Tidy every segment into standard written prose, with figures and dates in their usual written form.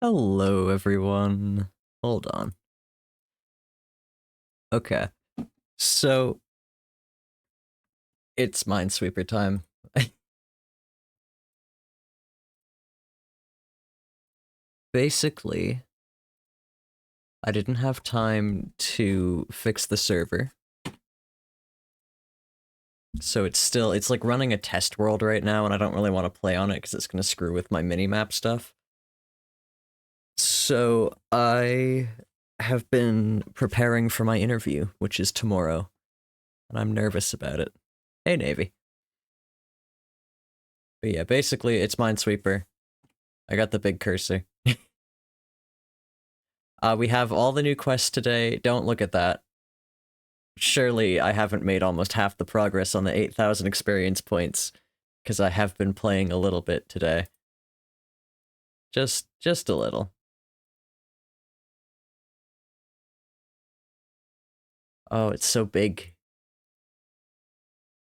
Hello, everyone. Hold on. Okay, so it's Minesweeper time. Basically, I didn't have time to fix the server. So it's like running a test world right now, and I don't really want to play on it because it's going to screw with my minimap stuff. So I have been preparing for my interview, which is tomorrow, and I'm nervous about it. Hey, Navy. But yeah, basically, it's Minesweeper. I got the big cursor. We have all the new quests today. Don't look at that. Surely I haven't made almost half the progress on the 8,000 experience points, because I have been playing a little bit today. Just a little. Oh, it's so big.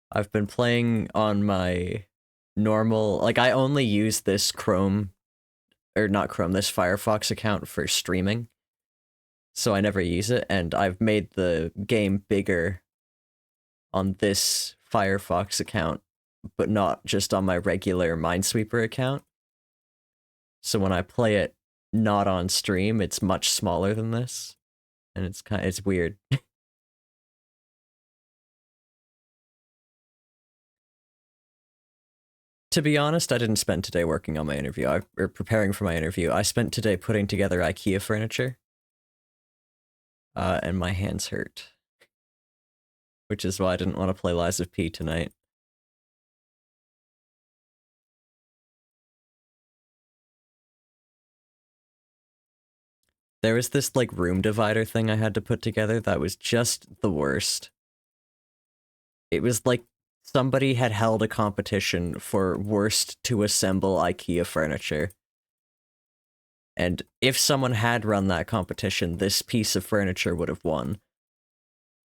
I've been playing on my normal, like I only use this Chrome, or not Chrome, this Firefox account for streaming. So I never use it, and I've made the game bigger on this Firefox account, but not just on my regular Minesweeper account. So when I play it not on stream, it's much smaller than this, and it's weird. To be honest, I didn't spend today working on my interview, or preparing for my interview. I spent today putting together IKEA furniture, and my hands hurt, which is why I didn't want to play Lies of P tonight. There was this like room divider thing I had to put together that was just the worst. It was like somebody had held a competition for worst to assemble IKEA furniture. And if someone had run that competition, this piece of furniture would have won.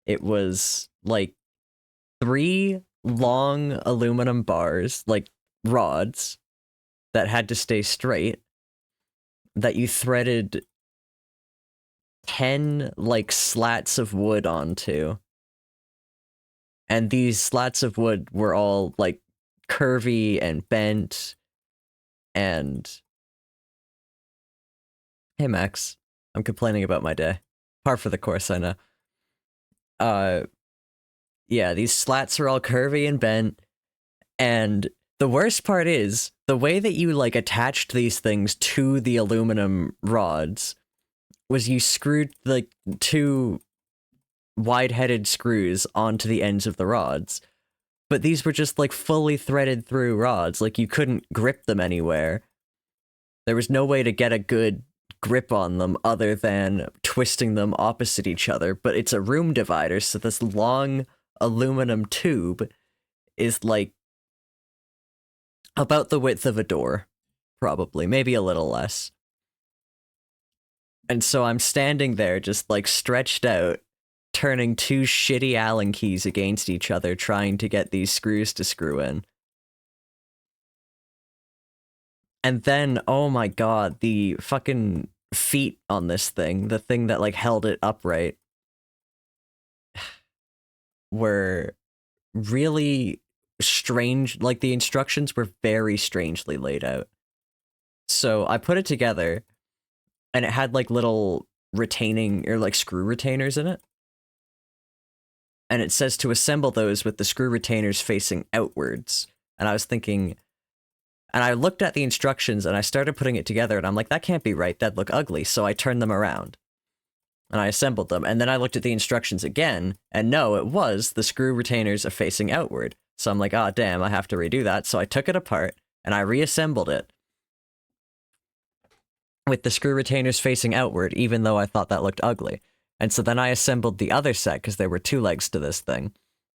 It was like 3 long aluminum bars, like rods, that had to stay straight, that you threaded 10 like slats of wood onto. And these slats of wood were all like curvy and bent, and hey Max, I'm complaining about my day. Par for the course, I know. Uh yeah, these slats are all curvy and bent, and the worst part is the way that you like attached these things to the aluminum rods was you screwed like 2 wide-headed screws onto the ends of the rods. But these were just like fully threaded through rods, like you couldn't grip them anywhere. There was no way to get a good grip on them other than twisting them opposite each other, but it's a room divider, so this long aluminum tube is like about the width of a door, probably, maybe a little less. And so I'm standing there just like stretched out, turning 2 shitty Allen keys against each other, trying to get these screws to screw in. And then, oh my god, the fucking feet on this thing, the thing that like held it upright, were really strange. Like the instructions were very strangely laid out. So I put it together, and it had like little retaining or like screw retainers in it. And it says to assemble those with the screw retainers facing outwards. And I was thinking, and I looked at the instructions and I started putting it together, and I'm like, that can't be right, that'd look ugly. So I turned them around and I assembled them. And then I looked at the instructions again, and no, it was the screw retainers are facing outward. So I'm like, oh damn, I have to redo that. So I took it apart and I reassembled it with the screw retainers facing outward, even though I thought that looked ugly. And so then I assembled the other set, because there were 2 legs to this thing.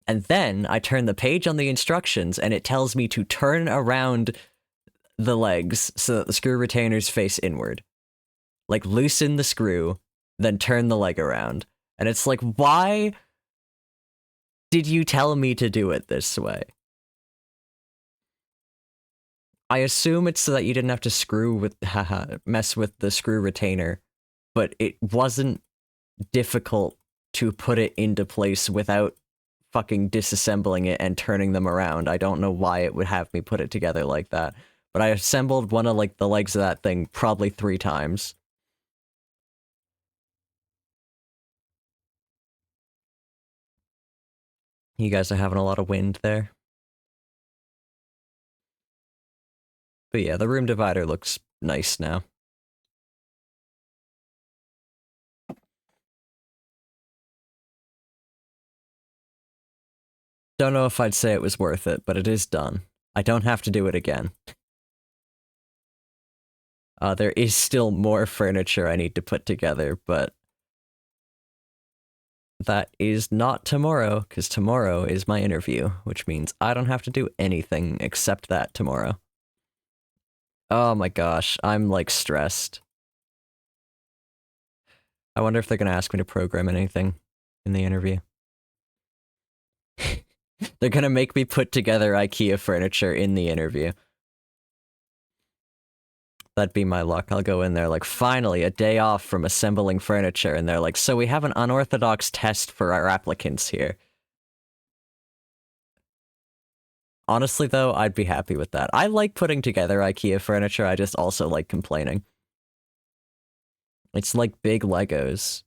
And then I turned the page on the instructions, and it tells me to turn around the legs so that the screw retainers face inward. Like, loosen the screw, then turn the leg around. And it's like, why did you tell me to do it this way? I assume it's so that you didn't have to mess with the screw retainer, but it wasn't difficult to put it into place without fucking disassembling it and turning them around. I don't know why it would have me put it together like that, but I assembled one of like the legs of that thing probably 3 times. You guys are having a lot of wind there. But yeah, the room divider looks nice now. Don't know if I'd say it was worth it, but it is done. I don't have to do it again. There is still more furniture I need to put together, but that is not tomorrow, because tomorrow is my interview, which means I don't have to do anything except that tomorrow. Oh my gosh, I'm like stressed. I wonder if they're gonna ask me to program anything in the interview. They're gonna make me put together IKEA furniture in the interview. That'd be my luck. I'll go in there like, finally, a day off from assembling furniture, and they're like, so we have an unorthodox test for our applicants here. Honestly, though, I'd be happy with that. I like putting together IKEA furniture, I just also like complaining. It's like big Legos,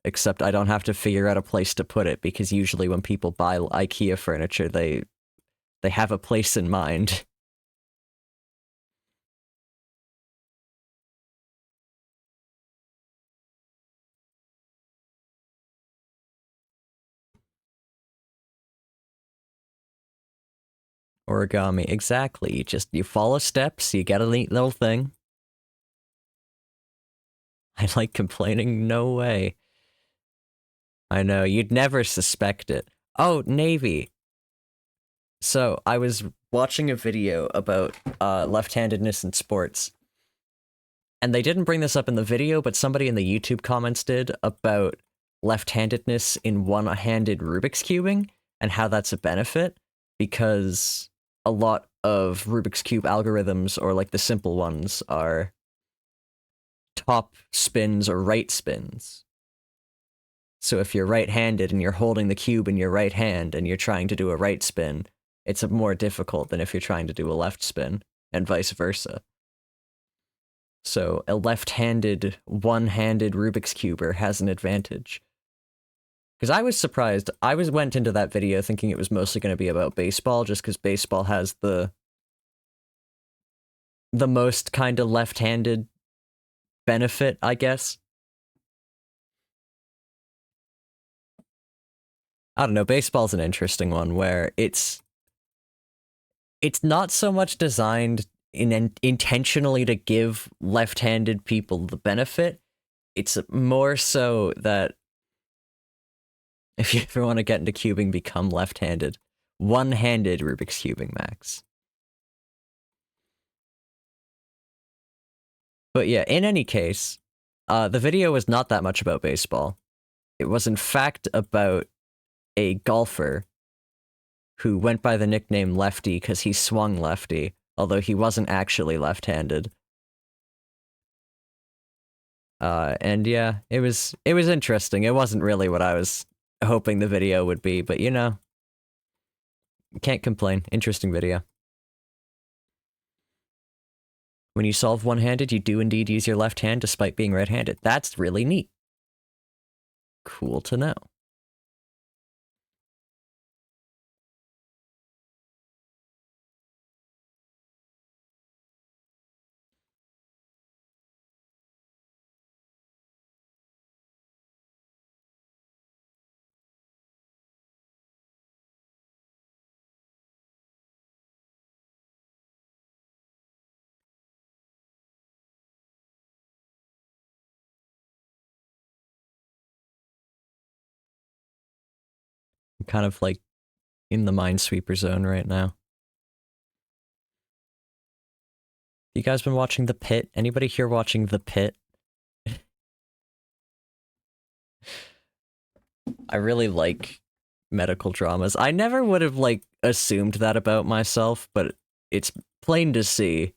except I don't have to figure out a place to put it, because usually when people buy IKEA furniture, they have a place in mind. Origami, exactly. You follow steps, you get a neat little thing. I like complaining, no way. I know, you'd never suspect it. Oh, Navy. So, I was watching a video about left-handedness in sports. And they didn't bring this up in the video, but somebody in the YouTube comments did, about left-handedness in one-handed Rubik's cubing, and how that's a benefit, because a lot of Rubik's Cube algorithms, or like the simple ones, are top spins or right spins. So if you're right-handed and you're holding the cube in your right hand and you're trying to do a right spin, it's more difficult than if you're trying to do a left spin, and vice versa. So a left-handed, one-handed Rubik's Cuber has an advantage. Because I was surprised. I went into that video thinking it was mostly going to be about baseball, just because baseball has the most kind of left-handed benefit, I guess. I don't know, baseball's an interesting one, where it's not so much designed intentionally to give left-handed people the benefit. It's more so that if you ever want to get into cubing, become left-handed. One-handed Rubik's cubing max. But yeah, in any case, the video was not that much about baseball. It was in fact about a golfer who went by the nickname Lefty because he swung lefty, although he wasn't actually left-handed. And yeah, it was interesting. It wasn't really what I was hoping the video would be, but you know, can't complain. Interesting video. When you solve one-handed, you do indeed use your left hand despite being right-handed. That's really neat. Cool to know. I'm kind of like in the Minesweeper zone right now. You guys been watching The Pit? Anybody here watching The Pit? I really like medical dramas. I never would have, like, assumed that about myself, but it's plain to see.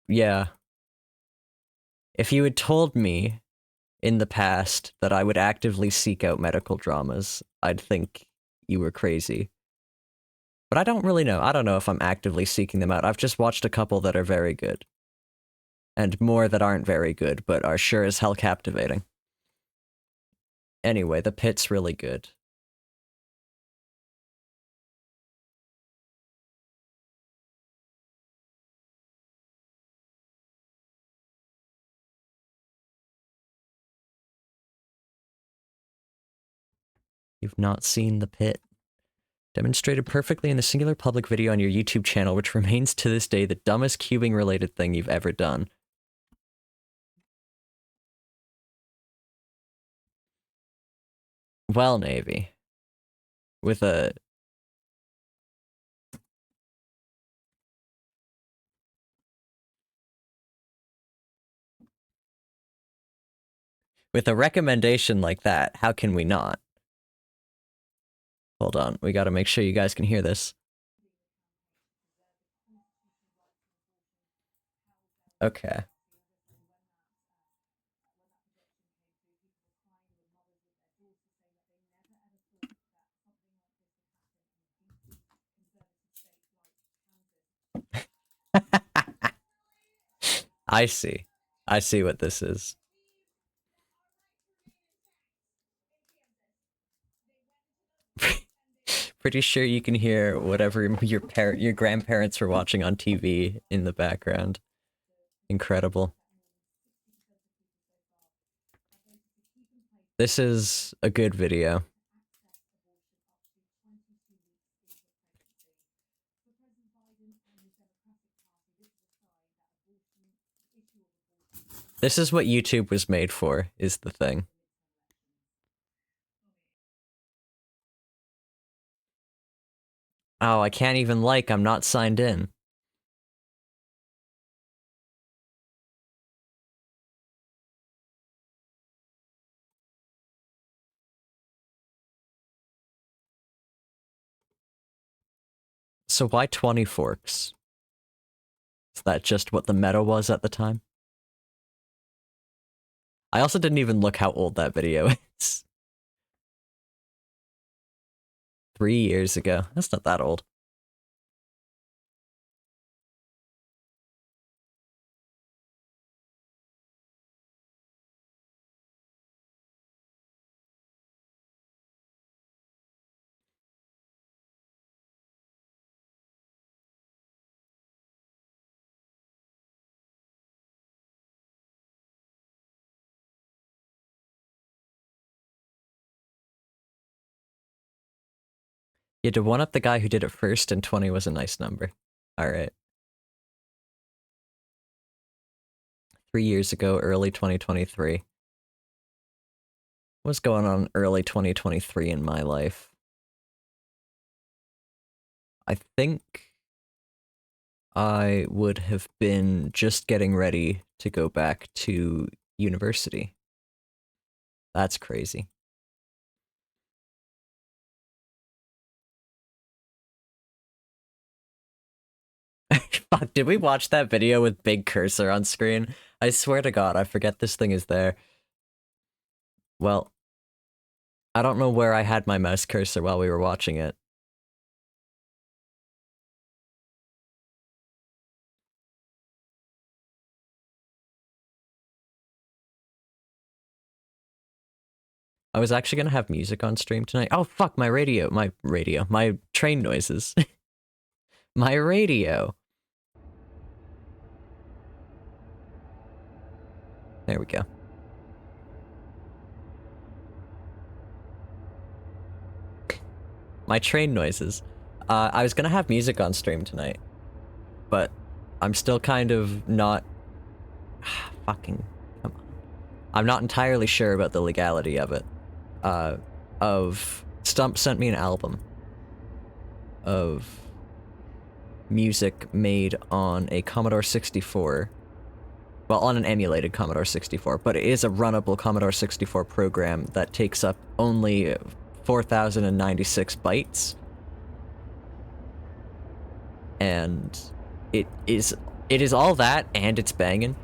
Yeah. If you had told me in the past that I would actively seek out medical dramas, I'd think you were crazy. But I don't really know. I don't know if I'm actively seeking them out. I've just watched a couple that are very good. And more that aren't very good, but are sure as hell captivating. Anyway, The Pit's really good. You've not seen The Pit? Demonstrated perfectly in the singular public video on your YouTube channel, which remains to this day the dumbest cubing-related thing you've ever done. Well, Navy. With a... With a recommendation like that, how can we not? Hold on, we gotta make sure you guys can hear this. Okay. I see. I see what this is. Pretty sure you can hear whatever your grandparents were watching on TV in the background. Incredible. This is a good video. This is what YouTube was made for, is the thing. Oh, I can't even like, I'm not signed in. So why 20 forks? Is that just what the meta was at the time? I also didn't even look how old that video is. 3 years ago. That's not that old. You had to one-up the guy who did it first, and 20 was a nice number. Alright. 3 years ago, early 2023. What's going on early 2023 in my life? I think I would have been just getting ready to go back to university. That's crazy. Fuck, did we watch that video with big cursor on screen? I swear to God, I forget this thing is there. Well, I don't know where I had my mouse cursor while we were watching it. I was actually gonna have music on stream tonight. Oh fuck, my train noises. My radio. There we go. My train noises. I was gonna have music on stream tonight, but I'm still kind of not... Fucking... Come on. I'm not entirely sure about the legality of it. Stump sent me an album of music made on a Commodore 64. Well, on an emulated Commodore 64, but it is a runnable Commodore 64 program that takes up only 4,096 bytes. And it is all that, and it's banging.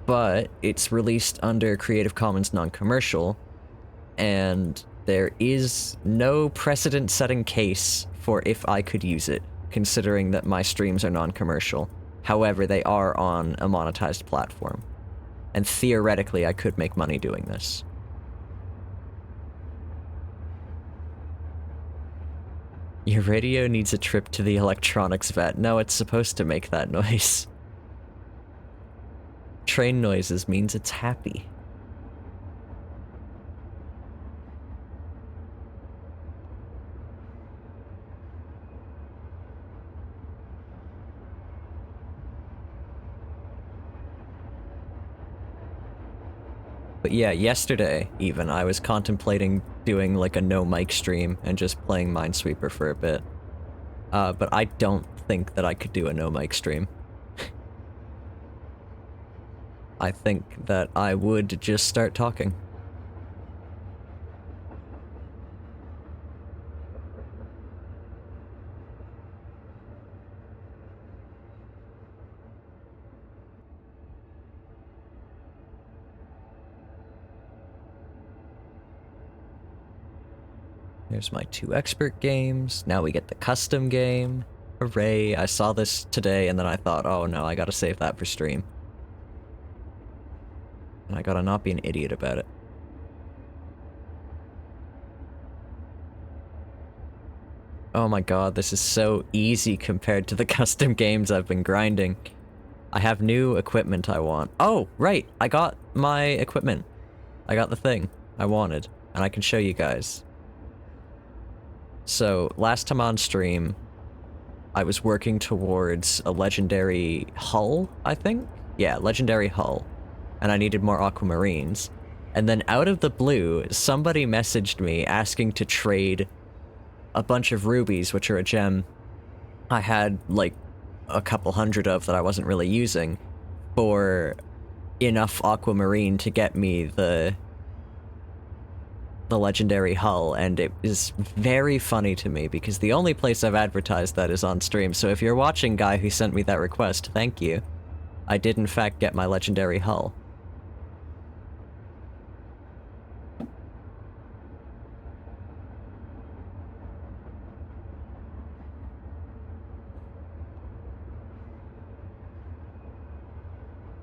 But it's released under Creative Commons non-commercial, and there is no precedent-setting case for if I could use it, considering that my streams are non-commercial. However, they are on a monetized platform, and theoretically I could make money doing this. Your radio needs a trip to the electronics vet. No, it's supposed to make that noise. Train noises means it's happy. But yeah, yesterday, even, I was contemplating doing like a no mic stream and just playing Minesweeper for a bit. But I don't think that I could do a no mic stream. I think that I would just start talking. Here's my 2 expert games. Now we get the custom game. Hooray, I saw this today and then I thought, oh no, I gotta save that for stream. And I gotta not be an idiot about it. Oh my god, this is so easy compared to the custom games I've been grinding. I have new equipment I want. Oh, right, I got my equipment. I got the thing I wanted, and I can show you guys. So, last time on stream, I was working towards a legendary hull, I think? Yeah, legendary hull. And I needed more aquamarines. And then out of the blue, somebody messaged me asking to trade a bunch of rubies, which are a gem I had, like, a couple hundred of that I wasn't really using, for enough aquamarine to get me the legendary hull, and it is very funny to me because the only place I've advertised that is on stream, so if you're watching, guy who sent me that request, thank you. I did in fact get my legendary hull.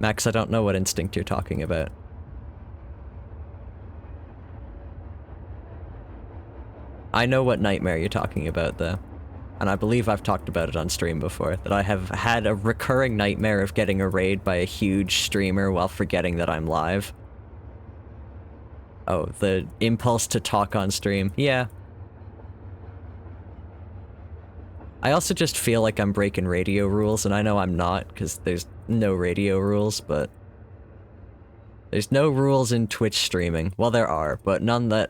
Max, I don't know what instinct you're talking about. I know what nightmare you're talking about, though. And I believe I've talked about it on stream before, that I have had a recurring nightmare of getting a raid by a huge streamer while forgetting that I'm live. Oh, the impulse to talk on stream. Yeah. I also just feel like I'm breaking radio rules, and I know I'm not, because there's no radio rules, but... There's no rules in Twitch streaming. Well, there are, but none that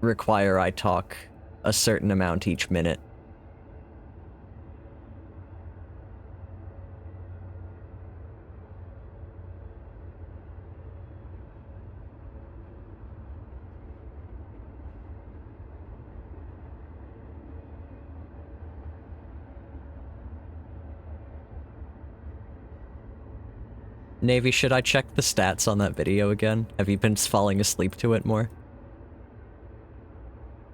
require I talk a certain amount each minute. Navy, should I check the stats on that video again? Have you been falling asleep to it more?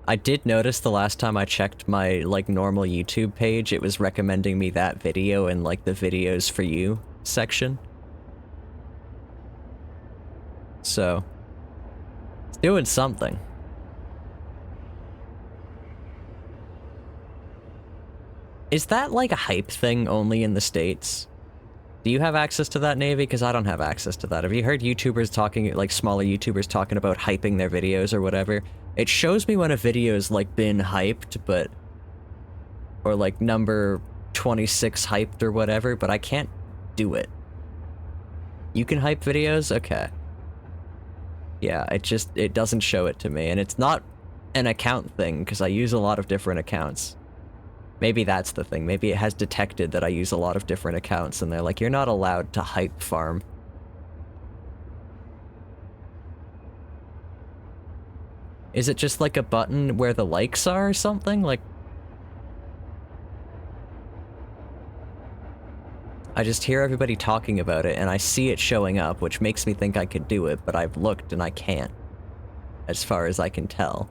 I did notice the last time I checked my, like, normal YouTube page, it was recommending me that video in, like, the videos for you section. So, it's doing something. Is that, like, a hype thing only in the States? Do you have access to that, Navy? Because I don't have access to that. Have you heard YouTubers talking, like, smaller YouTubers talking about hyping their videos or whatever? It shows me when a video's, like, been hyped, but... Or, like, number 26 hyped or whatever, but I can't do it. You can hype videos? Okay. Yeah, it doesn't show it to me, and it's not an account thing, because I use a lot of different accounts. Maybe that's the thing. Maybe it has detected that I use a lot of different accounts, and they're like, you're not allowed to hype farm. Is it just like a button where the likes are or something? Like, I just hear everybody talking about it and I see it showing up, which makes me think I could do it, but I've looked and I can't, as far as I can tell.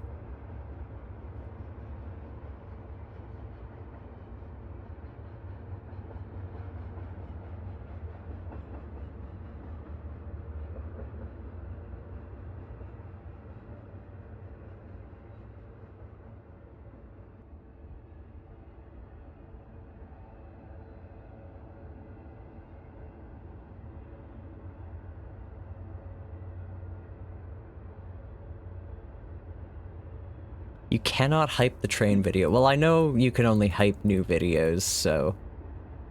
You cannot hype the train video. Well, I know you can only hype new videos, so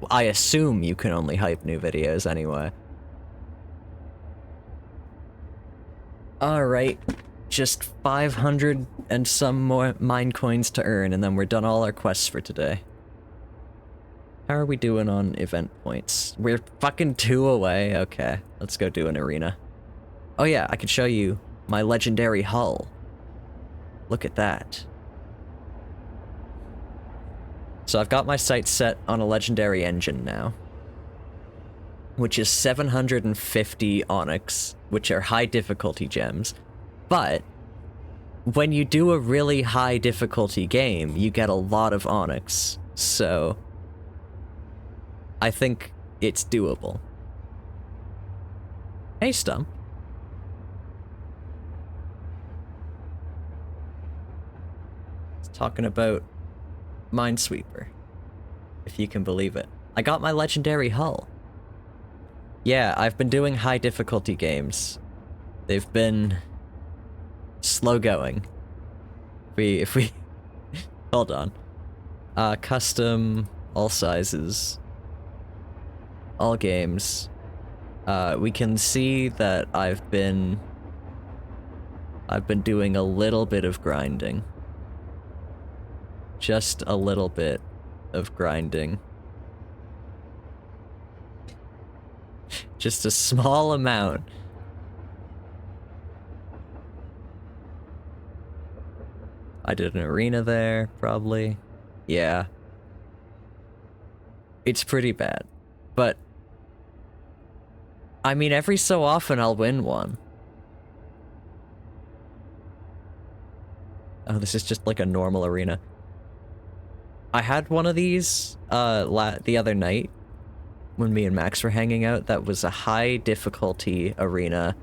I assume you can only hype new videos anyway. Alright, just 500 and some more mine coins to earn, and then we're done all our quests for today. How are we doing on event points? We're fucking 2 away. Okay, let's go do an arena. Oh yeah, I can show you my legendary hull. Look at that. So I've got my sights set on a legendary engine now, which is 750 onyx, which are high difficulty gems. But when you do a really high difficulty game, you get a lot of onyx. So I think it's doable. Hey, Stump. Talking about Minesweeper, if you can believe it. I got my legendary hull. Yeah, I've been doing high difficulty games. They've been slow going. If we hold on. Custom, all sizes, all games. We can see that I've been doing a little bit of grinding. Just a little bit of grinding. Just a small amount. I did an arena there, probably. Yeah. It's pretty bad. But I mean, every so often I'll win one. Oh, this is just like a normal arena. I had one of these the other night when me and Max were hanging out. That was a high difficulty arena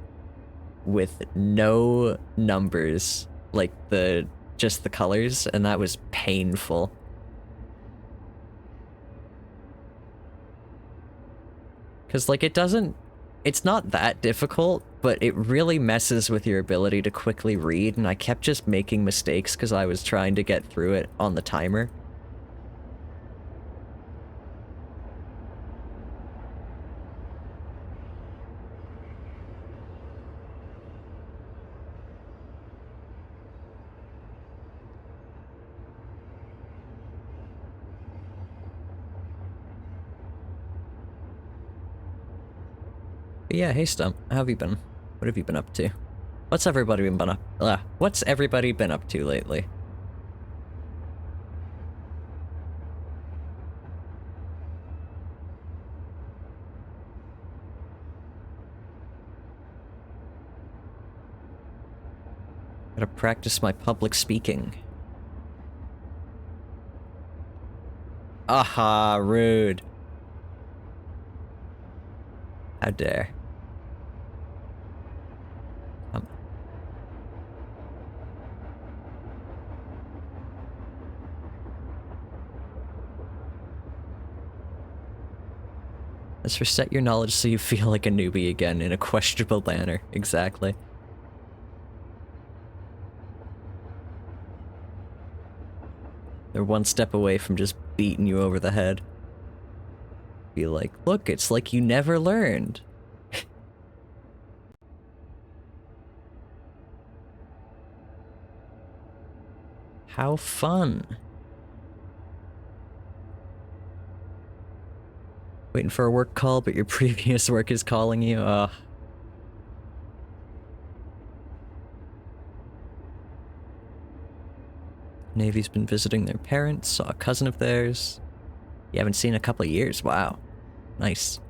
with no numbers, like just the colors, and that was painful. Cause like it's not that difficult, but it really messes with your ability to quickly read, and I kept just making mistakes because I was trying to get through it on the timer. But yeah, hey Stump, how have you been? What have you been up to? What's everybody been up to lately? Gotta practice my public speaking. Aha, rude. How dare. Let's reset your knowledge so you feel like a newbie again in a questionable manner. Exactly. They're one step away from just beating you over the head. Be like, look, it's like you never learned. How fun. Waiting for a work call, but your previous work is calling you? Navy's been visiting their parents, saw a cousin of theirs. You haven't seen in a couple of years, wow. Nice.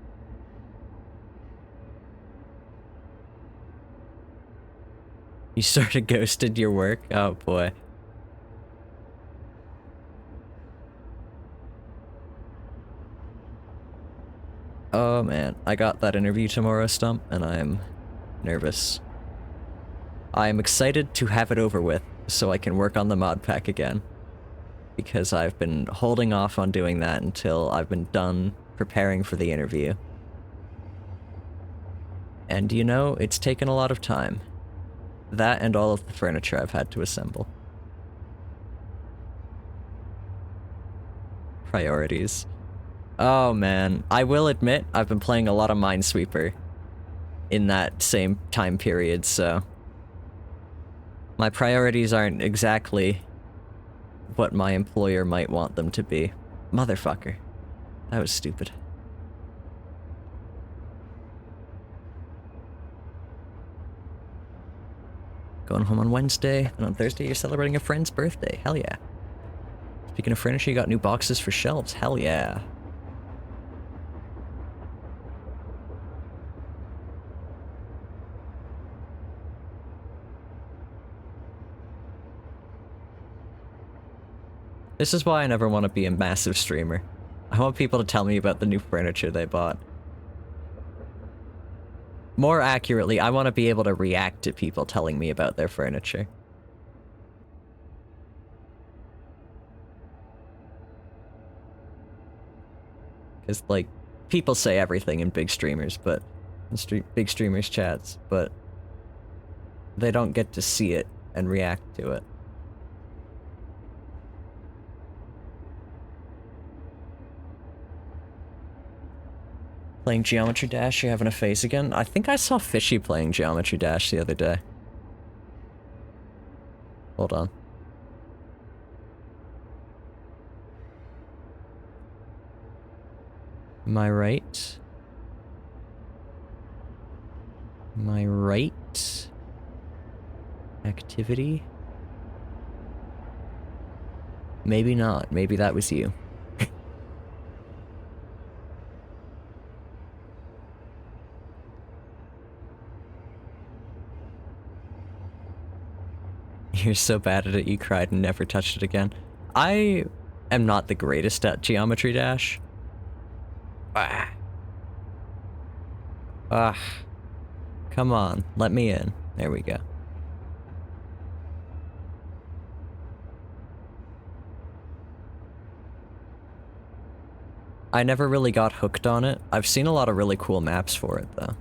You sort of ghosted your work? Oh boy. Oh man, I got that interview tomorrow, Stump, and I'm nervous. I am excited to have it over with, so I can work on the mod pack again. Because I've been holding off on doing that until I've been done preparing for the interview. And you know, it's taken a lot of time. That and all of the furniture I've had to assemble. Priorities. Oh man, I will admit, I've been playing a lot of Minesweeper in that same time period, so my priorities aren't exactly what my employer might want them to be. Motherfucker. That was stupid. Going home on Wednesday, and on Thursday you're celebrating a friend's birthday. Hell yeah. Speaking of furniture, you got new boxes for shelves. Hell yeah. This is why I never want to be a massive streamer. I want people to tell me about the new furniture they bought. More accurately, I want to be able to react to people telling me about their furniture. Because, like, people say everything in big streamers, but... big streamers chats, but... they don't get to see it and react to it. Playing Geometry Dash, you're having a phase again? I think I saw Fishy playing Geometry Dash the other day. Hold on. Am I right? Am I right? Activity? Maybe not. Maybe that was you. You're so bad at it, you cried and never touched it again. I am not the greatest at Geometry Dash. Ah. Ah. Come on, let me in. There we go. I never really got hooked on it. I've seen a lot of really cool maps for it, though.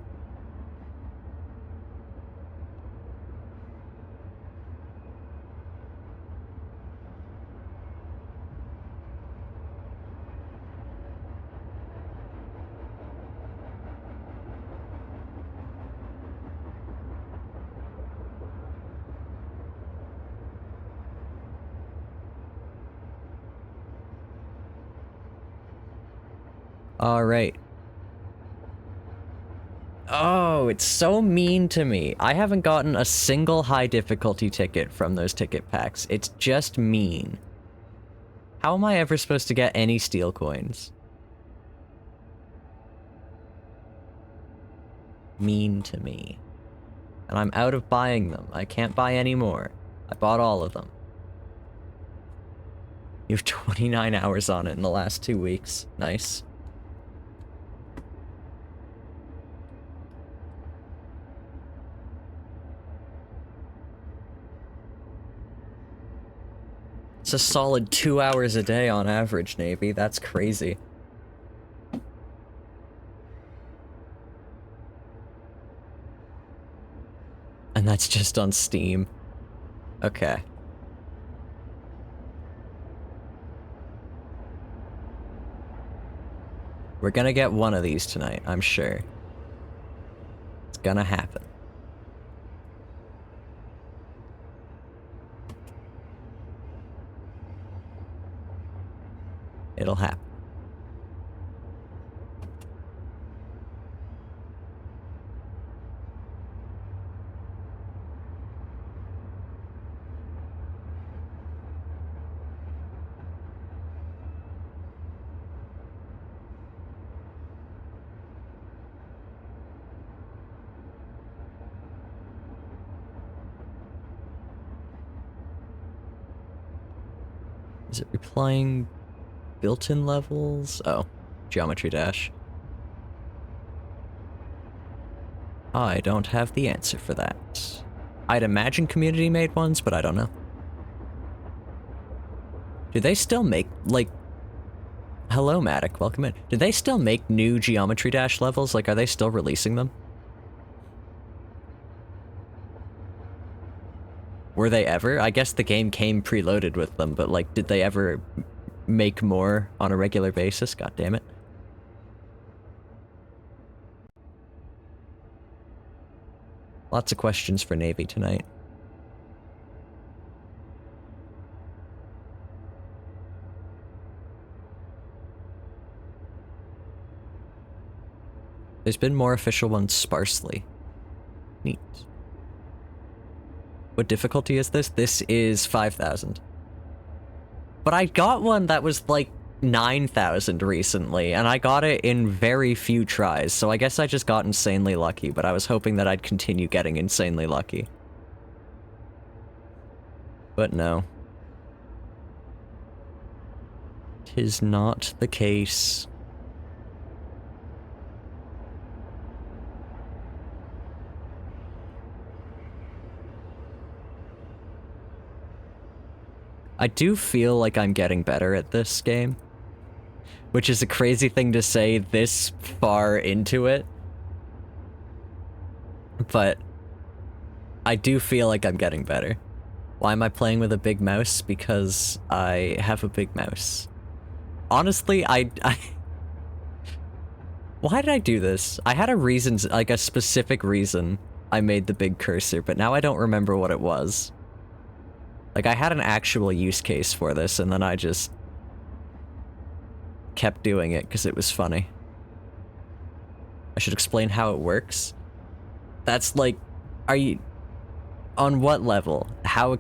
Alright. Oh, it's so mean to me. I haven't gotten a single high difficulty ticket from those ticket packs. It's just mean. How am I ever supposed to get any steel coins? Mean to me. And I'm out of buying them. I can't buy any more. I bought all of them. You have 29 hours on it in the last 2 weeks. Nice. It's a solid 2 hours a day on average, Navy. That's crazy. And that's just on Steam. Okay. We're gonna get one of these tonight, I'm sure. It's gonna happen. It'll happen. Is it replying built-in levels? Oh, Geometry Dash. I don't have the answer for that. I'd imagine community made ones, but I don't know. Do they still make, like... Hello, Matic, welcome in. Do they still make new Geometry Dash levels? Like, are they still releasing them? Were they ever? I guess the game came preloaded with them, but, like, did they ever make more on a regular basis? God damn it. Lots of questions for Navy tonight. There's been more official ones sparsely. Neat. What difficulty is this? This is 5,000. But I got one that was like 9,000 recently, and I got it in very few tries, so I guess I just got insanely lucky, but I was hoping that I'd continue getting insanely lucky. But no. 'Tis not the case. I do feel like I'm getting better at this game, which is a crazy thing to say this far into it, but I do feel like I'm getting better. Why am I playing with a big mouse? Because I have a big mouse. Honestly, I why did I do this? I had a reason, like a specific reason I made the big cursor, but now I don't remember what it was. Like, I had an actual use case for this, and then I just kept doing it because it was funny. I should explain how it works. That's like, are you... On what level? How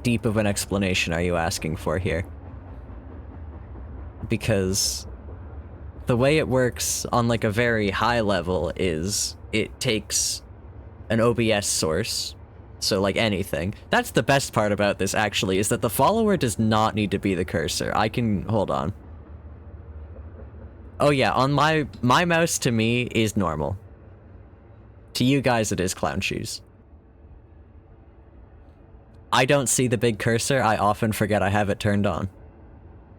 deep of an explanation are you asking for here? Because the way it works on like a very high level is it takes an OBS source, so like anything. That's the best part about this actually, is that the follower does not need to be the cursor. I can, hold on. Oh yeah, on my mouse to me is normal. To you guys it is clown shoes. I don't see the big cursor, I often forget I have it turned on.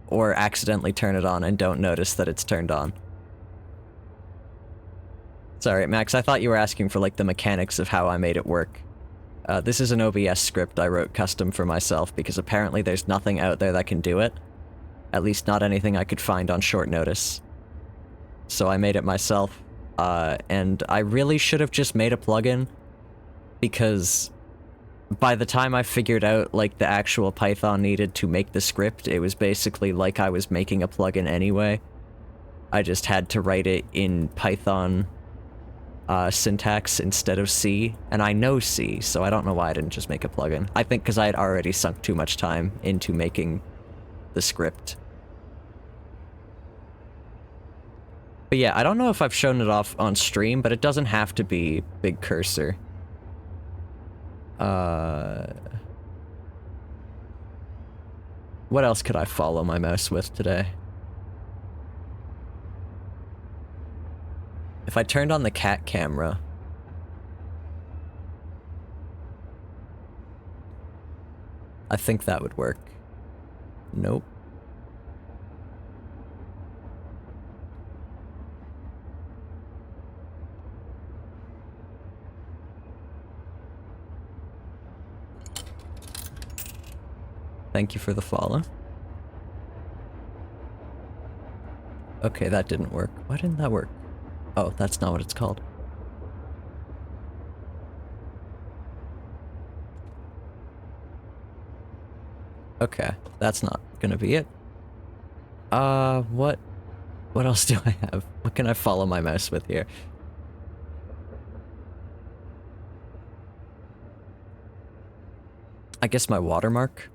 Or accidentally turn it on and don't notice that it's turned on. Sorry, Max, I thought you were asking for like the mechanics of how I made it work. This is an OBS script I wrote custom for myself because apparently there's nothing out there that can do it. At least not anything I could find on short notice. So I made it myself, and I really should have just made a plugin, because by the time I figured out like the actual Python needed to make the script, it was basically like I was making a plugin anyway. I just had to write it in Python syntax instead of C, and I know C, so I don't know why I didn't just make a plugin. I think because I had already sunk too much time into making the script. But yeah, I don't know if I've shown it off on stream, but it doesn't have to be big cursor. What else could I follow my mouse with today? If I turned on the cat camera... I think that would work. Nope. Thank you for the follow. Okay, that didn't work. Why didn't that work? Oh, that's not what it's called. Okay, that's not gonna be it. What else do I have? What can I follow my mouse with here? I guess my watermark?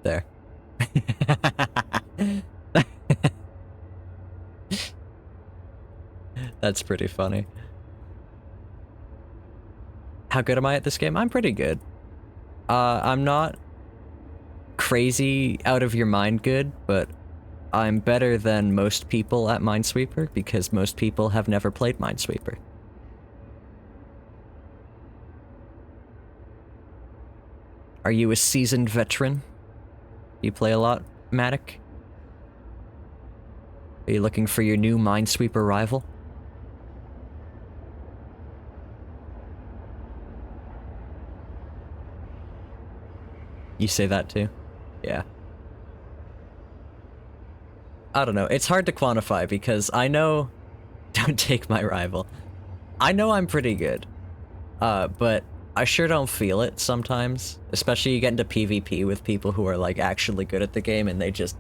There. That's pretty funny. How good am I at this game? I'm pretty good. I'm not crazy out of your mind good, but I'm better than most people at Minesweeper because most people have never played Minesweeper. Are you a seasoned veteran? You play a lot, Matic? Are you looking for your new Minesweeper rival? You say that too? Yeah. I don't know, it's hard to quantify because I know... Don't take my rival. I know I'm pretty good. But I sure don't feel it sometimes. Especially you get into PvP with people who are like actually good at the game and they just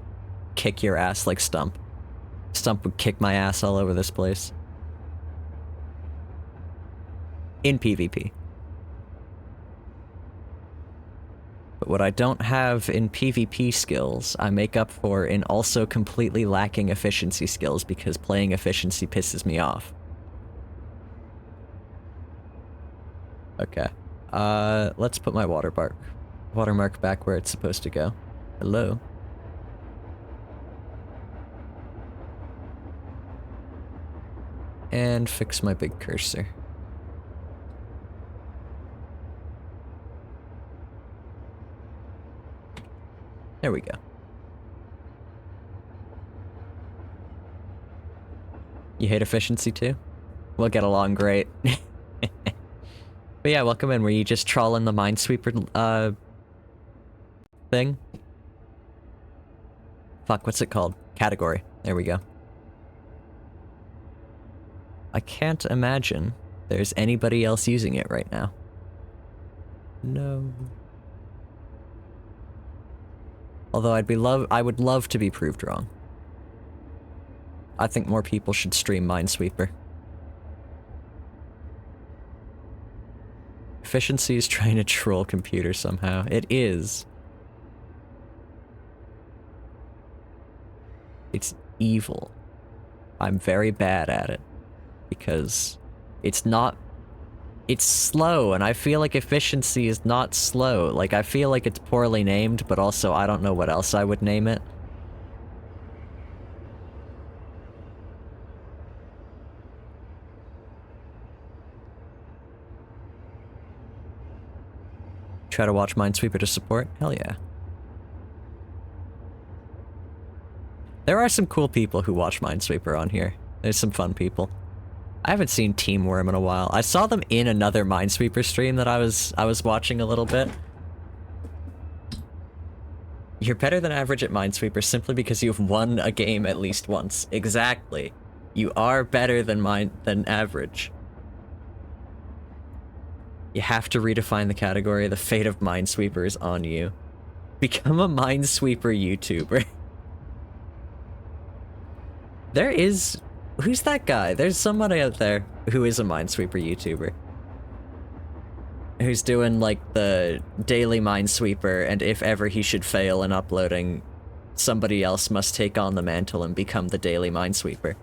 kick your ass like Stump. Stump would kick my ass all over this place. In PvP. But what I don't have in PvP skills, I make up for in also completely lacking efficiency skills because playing efficiency pisses me off. Okay. Let's put my watermark back where it's supposed to go. Hello? And fix my big cursor. There we go. You hate efficiency too? We'll get along great. But yeah, welcome in. Were you just trawling the Minesweeper, thing? Fuck, what's it called? Category. There we go. I can't imagine there's anybody else using it right now. No. Although I would love to be proved wrong. I think more people should stream Minesweeper. Efficiency is trying to troll computers somehow. It is. It's evil. I'm very bad at it. Because it's not... It's slow, and I feel like efficiency is not slow. Like, I feel like it's poorly named, but also I don't know what else I would name it. Try to watch Minesweeper to support? Hell yeah. There are some cool people who watch Minesweeper on here. There's some fun people. I haven't seen Team Worm in a while. I saw them in another Minesweeper stream that I was watching a little bit. You're better than average at Minesweeper simply because you've won a game at least once. Exactly. You are better than average. You have to redefine the category. The fate of Minesweeper is on you. Become a Minesweeper YouTuber. There is... Who's that guy? There's somebody out there who is a Minesweeper YouTuber. Who's doing, like, the daily Minesweeper, and if ever he should fail in uploading, somebody else must take on the mantle and become the daily Minesweeper.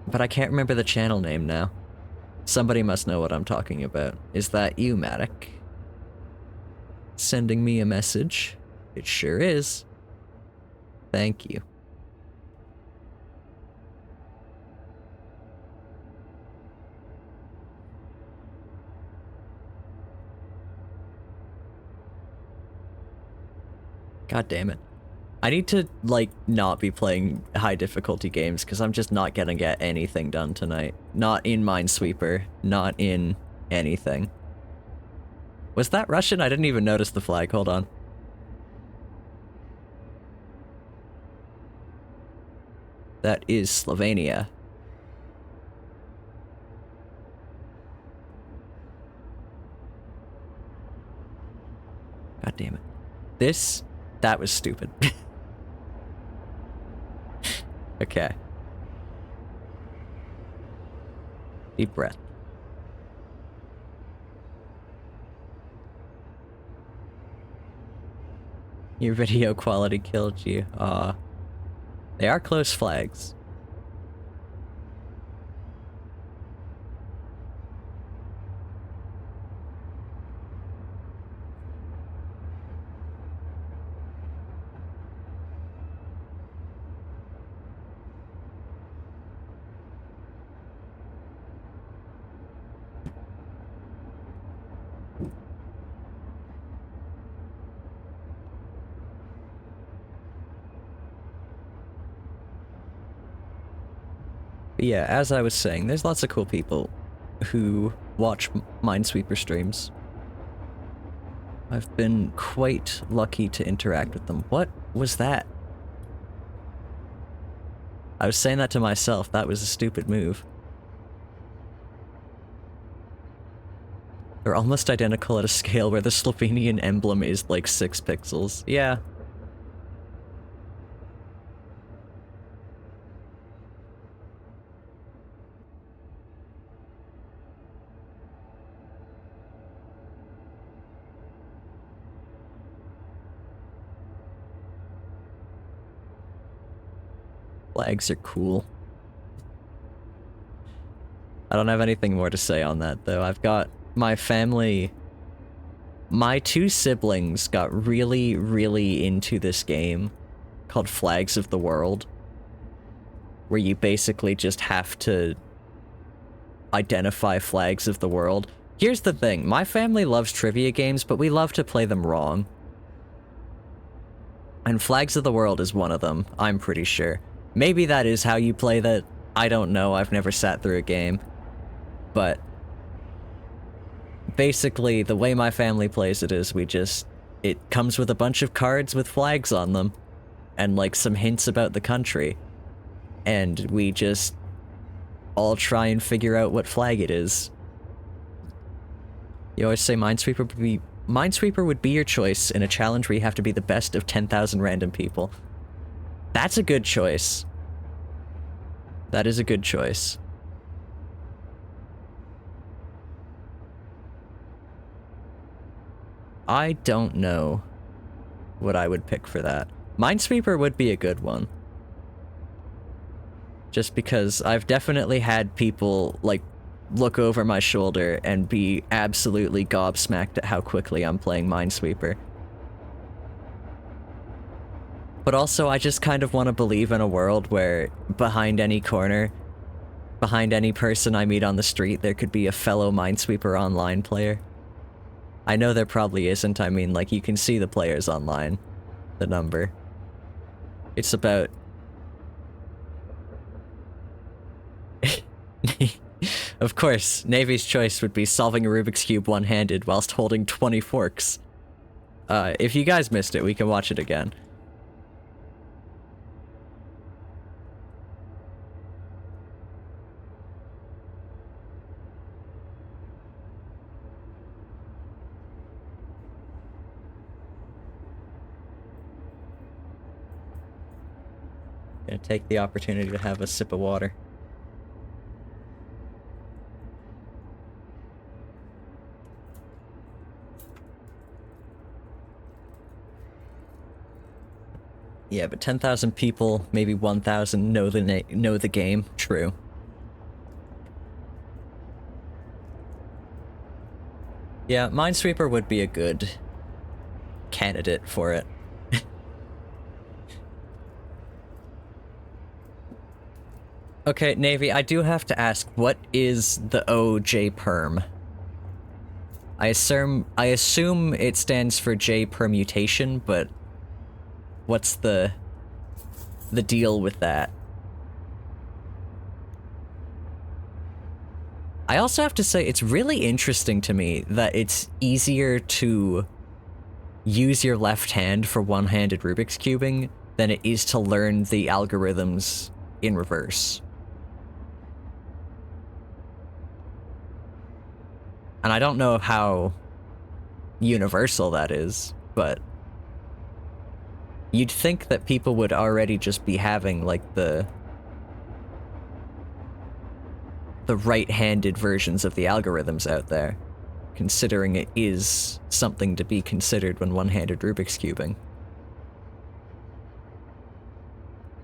But I can't remember the channel name now. Somebody must know what I'm talking about. Is that you, Matic? Sending me a message? It sure is. Thank you. God damn it. I need to, like, not be playing high difficulty games, because I'm just not gonna get anything done tonight. Not in Minesweeper. Not in anything. Was that Russian? I didn't even notice the flag. Hold on. That is Slovenia. God damn it. That was stupid. Okay. Deep breath. Your video quality killed you. They are close flags. Yeah, as I was saying, there's lots of cool people who watch Minesweeper streams. I've been quite lucky to interact with them. What was that? I was saying that to myself. That was a stupid move. They're almost identical at a scale where the Slovenian emblem is like 6 pixels. Yeah. Flags are cool. I don't have anything more to say on that, though. I've got my family... My 2 siblings got really, really into this game called Flags of the World, where you basically just have to identify flags of the world. Here's the thing, my family loves trivia games, but we love to play them wrong. And Flags of the World is one of them, I'm pretty sure. Maybe that is how you play that. I don't know, I've never sat through a game. But basically, the way my family plays it is it comes with a bunch of cards with flags on them, and like some hints about the country. And we just all try and figure out what flag it is. You always say Minesweeper would be your choice in a challenge where you have to be the best of 10,000 random people. That's a good choice. That is a good choice. I don't know what I would pick for that. Minesweeper would be a good one. Just because I've definitely had people, like, look over my shoulder and be absolutely gobsmacked at how quickly I'm playing Minesweeper. But also, I just kind of want to believe in a world where behind any corner, behind any person I meet on the street, there could be a fellow Minesweeper online player. I know there probably isn't. I mean, like, you can see the players online. The number. It's about... Of course, Navy's choice would be solving a Rubik's Cube one-handed whilst holding 20 forks. If you guys missed it, we can watch it again. Gonna take the opportunity to have a sip of water. Yeah, but 10,000 people, maybe 1,000 know the game. True. Yeah, Minesweeper would be a good candidate for it. Okay, Navy, I do have to ask, what is the OJ perm? I assume it stands for J permutation, but what's the deal with that? I also have to say, it's really interesting to me that it's easier to use your left hand for one-handed Rubik's cubing than it is to learn the algorithms in reverse. And I don't know how universal that is, but you'd think that people would already just be having, like, the right-handed versions of the algorithms out there, considering it is something to be considered when one-handed Rubik's cubing.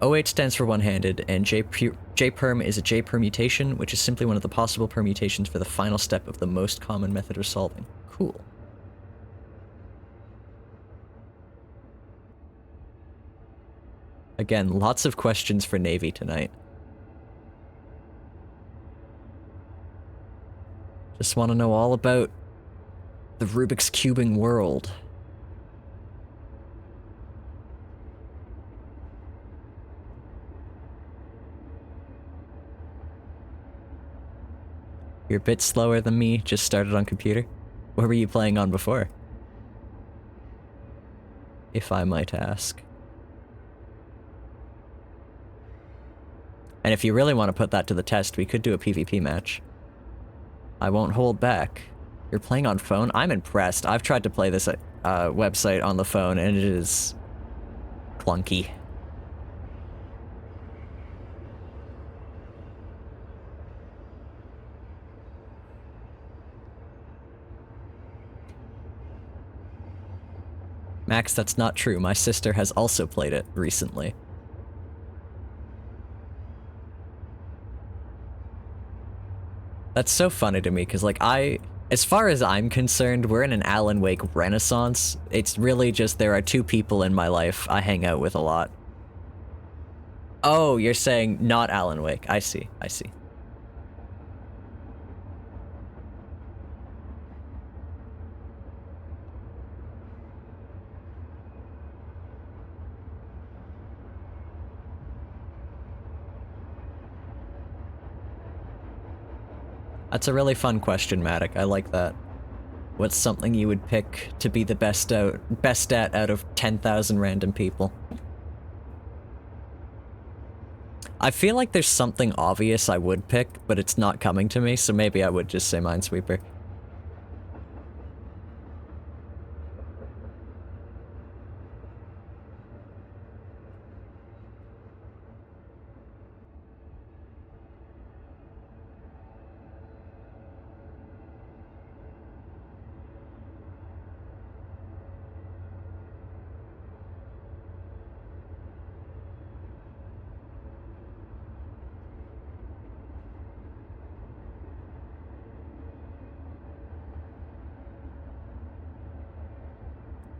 OH stands for one-handed, and J-perm is a J-permutation, which is simply one of the possible permutations for the final step of the most common method of solving. Cool. Again, lots of questions for Navy tonight. Just want to know all about the Rubik's cubing world. You're a bit slower than me, just started on computer. What were you playing on before? If I might ask. And if you really want to put that to the test, we could do a PvP match. I won't hold back. You're playing on phone? I'm impressed. I've tried to play this website on the phone, and it is clunky. Max, that's not true. My sister has also played it recently. That's so funny to me, because, like, as far as I'm concerned, we're in an Alan Wake renaissance. It's really just there are two people in my life I hang out with a lot. Oh, you're saying not Alan Wake. I see, I see. That's a really fun question, Matic. I like that. What's something you would pick to be the best at out of 10,000 random people? I feel like there's something obvious I would pick, but it's not coming to me, so maybe I would just say Minesweeper.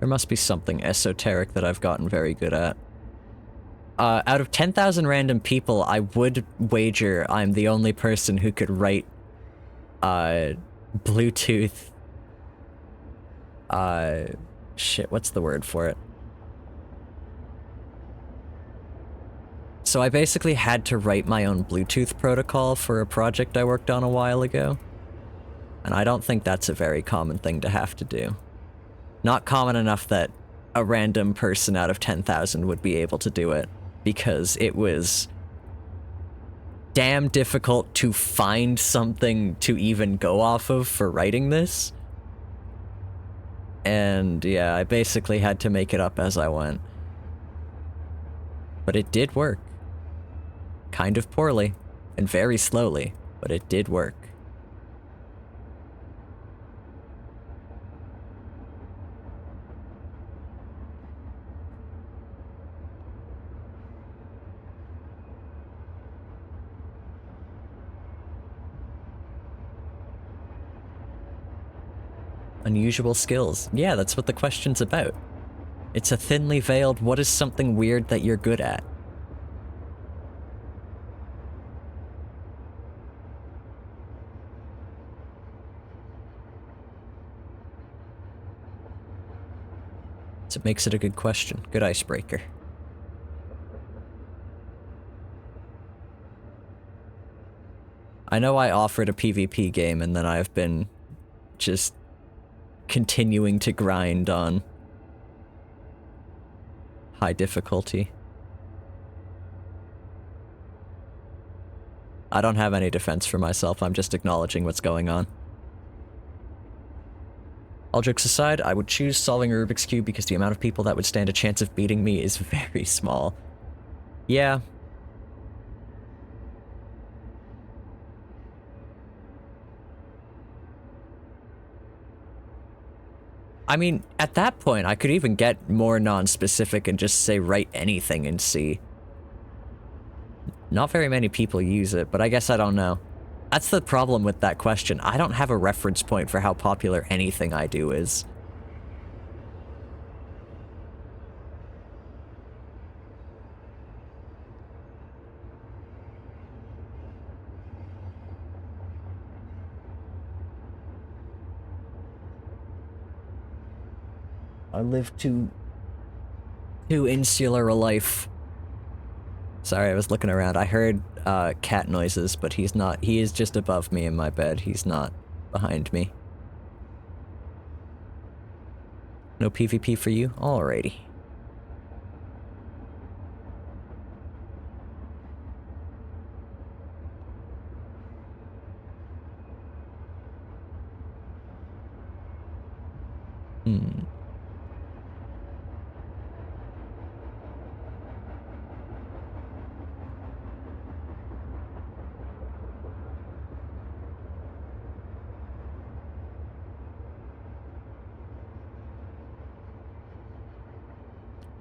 There must be something esoteric that I've gotten very good at. Out of 10,000 random people, I would wager I'm the only person who could write, Bluetooth... shit, what's the word for it? So I basically had to write my own Bluetooth protocol for a project I worked on a while ago. And I don't think that's a very common thing to have to do. Not common enough that a random person out of 10,000 would be able to do it, because it was damn difficult to find something to even go off of for writing this. And yeah, I basically had to make it up as I went. But it did work. Kind of poorly, and very slowly, but it did work. Unusual skills. Yeah, that's what the question's about. It's a thinly veiled, what is something weird that you're good at? So it makes it a good question. Good icebreaker. I know I offered a PvP game and then I've been just continuing to grind on high difficulty. I don't have any defense for myself, I'm just acknowledging what's going on. All jokes aside, I would choose solving a Rubik's Cube because the amount of people that would stand a chance of beating me is very small. Yeah. I mean, at that point, I could even get more non-specific and just say write anything and see. Not very many people use it, but I guess I don't know. That's the problem with that question. I don't have a reference point for how popular anything I do is. I live too insular a life Sorry, I was looking around. I heard cat noises, but he's not. He is just above me in my bed. He's not behind me. No PvP for you? Alrighty.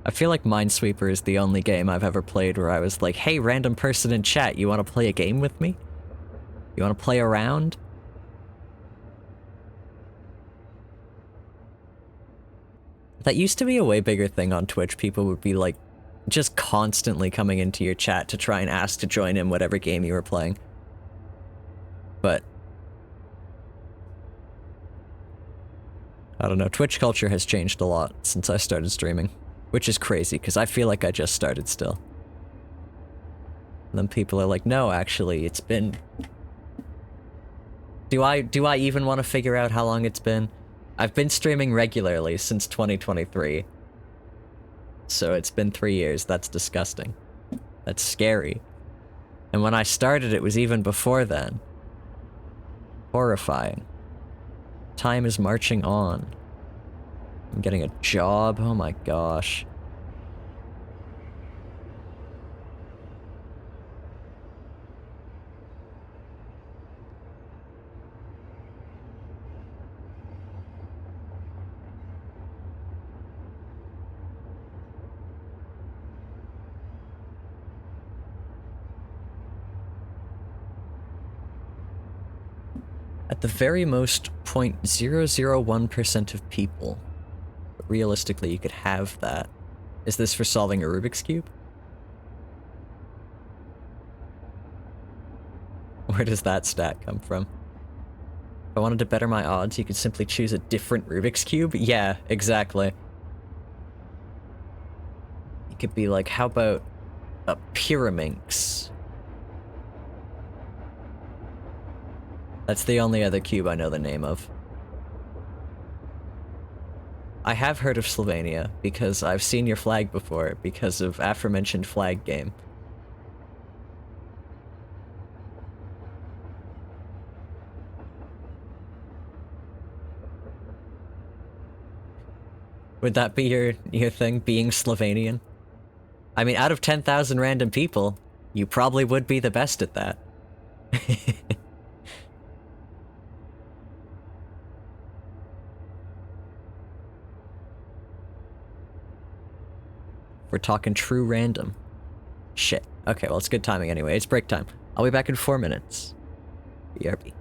I feel like Minesweeper is the only game I've ever played where I was like, hey, random person in chat, you want to play a game with me? You want to play around? That used to be a way bigger thing on Twitch. People would be like, just constantly coming into your chat to try and ask to join in whatever game you were playing. But I don't know, Twitch culture has changed a lot since I started streaming. Which is crazy, because I feel like I just started still. And then people are like, no, actually, it's been... Do I even want to figure out how long it's been? I've been streaming regularly since 2023. So it's been 3 years. That's disgusting. That's scary. And when I started, it was even before then. Horrifying. Time is marching on. I'm getting a job. Oh my gosh. At the very most, 0.001% of people. But realistically, you could have that. Is this for solving a Rubik's Cube? Where does that stat come from? If I wanted to better my odds, you could simply choose a different Rubik's Cube? Yeah, exactly. You could be like, how about a Pyraminx? That's the only other cube I know the name of. I have heard of Slovenia, because I've seen your flag before, because of aforementioned flag game. Would that be your thing, being Slovenian? I mean, out of 10,000 random people, you probably would be the best at that. We're talking true random. Shit. Okay, well, it's good timing anyway. It's break time. I'll be back in 4 minutes. BRB.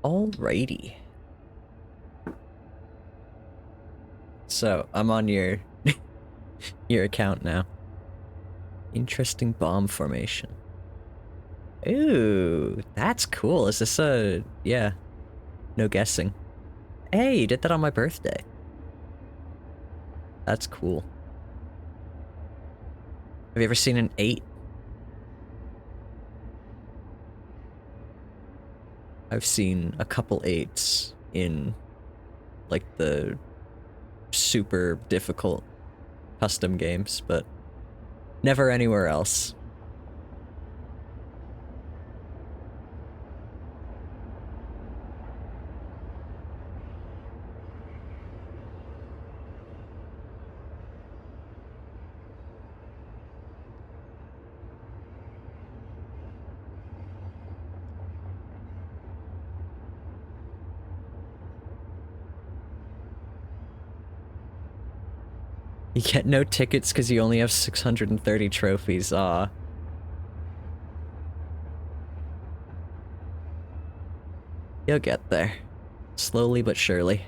Alrighty. So, I'm on your your account now. Interesting bomb formation. Ooh, that's cool. Is this a... yeah. No guessing. Hey, you did that on my birthday. That's cool. Have you ever seen an 8? I've seen a couple 8s in, like, the super difficult custom games, but never anywhere else. You get no tickets because you only have 630 trophies, aw. You'll get there. Slowly but surely.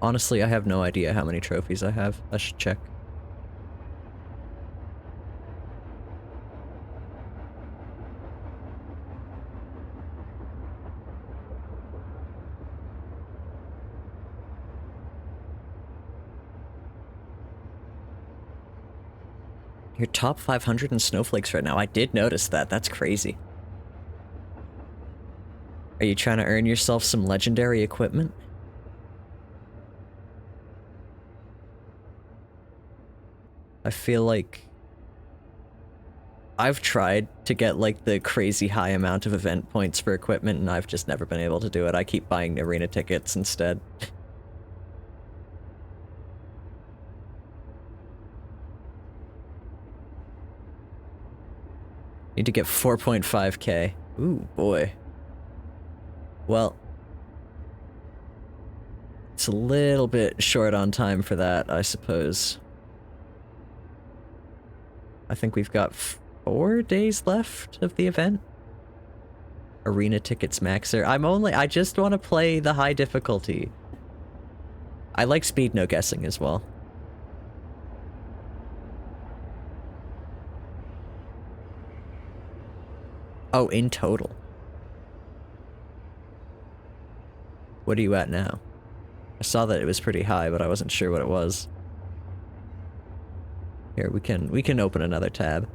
Honestly, I have no idea how many trophies I have. I should check. You're top 500 in snowflakes right now. I did notice that. That's crazy. Are you trying to earn yourself some legendary equipment? I feel like I've tried to get like the crazy high amount of event points for equipment and I've just never been able to do it. I keep buying arena tickets instead. Need to get 4.5k. Ooh, boy. Well, it's a little bit short on time for that, I suppose. I think we've got 4 days left of the event. Arena tickets maxer. I just want to play the high difficulty. I like speed no guessing as well. Oh, in total. What are you at now? I saw that it was pretty high, but I wasn't sure what it was. Here, we can open another tab.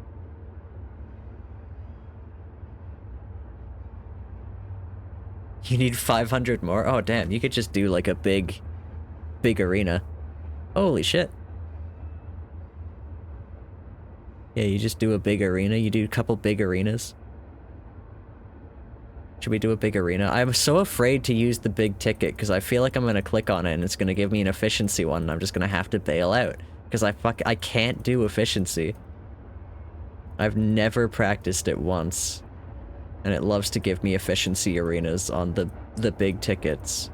You need 500 more? Oh, damn, you could just do like a big arena. Holy shit. Yeah, you just do a big arena. You do a couple big arenas. Should we do a big arena? I'm so afraid to use the big ticket because I feel like I'm gonna click on it and it's gonna give me an efficiency one and I'm just gonna have to bail out. Because I can't do efficiency. I've never practiced it once. And it loves to give me efficiency arenas on the big tickets.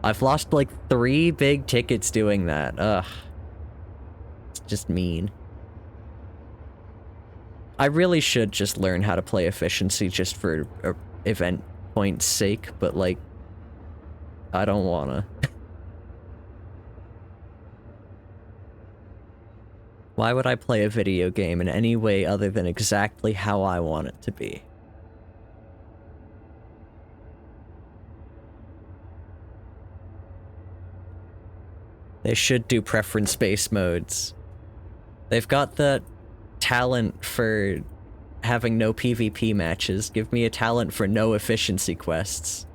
I've lost like 3 big tickets doing that. Ugh. It's just mean. I really should just learn how to play efficiency just for event points' sake, but like, I don't wanna. Why would I play a video game in any way other than exactly how I want it to be? They should do preference-based modes. They've got the talent for having no PvP matches. Give me a talent for no efficiency quests.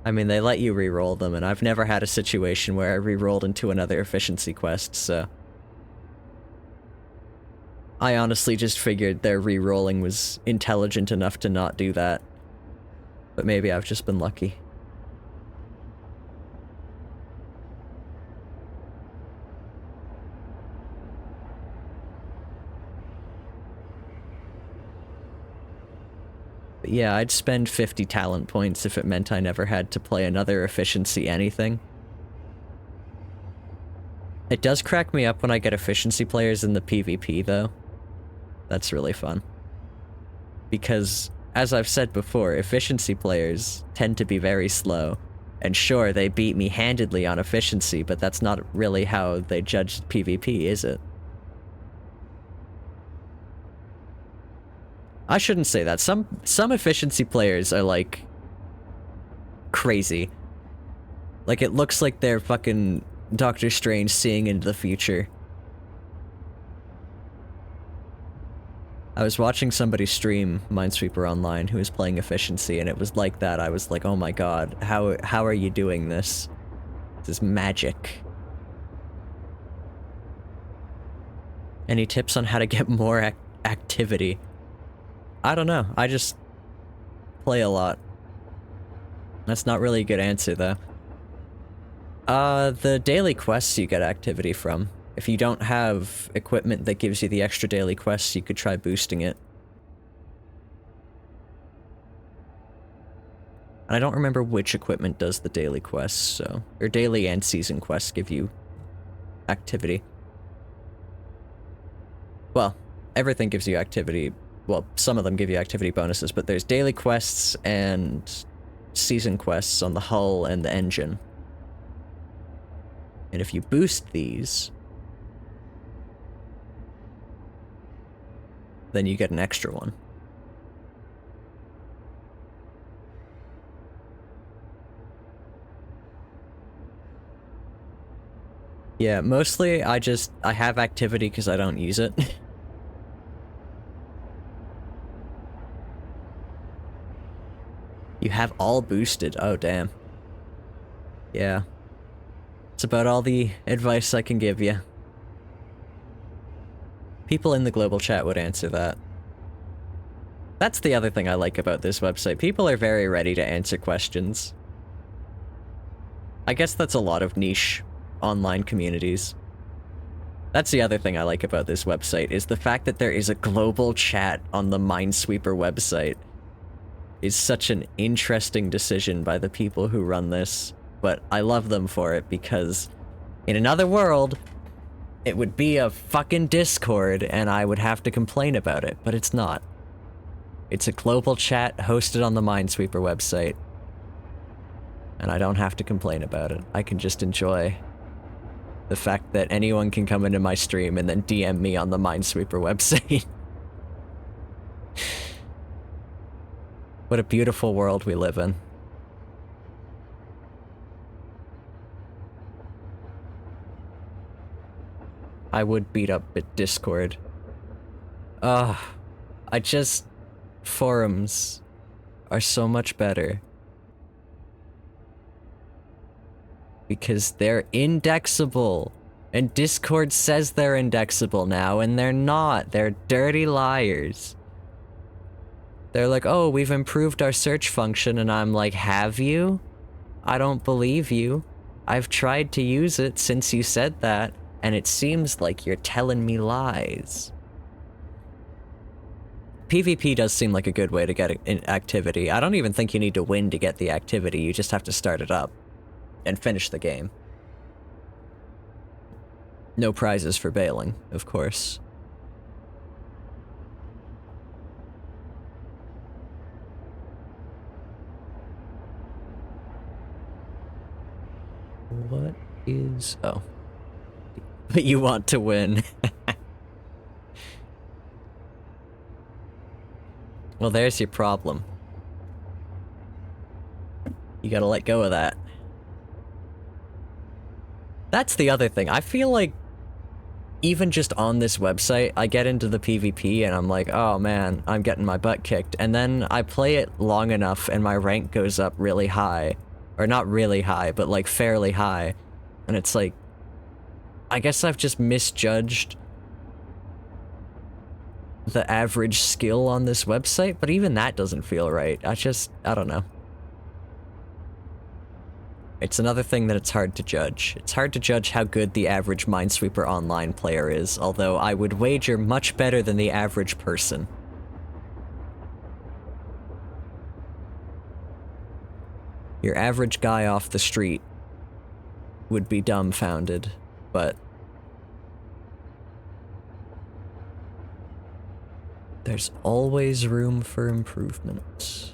I mean, they let you reroll them, and I've never had a situation where I rerolled into another efficiency quest, so... I honestly just figured their rerolling was intelligent enough to not do that. But maybe I've just been lucky. But yeah, I'd spend 50 talent points if it meant I never had to play another efficiency anything. It does crack me up when I get efficiency players in the PvP, though. That's really fun. Because, as I've said before, efficiency players tend to be very slow. And sure, they beat me handedly on efficiency, but that's not really how they judge PvP, is it? I shouldn't say that. Some efficiency players are, like, crazy. Like, it looks like they're fucking Doctor Strange seeing into the future. I was watching somebody stream Minesweeper online who was playing efficiency, and it was like that. I was like, oh my god, how are you doing this? This is magic. Any tips on how to get more activity? I don't know. I just play a lot. That's not really a good answer, though. The daily quests you get activity from. If you don't have equipment that gives you the extra daily quests, you could try boosting it. And I don't remember which equipment does the daily quests, so... Or daily and season quests give you activity. Well, everything gives you activity. Well, some of them give you activity bonuses, but there's daily quests and season quests on the hull and the engine. And if you boost these, then you get an extra one. Yeah, mostly I have activity because I don't use it. You have all boosted. Oh, damn. Yeah. It's about all the advice I can give you. People in the global chat would answer that. That's the other thing I like about this website. People are very ready to answer questions. I guess that's a lot of niche online communities. That's the other thing I like about this website, is the fact that there is a global chat on the Minesweeper website. Is such an interesting decision by the people who run this, but I love them for it because in another world, it would be a fucking Discord and I would have to complain about it, but it's not. It's a global chat hosted on the Minesweeper website, and I don't have to complain about it. I can just enjoy the fact that anyone can come into my stream and then DM me on the Minesweeper website. What a beautiful world we live in. I would beat up at Discord. Forums are so much better. Because they're indexable. And Discord says they're indexable now, and they're not. They're dirty liars. They're like, oh, we've improved our search function, and I'm like, have you? I don't believe you. I've tried to use it since you said that, and it seems like you're telling me lies. PvP does seem like a good way to get activity. I don't even think you need to win to get the activity, you just have to start it up and finish the game. No prizes for bailing, of course. What is... oh. But you want to win. Well, there's your problem. You gotta let go of that. That's the other thing. I feel like even just on this website, I get into the PvP and I'm like, oh man, I'm getting my butt kicked. And then I play it long enough and my rank goes up really high. Or not really high, but like fairly high. And it's like, I guess I've just misjudged the average skill on this website, but even that doesn't feel right. I don't know. It's another thing that it's hard to judge. It's hard to judge how good the average Minesweeper online player is, although I would wager much better than the average person. Your average guy off the street would be dumbfounded, but there's always room for improvement.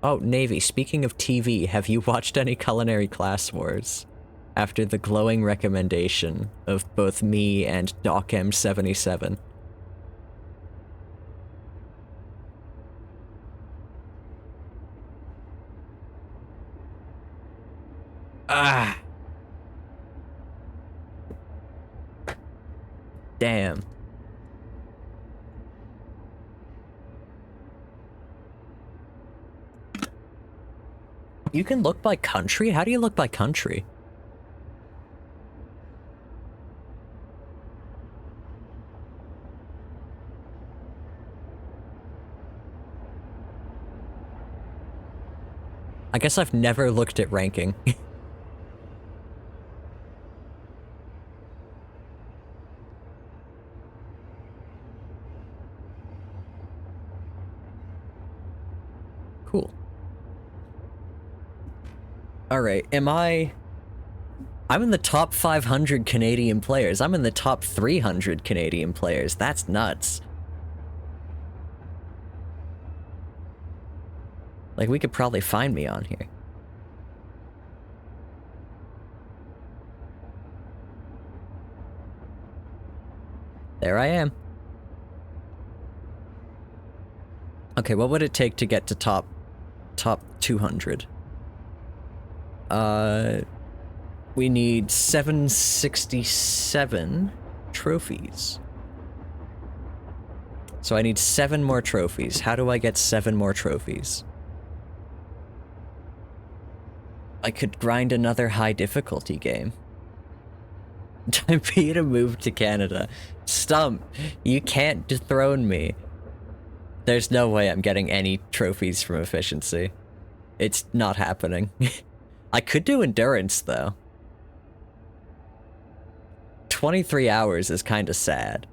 Oh, Navy, speaking of TV, have you watched any Culinary Class Wars? After the glowing recommendation of both me and DocM77. Ah! Damn. You can look by country? How do you look by country? I guess I've never looked at ranking. Cool. Alright, I'm in the top 500 Canadian players. I'm in the top 300 Canadian players. That's nuts. Like, we could probably find me on here. There I am. Okay, what would it take to get to top 200? We need 767 trophies. So I need 7 more trophies. How do I get 7 more trophies? I could grind another high difficulty game. Time for you to move to Canada. Stump, you can't dethrone me. There's no way I'm getting any trophies from efficiency. It's not happening. I could do endurance, though. 23 hours is kinda sad.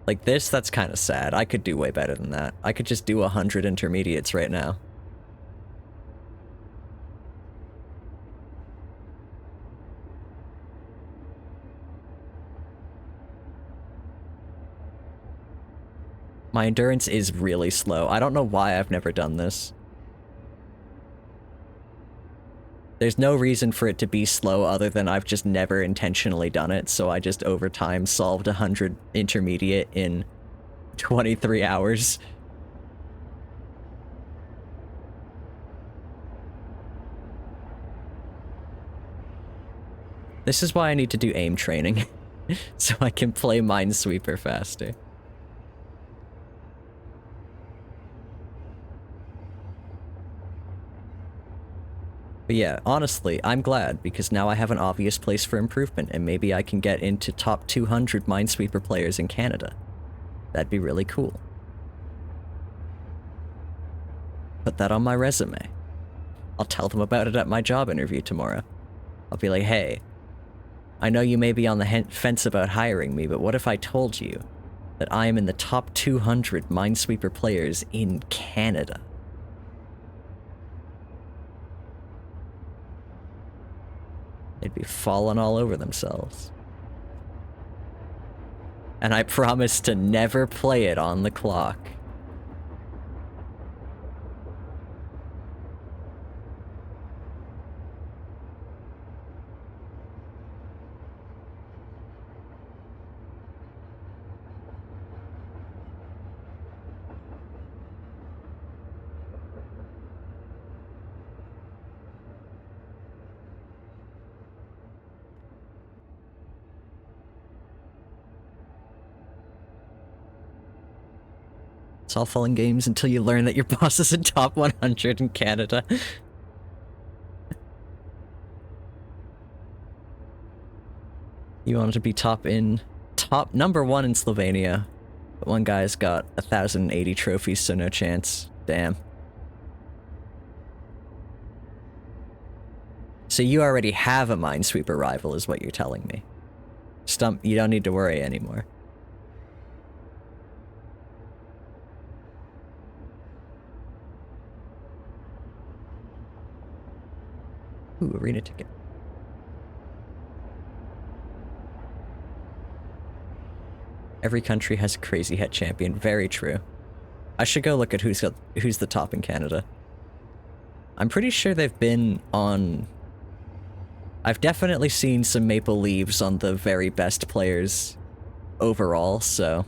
Like this, that's kinda sad. I could do way better than that. I could just do 100 intermediates right now. My endurance is really slow. I don't know why I've never done this. There's no reason for it to be slow other than I've just never intentionally done it, so I just over time solved 100 intermediate in 23 hours. This is why I need to do aim training, so I can play Minesweeper faster. But yeah, honestly, I'm glad, because now I have an obvious place for improvement, and maybe I can get into top 200 Minesweeper players in Canada. That'd be really cool. Put that on my resume. I'll tell them about it at my job interview tomorrow. I'll be like, hey, I know you may be on the fence about hiring me, but what if I told you that I am in the top 200 Minesweeper players in Canada? They'd be falling all over themselves. And I promise to never play it on the clock. It's all fun and games until you learn that your boss is in top 100 in Canada. You wanted to be top number 1 in Slovenia. But one guy's got 1,080 trophies, so no chance. Damn. So you already have a Minesweeper rival, is what you're telling me. Stump, you don't need to worry anymore. Ooh, arena ticket. Every country has a crazy head champion. Very true. I should go look at who's the top in Canada. I'm pretty sure they've been on... I've definitely seen some maple leaves on the very best players overall, so...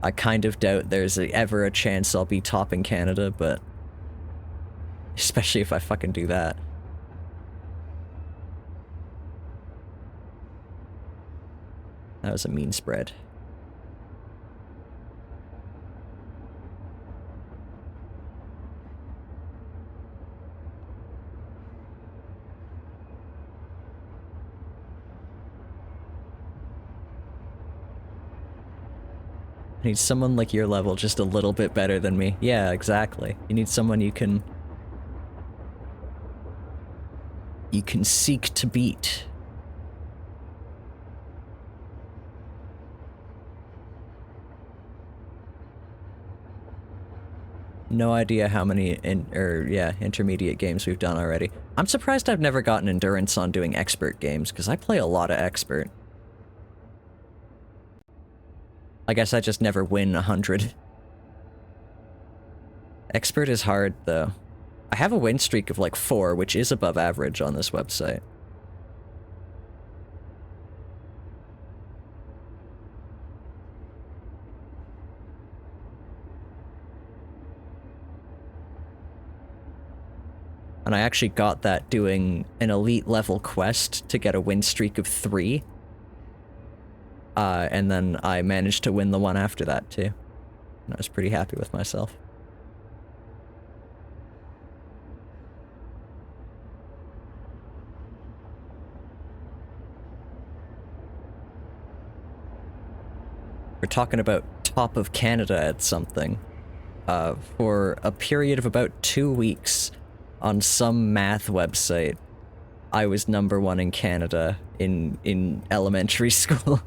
I kind of doubt there's ever a chance I'll be top in Canada, but... Especially if I fucking do that. That was a mean spread. I need someone like your level just a little bit better than me. Yeah, exactly. You need someone you can seek to beat. No idea how many intermediate games we've done already. I'm surprised I've never gotten endurance on doing expert games, because I play a lot of expert. I guess I just never win 100. Expert is hard, though. I have a win streak of like 4, which is above average on this website. And I actually got that doing an elite level quest to get a win streak of 3. And then I managed to win the one after that, too. And I was pretty happy with myself. We're talking about top of Canada at something. For a period of about 2 weeks, on some math website, I was #1 in Canada in elementary school.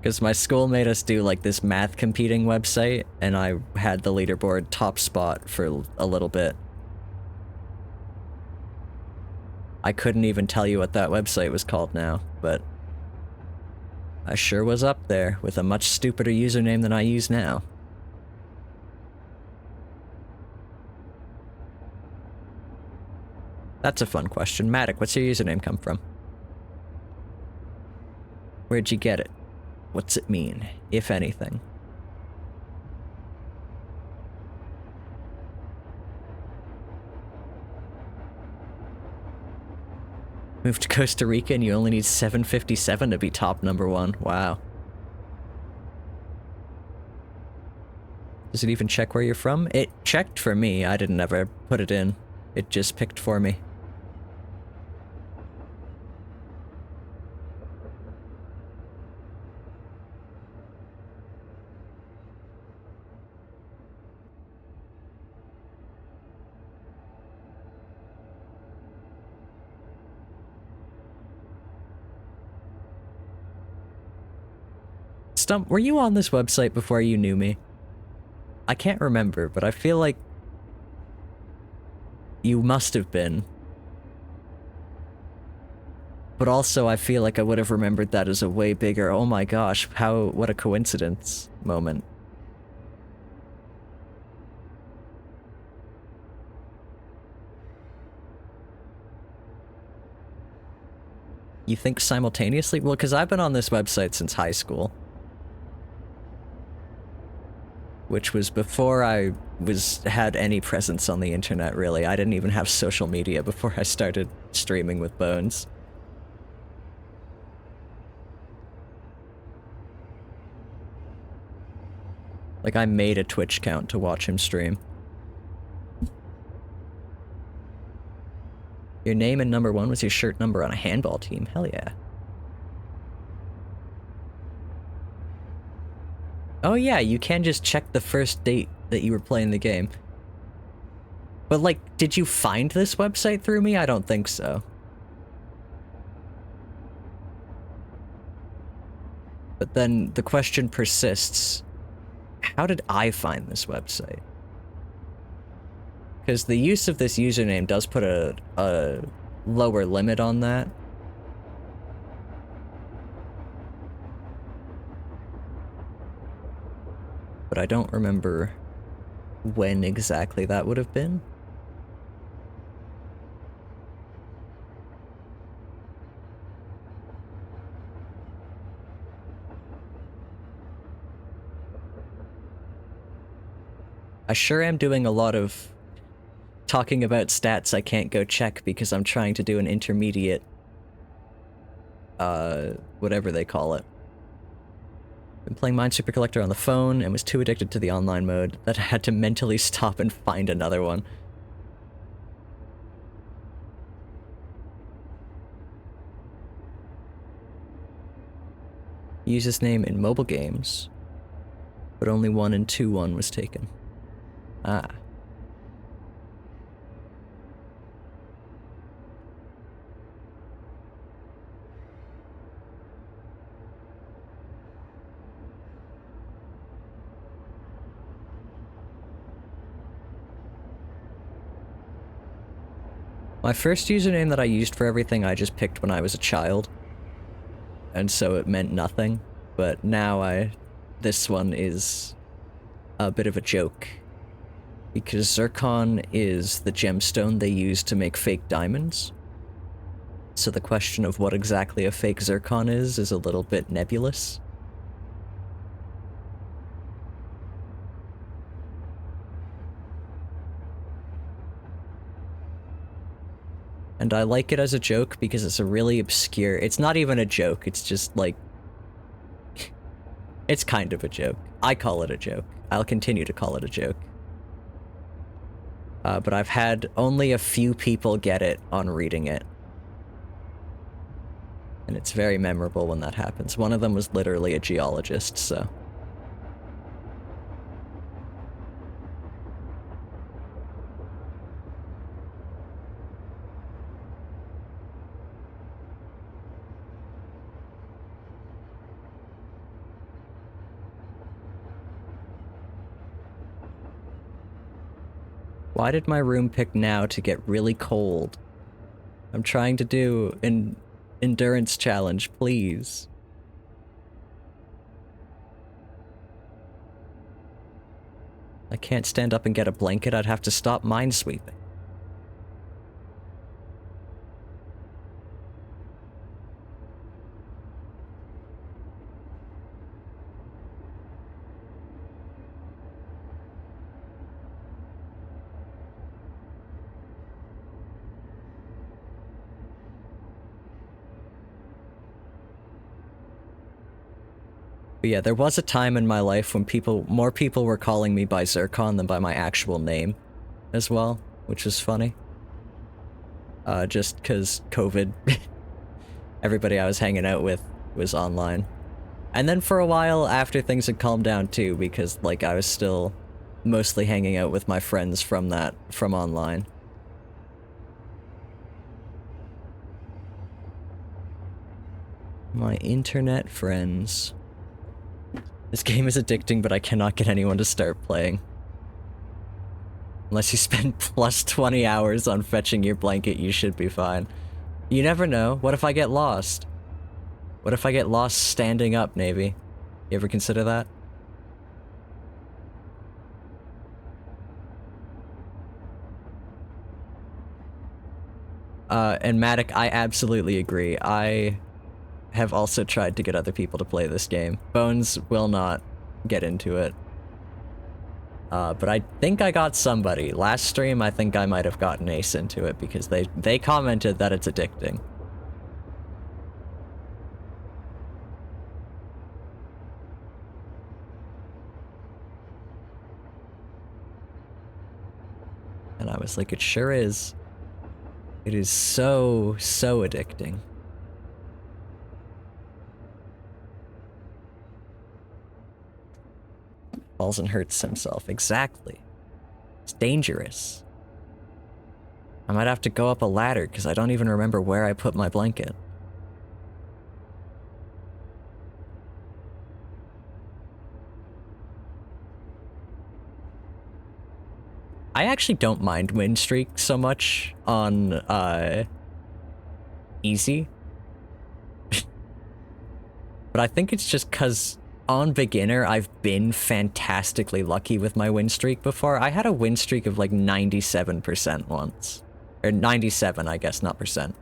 Because my school made us do like this math competing website, and I had the leaderboard top spot for a little bit. I couldn't even tell you what that website was called now, but I sure was up there with a much stupider username than I use now. That's a fun question. Matic, what's your username come from? Where'd you get it? What's it mean, if anything? Moved to Costa Rica and you only need 757 to be top #1. Wow. Does it even check where you're from? It checked for me. I didn't ever put it in. It just picked for me. Stump, were you on this website before you knew me? I can't remember, but I feel like you must have been. But also I feel like I would have remembered that as a way bigger, oh my gosh, what a coincidence moment. You think simultaneously? Well, because I've been on this website since high school. Which was before I had any presence on the internet, really. I didn't even have social media before I started streaming with Bones. Like, I made a Twitch account to watch him stream. Your name and #1 was your shirt number on a handball team. Hell yeah. Oh yeah, you can just check the first date that you were playing the game. But like, did you find this website through me? I don't think so. But then the question persists. How did I find this website? Because the use of this username does put a lower limit on that. But I don't remember when exactly that would have been. I sure am doing a lot of talking about stats I can't go check because I'm trying to do an intermediate, whatever they call it. Been playing Minesweeper Collector on the phone and was too addicted to the online mode that I had to mentally stop and find another one. Use this name in mobile games, but only 1 and 2.1 was taken. Ah. My first username that I used for everything I just picked when I was a child. And so it meant nothing. But now this one is a bit of a joke. Because Zircon is the gemstone they use to make fake diamonds. So the question of what exactly a fake Zircon is a little bit nebulous. And I like it as a joke because it's a really obscure... It's not even a joke, it's just like... It's kind of a joke. I call it a joke. I'll continue to call it a joke. But I've had only a few people get it on reading it. And it's very memorable when that happens. One of them was literally a geologist, so... Why did my room pick now to get really cold? I'm trying to do an endurance challenge, please. I can't stand up and get a blanket, I'd have to stop minesweeping. But yeah, there was a time in my life when more people were calling me by Zircon than by my actual name as well, which was funny. Just because COVID, everybody I was hanging out with was online. And then for a while after things had calmed down too, because like I was still mostly hanging out with my friends from online. My internet friends. This game is addicting, but I cannot get anyone to start playing. Unless you spend plus 20 hours on fetching your blanket, you should be fine. You never know. What if I get lost? What if I get lost standing up, Navy? You ever consider that? And Matic, I absolutely agree. I have also tried to get other people to play this game. Bones will not get into it. But I think I got somebody. Last stream, I think I might have gotten Ace into it because they commented that it's addicting. And I was like, it sure is. It is so, so addicting. Falls and hurts himself. Exactly. It's dangerous. I might have to go up a ladder because I don't even remember where I put my blanket. I actually don't mind win streak so much on easy. But I think it's just because on beginner, I've been fantastically lucky with my win streak before. I had a win streak of like 97% once. Or 97, I guess, not percent.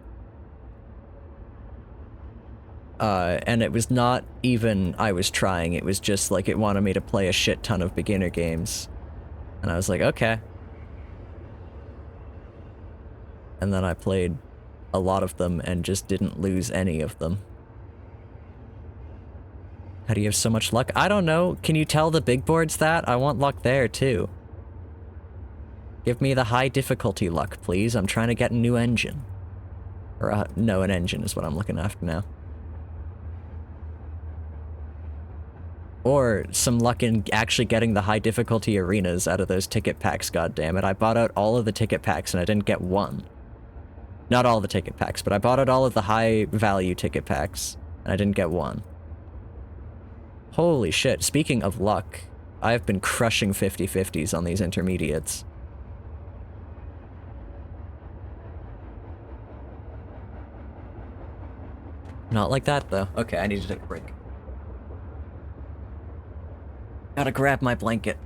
And it was not even I was trying, it was just like it wanted me to play a shit ton of beginner games. And I was like, okay. And then I played a lot of them and just didn't lose any of them. How do you have so much luck? I don't know. Can you tell the big boards that? I want luck there, too. Give me the high difficulty luck, please. I'm trying to get a new engine. Or, no, an engine is what I'm looking after now. Or some luck in actually getting the high difficulty arenas out of those ticket packs, goddammit. I bought out all of the ticket packs and I didn't get one. Not all the ticket packs, but I bought out all of the high value ticket packs and I didn't get one. Holy shit, speaking of luck, I've been crushing 50-50s on these intermediates. Not like that, though. Okay, I need to take a break. Gotta grab my blanket.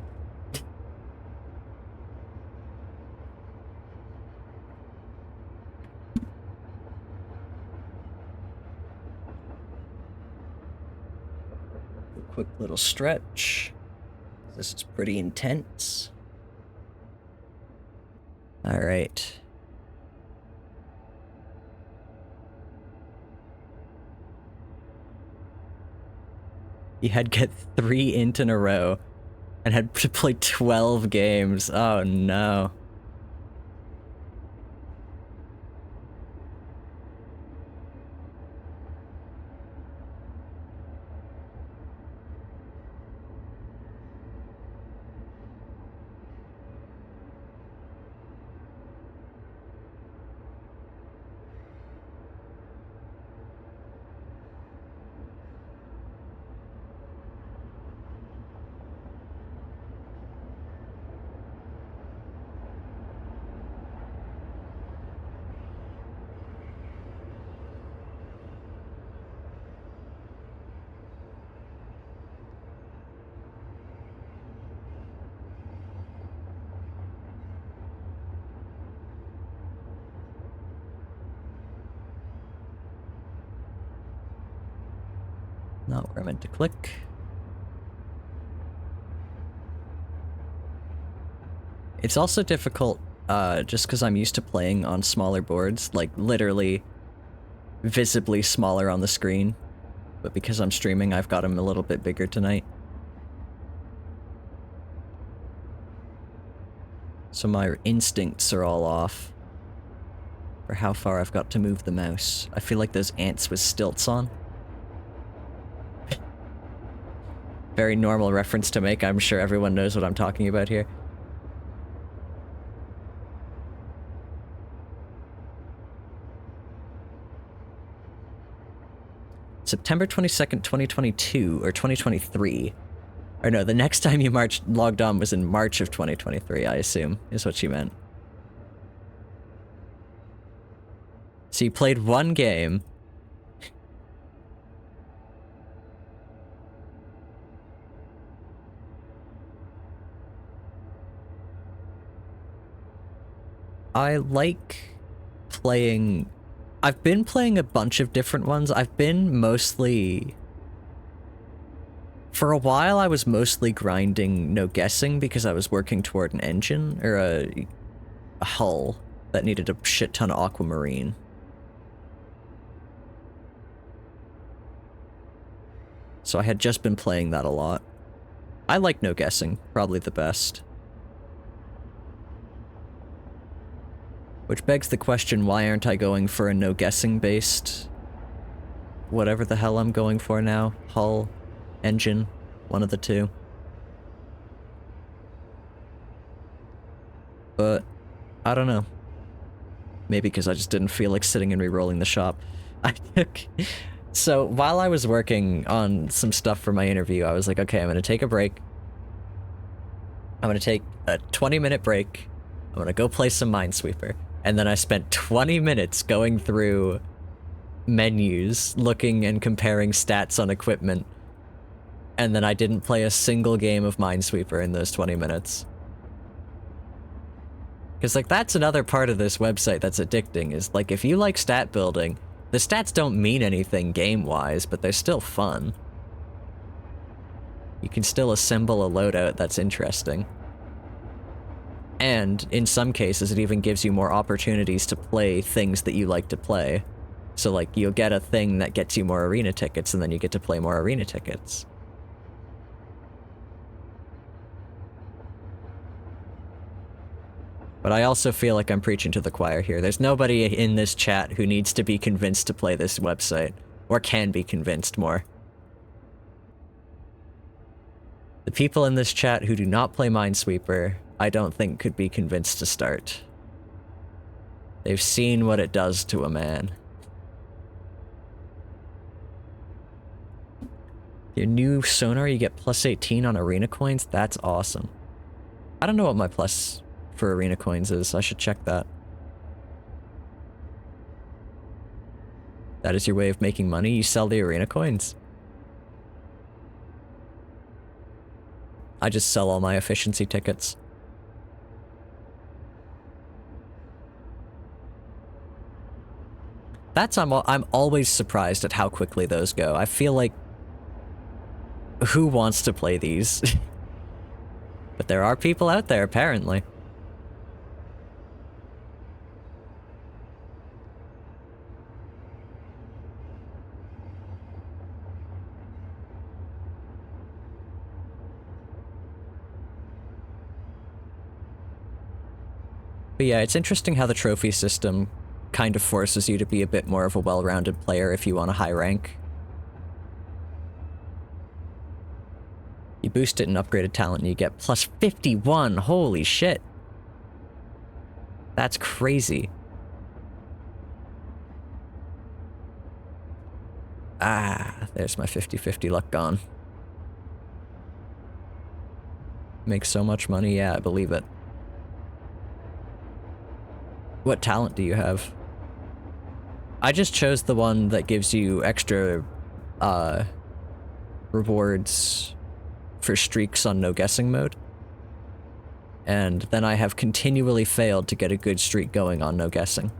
Quick little stretch. This is pretty intense. All right. You had get 3 int in a row and had to play 12 games. Oh no. Not where I meant to click. It's also difficult, just because I'm used to playing on smaller boards, like literally visibly smaller on the screen. But because I'm streaming, I've got them a little bit bigger tonight. So my instincts are all off for how far I've got to move the mouse. I feel like those ants with stilts on. Very normal reference to make. I'm sure everyone knows what I'm talking about here. September 22nd, 2022, or 2023. Or no, the next time you logged on was in March of 2023, I assume, is what she meant. So you played one game. I like playing... I've been playing a bunch of different ones. I've been mostly... For a while, I was mostly grinding no guessing because I was working toward an engine, or a hull that needed a shit ton of aquamarine. So I had just been playing that a lot. I like no guessing, probably the best. Which begs the question, why aren't I going for a no-guessing based... whatever the hell I'm going for now? Hull? Engine? One of the two. But, I don't know. Maybe because I just didn't feel like sitting and re-rolling the shop. So, while I was working on some stuff for my interview, I was like, okay, I'm gonna take a break. I'm gonna take a 20-minute break. I'm gonna go play some Minesweeper. And then I spent 20 minutes going through menus, looking and comparing stats on equipment. And then I didn't play a single game of Minesweeper in those 20 minutes. Because, like, that's another part of this website that's addicting, is, like, if you like stat building, the stats don't mean anything game-wise, but they're still fun. You can still assemble a loadout that's interesting. And, in some cases, it even gives you more opportunities to play things that you like to play. So, like, you'll get a thing that gets you more arena tickets, and then you get to play more arena tickets. But I also feel like I'm preaching to the choir here. There's nobody in this chat who needs to be convinced to play this website, or can be convinced more. The people in this chat who do not play Minesweeper, I don't think could be convinced to start. They've seen what it does to a man. Your new sonar, you get plus 18 on arena coins? That's awesome. I don't know what my plus for arena coins is. I should check that. That is your way of making money? You sell the arena coins? I just sell all my efficiency tickets. I'm always surprised at how quickly those go. I feel like, who wants to play these? But there are people out there, apparently. But yeah, it's interesting how the trophy system kind of forces you to be a bit more of a well-rounded player if you want a high rank. You boost it in upgraded talent and you get plus 51, holy shit. That's crazy. Ah, there's my 50-50 luck gone. Make so much money, yeah, I believe it. What talent do you have? I just chose the one that gives you extra, rewards for streaks on no guessing mode. And then I have continually failed to get a good streak going on no guessing.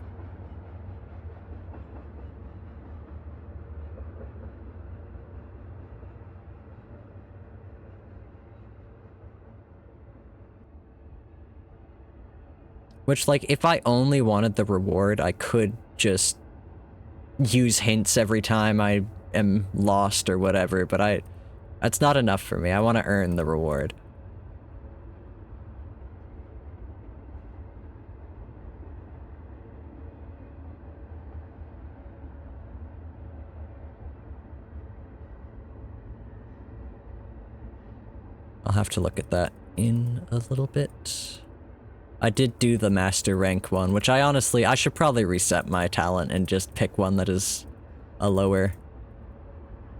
Which, like, if I only wanted the reward, I could just use hints every time I am lost or whatever, but that's not enough for me. I want to earn the reward. I'll have to look at that in a little bit. I did do the master rank one, which I should probably reset my talent and just pick one that is a lower.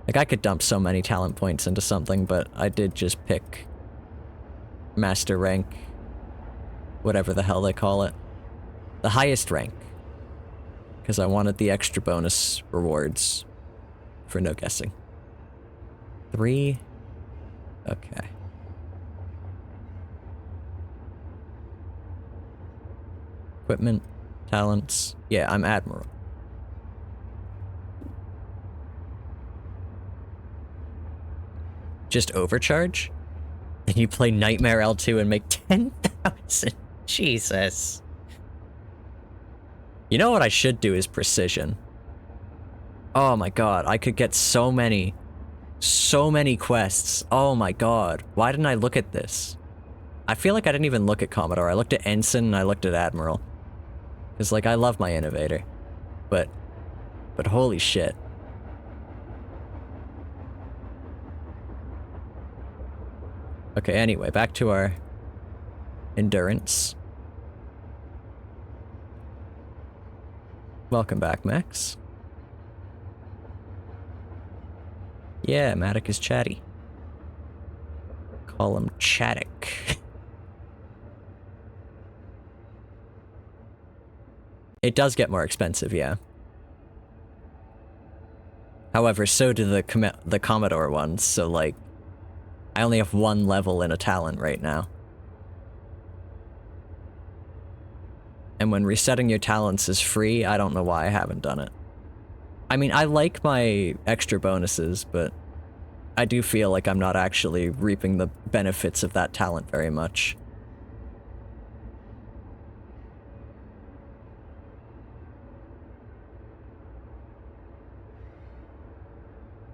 Like, I could dump so many talent points into something, but I did just pick master rank, whatever the hell they call it. The highest rank. Because I wanted the extra bonus rewards for no guessing. 3? Okay. Equipment, talents. Yeah, I'm Admiral. Just overcharge? Then you play Nightmare L2 and make 10,000. Jesus. You know what I should do is precision. Oh my god, I could get so many quests. Oh my god, why didn't I look at this? I feel like I didn't even look at Commodore. I looked at Ensign and I looked at Admiral. Because, like, I love my Innovator. But holy shit. Okay, anyway, back to our endurance. Welcome back, Max. Yeah, Matic is chatty. Call him Chaddick. It does get more expensive, yeah. However, so do the Commodore ones, so like, I only have one level in a talent right now. And when resetting your talents is free, I don't know why I haven't done it. I mean, I like my extra bonuses, but I do feel like I'm not actually reaping the benefits of that talent very much.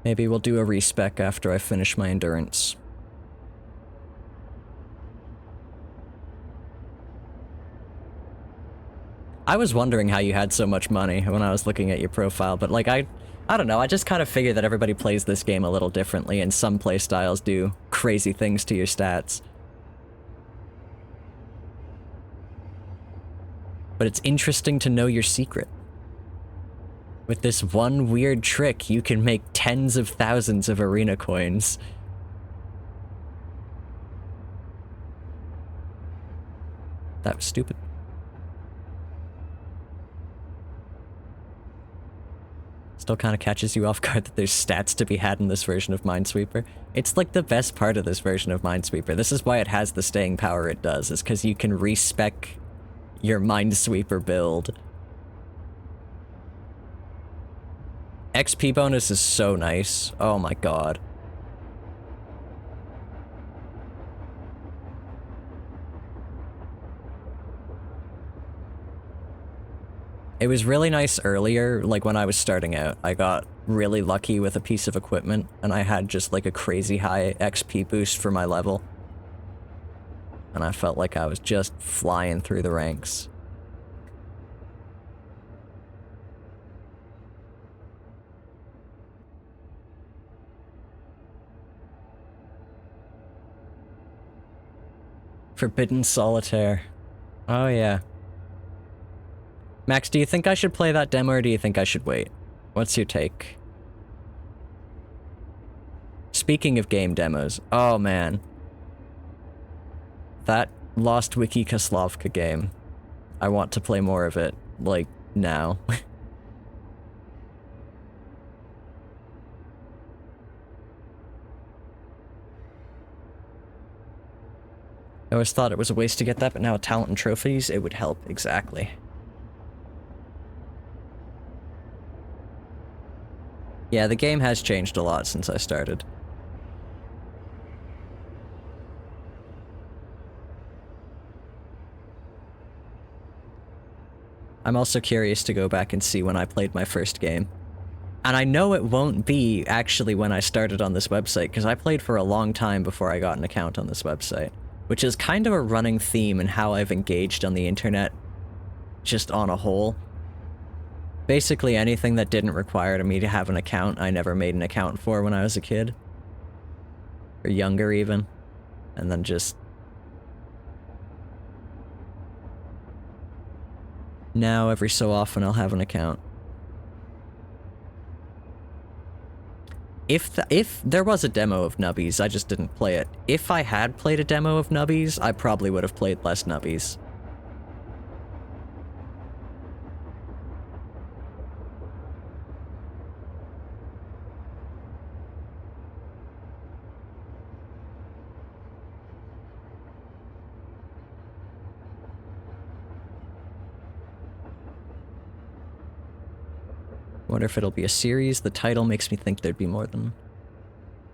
Maybe we'll do a respec after I finish my endurance. I was wondering how you had so much money when I was looking at your profile, but like I don't know, I just kind of figured that everybody plays this game a little differently and some playstyles do crazy things to your stats. But it's interesting to know your secret. With this one weird trick, you can make tens of thousands of arena coins. That was stupid. Still kind of catches you off guard that there's stats to be had in this version of Minesweeper. It's like the best part of this version of Minesweeper. This is why it has the staying power it does, is because you can respec your Minesweeper build. XP bonus is so nice. Oh my god. It was really nice earlier, like when I was starting out. I got really lucky with a piece of equipment, and I had just like a crazy high XP boost for my level. And I felt like I was just flying through the ranks. Forbidden Solitaire. Oh yeah. Max, do you think I should play that demo or do you think I should wait? What's your take? Speaking of game demos, oh man. That Lost Wiki Kaslavka game. I want to play more of it, like, now. I always thought it was a waste to get that, but now with talent and trophies, it would help, exactly. Yeah, the game has changed a lot since I started. I'm also curious to go back and see when I played my first game. And I know it won't be actually when I started on this website, because I played for a long time before I got an account on this website. Which is kind of a running theme in how I've engaged on the internet, just on a whole. Basically anything that didn't require me to have an account, I never made an account for when I was a kid. Or younger even. And then just... now every so often I'll have an account. If there was a demo of Nubbies, I just didn't play it. If I had played a demo of Nubbies, I probably would have played less Nubbies. Wonder if it'll be a series. The title makes me think there'd be more than...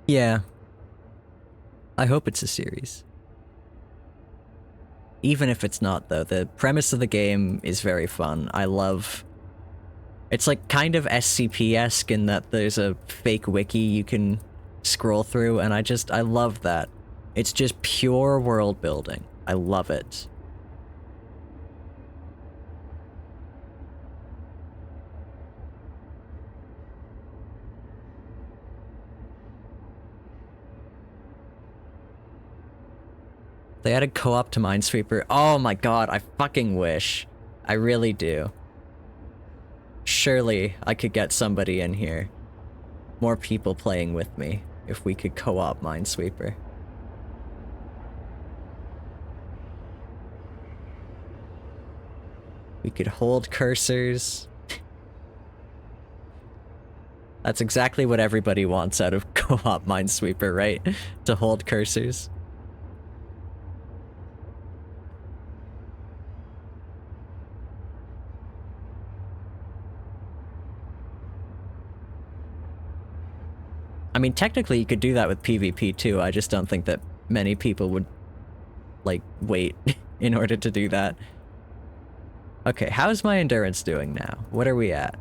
yeah. I hope it's a series. Even if it's not, though, the premise of the game is very fun. I love... it's like kind of SCP-esque in that there's a fake wiki you can scroll through, and I love that. It's just pure world building. I love it. They added co-op to Minesweeper. Oh my god, I fucking wish. I really do. Surely I could get somebody in here. More people playing with me if we could co-op Minesweeper. We could hold cursors. That's exactly what everybody wants out of co-op Minesweeper, right? To hold cursors. I mean, technically you could do that with PvP too, I just don't think that many people would, like, wait in order to do that. Okay, how's my endurance doing now? What are we at?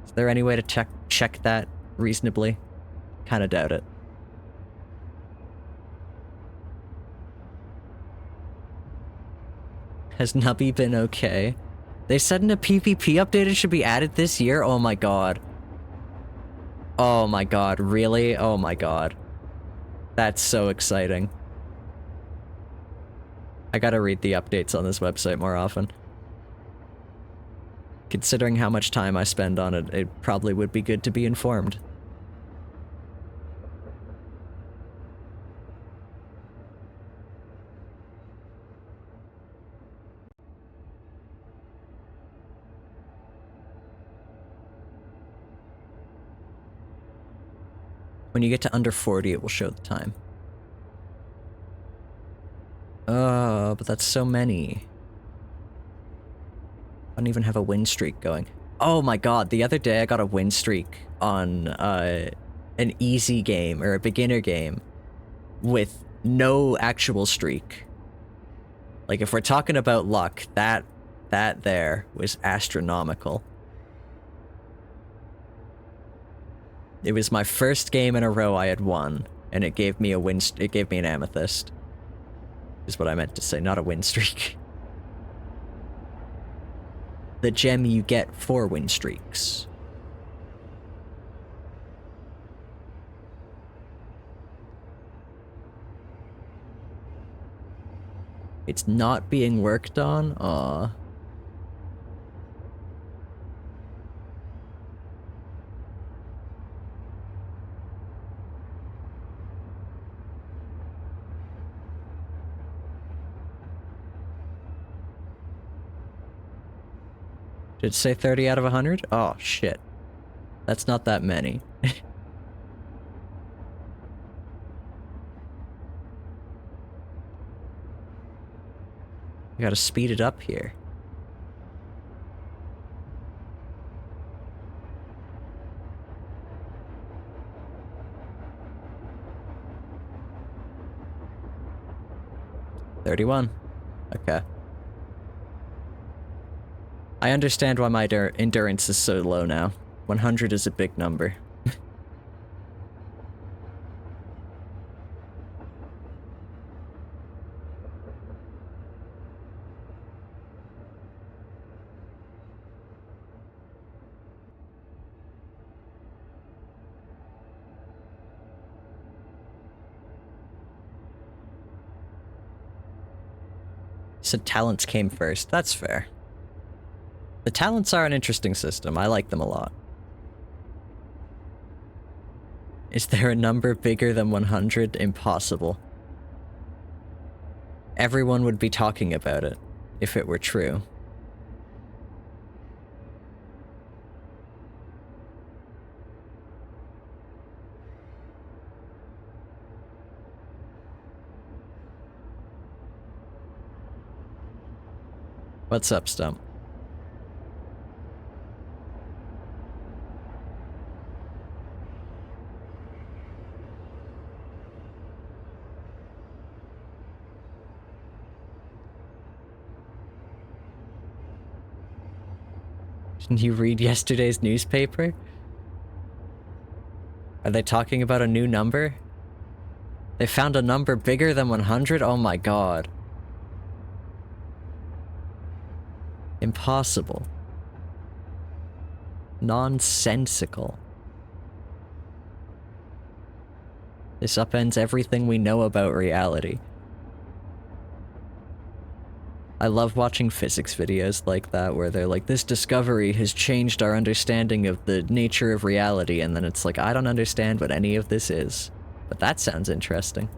Is there any way to check that reasonably? Kinda doubt it. Has Nubby been okay? They said in a PvP update it should be added this year? Oh my god. Oh my god, really? Oh my god. That's so exciting. I gotta read the updates on this website more often. Considering how much time I spend on it, it probably would be good to be informed. When you get to under 40, it will show the time. Oh, but that's so many. I don't even have a win streak going. Oh my god, the other day I got a win streak on an easy game, or a beginner game, with no actual streak. Like, if we're talking about luck, that there was astronomical. It was my first game in a row I had won, and it gave me it gave me an amethyst. Is what I meant to say, not a win streak. The gem you get for win streaks. It's not being worked on? Aw. Did it say 30 out of 100? Oh, shit. That's not that many. I gotta speed it up here. $31. Okay. I understand why my endurance is so low now. 100 is a big number. So talents came first. That's fair. The talents are an interesting system. I like them a lot. Is there a number bigger than 100? Impossible. Everyone would be talking about it, if it were true. What's up, Stump? Didn't you read yesterday's newspaper? Are they talking about a new number? They found a number bigger than 100? Oh my god. Impossible. Nonsensical. This upends everything we know about reality. I love watching physics videos like that, where they're like, this discovery has changed our understanding of the nature of reality, and then it's like, I don't understand what any of this is. But that sounds interesting.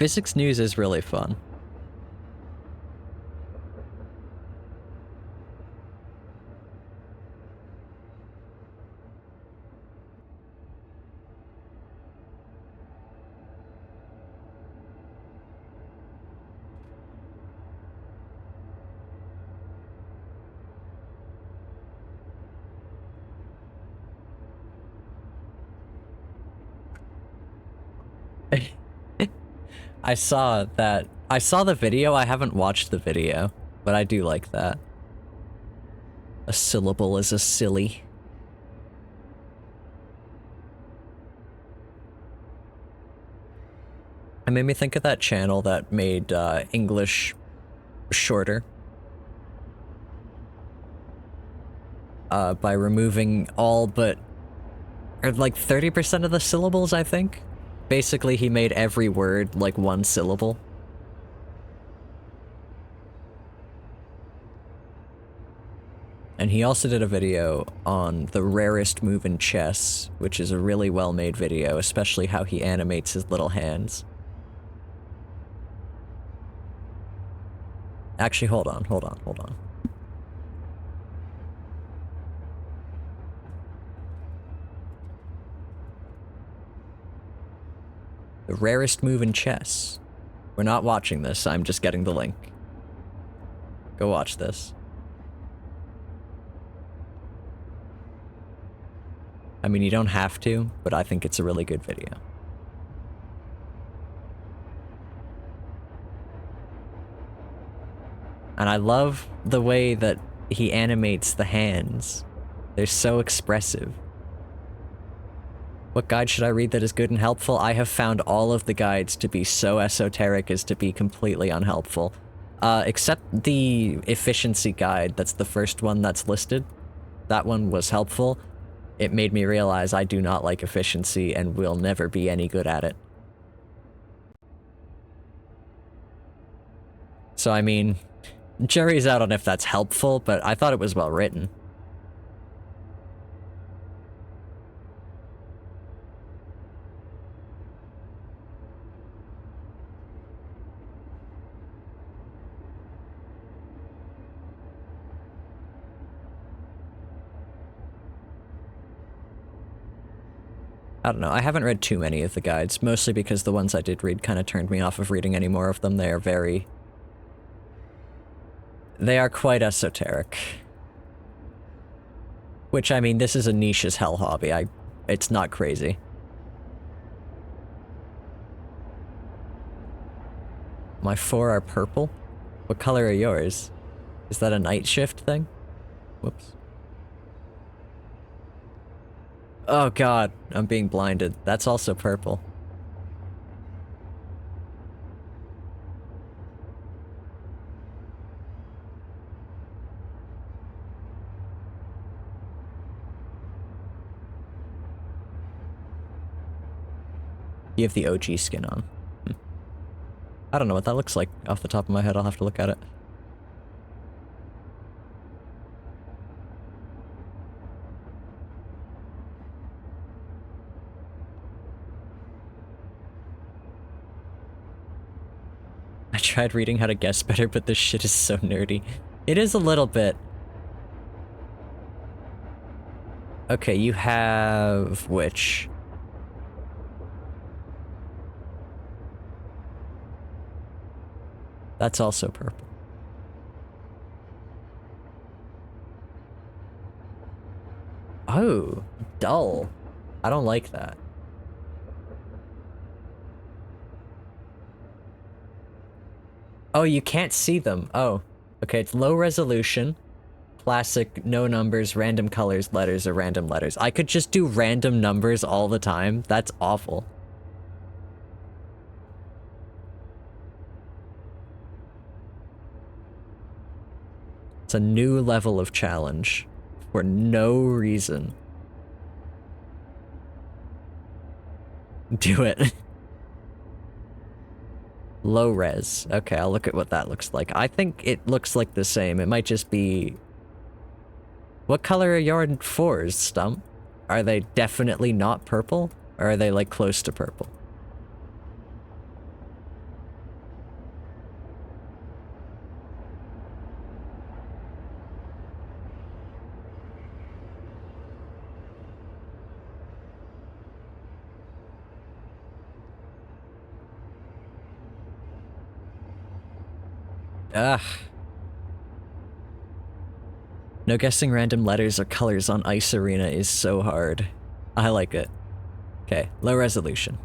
Physics news is really fun. I saw that. I saw the video, I haven't watched the video, but I do like that. A syllable is a silly. It made me think of that channel that made English shorter. By removing all but, or like 30% of the syllables, I think. Basically, he made every word like one syllable. And he also did a video on the rarest move in chess, which is a really well-made video, especially how he animates his little hands. Actually, hold on. The rarest move in chess. We're not watching this, I'm just getting the link. Go watch this. I mean, you don't have to, but I think it's a really good video. And I love the way that he animates the hands. They're so expressive. What guide should I read that is good and helpful? I have found all of the guides to be so esoteric as to be completely unhelpful. Except the efficiency guide, that's the first one that's listed. That one was helpful. It made me realize I do not like efficiency and will never be any good at it. So I mean, jury's out on if that's helpful, but I thought it was well written. I don't know, I haven't read too many of the guides, mostly because the ones I did read kind of turned me off of reading any more of them. They are quite esoteric. Which, I mean, this is a niche as hell hobby, it's not crazy. My 4 are purple? What color are yours? Is that a night shift thing? Whoops. Oh god, I'm being blinded. That's also purple. You have the OG skin on. I don't know what that looks like off the top of my head, I'll have to look at it. I tried reading how to guess better, but this shit is so nerdy. It is a little bit. Okay, you have which? That's also purple. Oh, dull. I don't like that. Oh, you can't see them. Oh, okay, it's low resolution, classic, no numbers, random colors, letters, or random letters. I could just do random numbers all the time. That's awful. It's a new level of challenge for no reason. Do it. Low res. Okay, I'll look at what that looks like. I think it looks like the same. It might just be... What color are your 4s, Stump? Are they definitely not purple? Or are they, like, close to purple? Ugh. No guessing random letters or colors on Ice Arena is so hard. I like it. Okay, low resolution.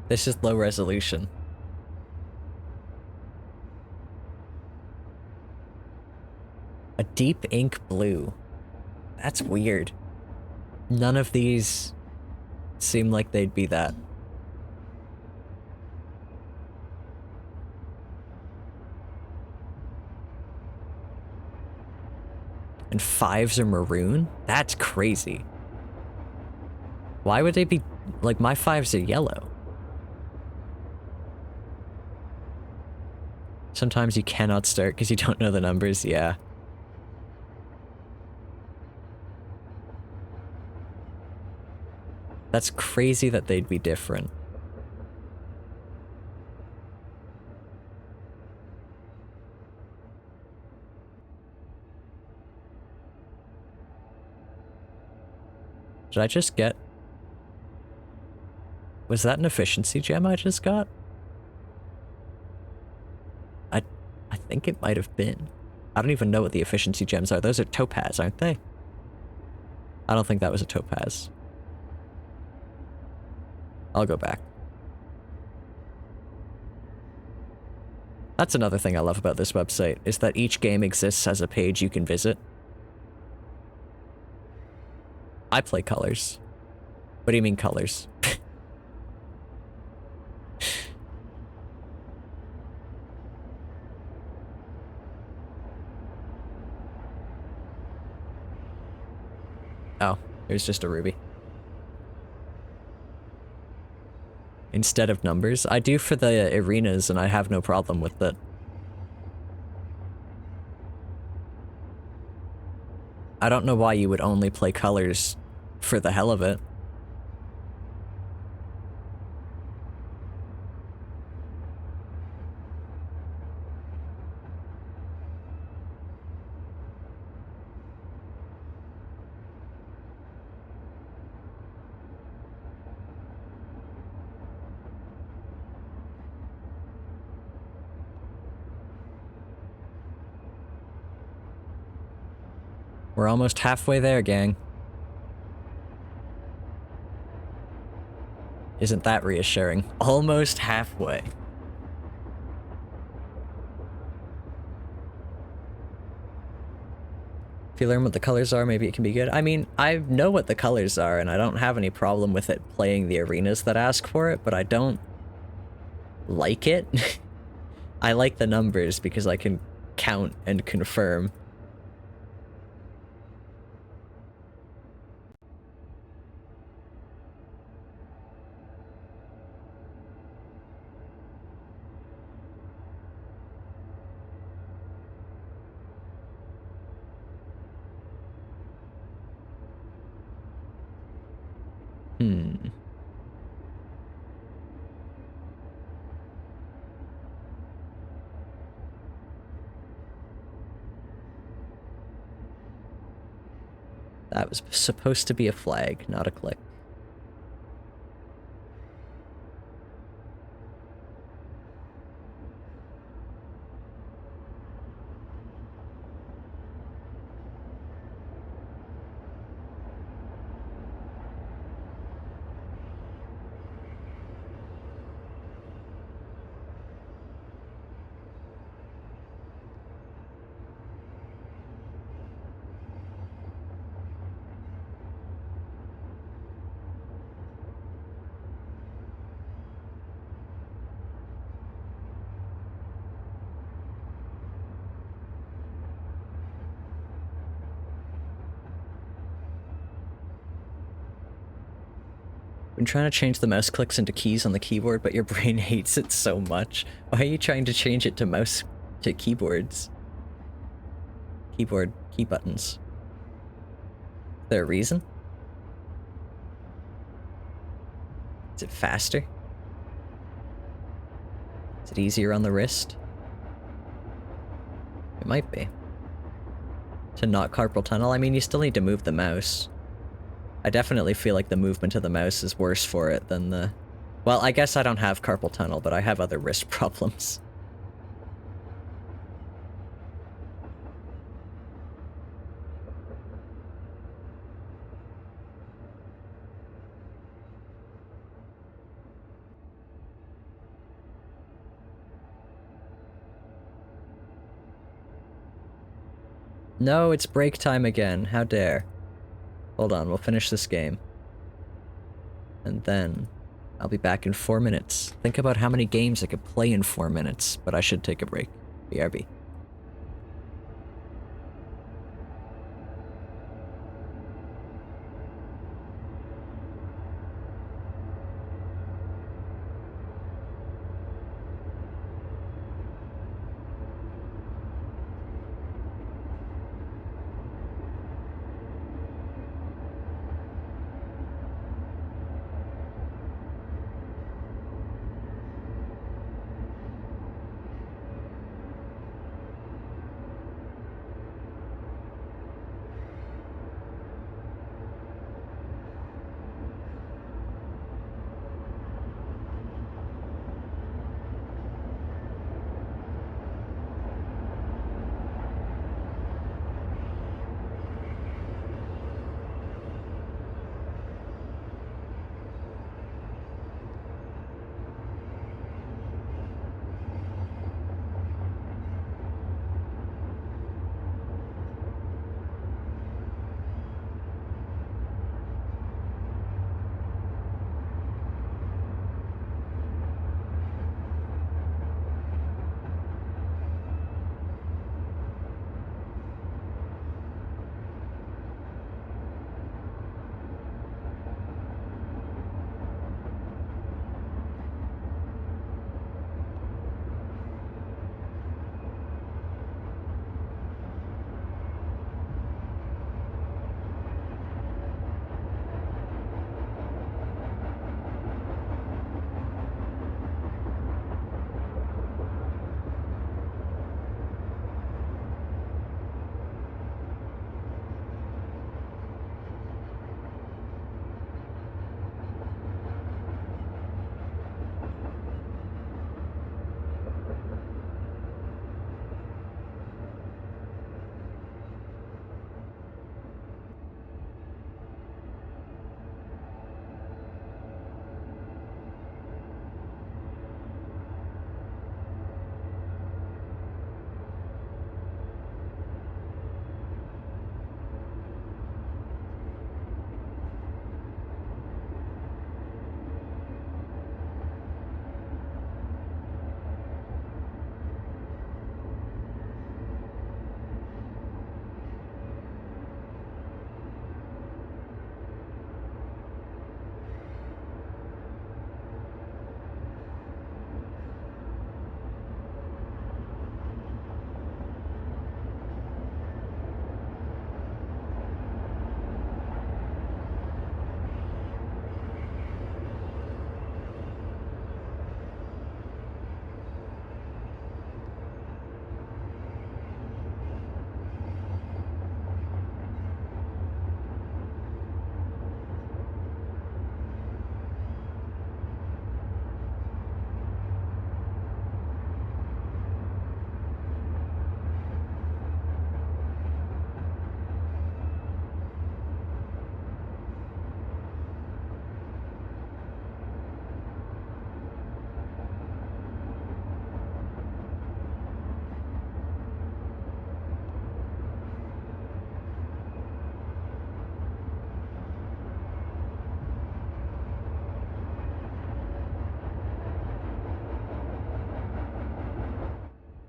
This is low resolution. A deep ink blue. That's weird. None of these seem like they'd be that. And 5s are maroon? That's crazy. Why would they be... like, my 5s are yellow. Sometimes you cannot start because you don't know the numbers, yeah. That's crazy that they'd be different. Did I just get... was that an efficiency gem I just got? I think it might have been. I don't even know what the efficiency gems are. Those are topaz, aren't they? I don't think that was a topaz. I'll go back. That's another thing I love about this website, is that each game exists as a page you can visit. I play colors. What do you mean colors? Oh, it was just a ruby. Instead of numbers. I do for the arenas, and I have no problem with it. I don't know why you would only play colors for the hell of it. We're almost halfway there, gang. Isn't that reassuring? Almost halfway. If you learn what the colors are, maybe it can be good. I mean, I know what the colors are, and I don't have any problem with it playing the arenas that ask for it, but I don't like it. I like the numbers because I can count and confirm. That was supposed to be a flag, not a click. Been trying to change the mouse clicks into keys on the keyboard, but your brain hates it so much. Why are you trying to change it to keyboards? Keyboard, key buttons. Is there a reason? Is it faster? Is it easier on the wrist? It might be. To not carpal tunnel, I mean, you still need to move the mouse. I definitely feel like the movement of the mouse is worse for it than the Well, I guess I don't have carpal tunnel, but I have other wrist problems. No, it's break time again. How dare. Hold on, we'll finish this game. And then I'll be back in 4 minutes. Think about how many games I could play in 4 minutes, but I should take a break. BRB.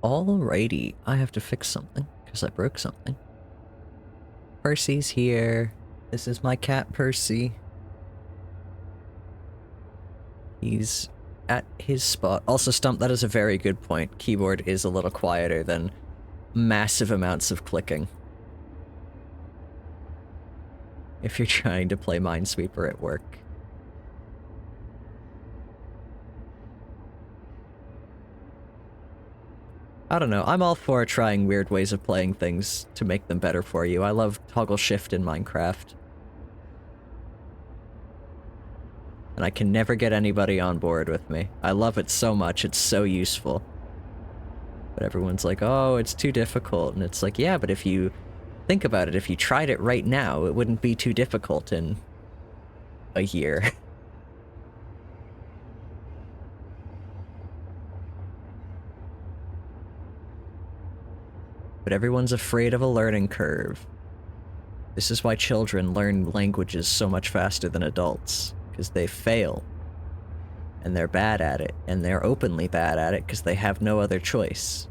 Alrighty, I have to fix something, because I broke something. Percy's here. This is my cat, Percy. He's at his spot. Also, Stump, that is a very good point. Keyboard is a little quieter than massive amounts of clicking. If you're trying to play Minesweeper at work. I don't know, I'm all for trying weird ways of playing things to make them better for you. I love toggle shift in Minecraft. and I can never get anybody on board with me. I love it so much, it's so useful. But everyone's like, oh, it's too difficult, and it's like, yeah, but if you think about it, if you tried it right now, it wouldn't be too difficult in a year. But everyone's afraid of a learning curve. This is why children learn languages so much faster than adults, because they fail. And they're bad at it, and they're openly bad at it because they have no other choice.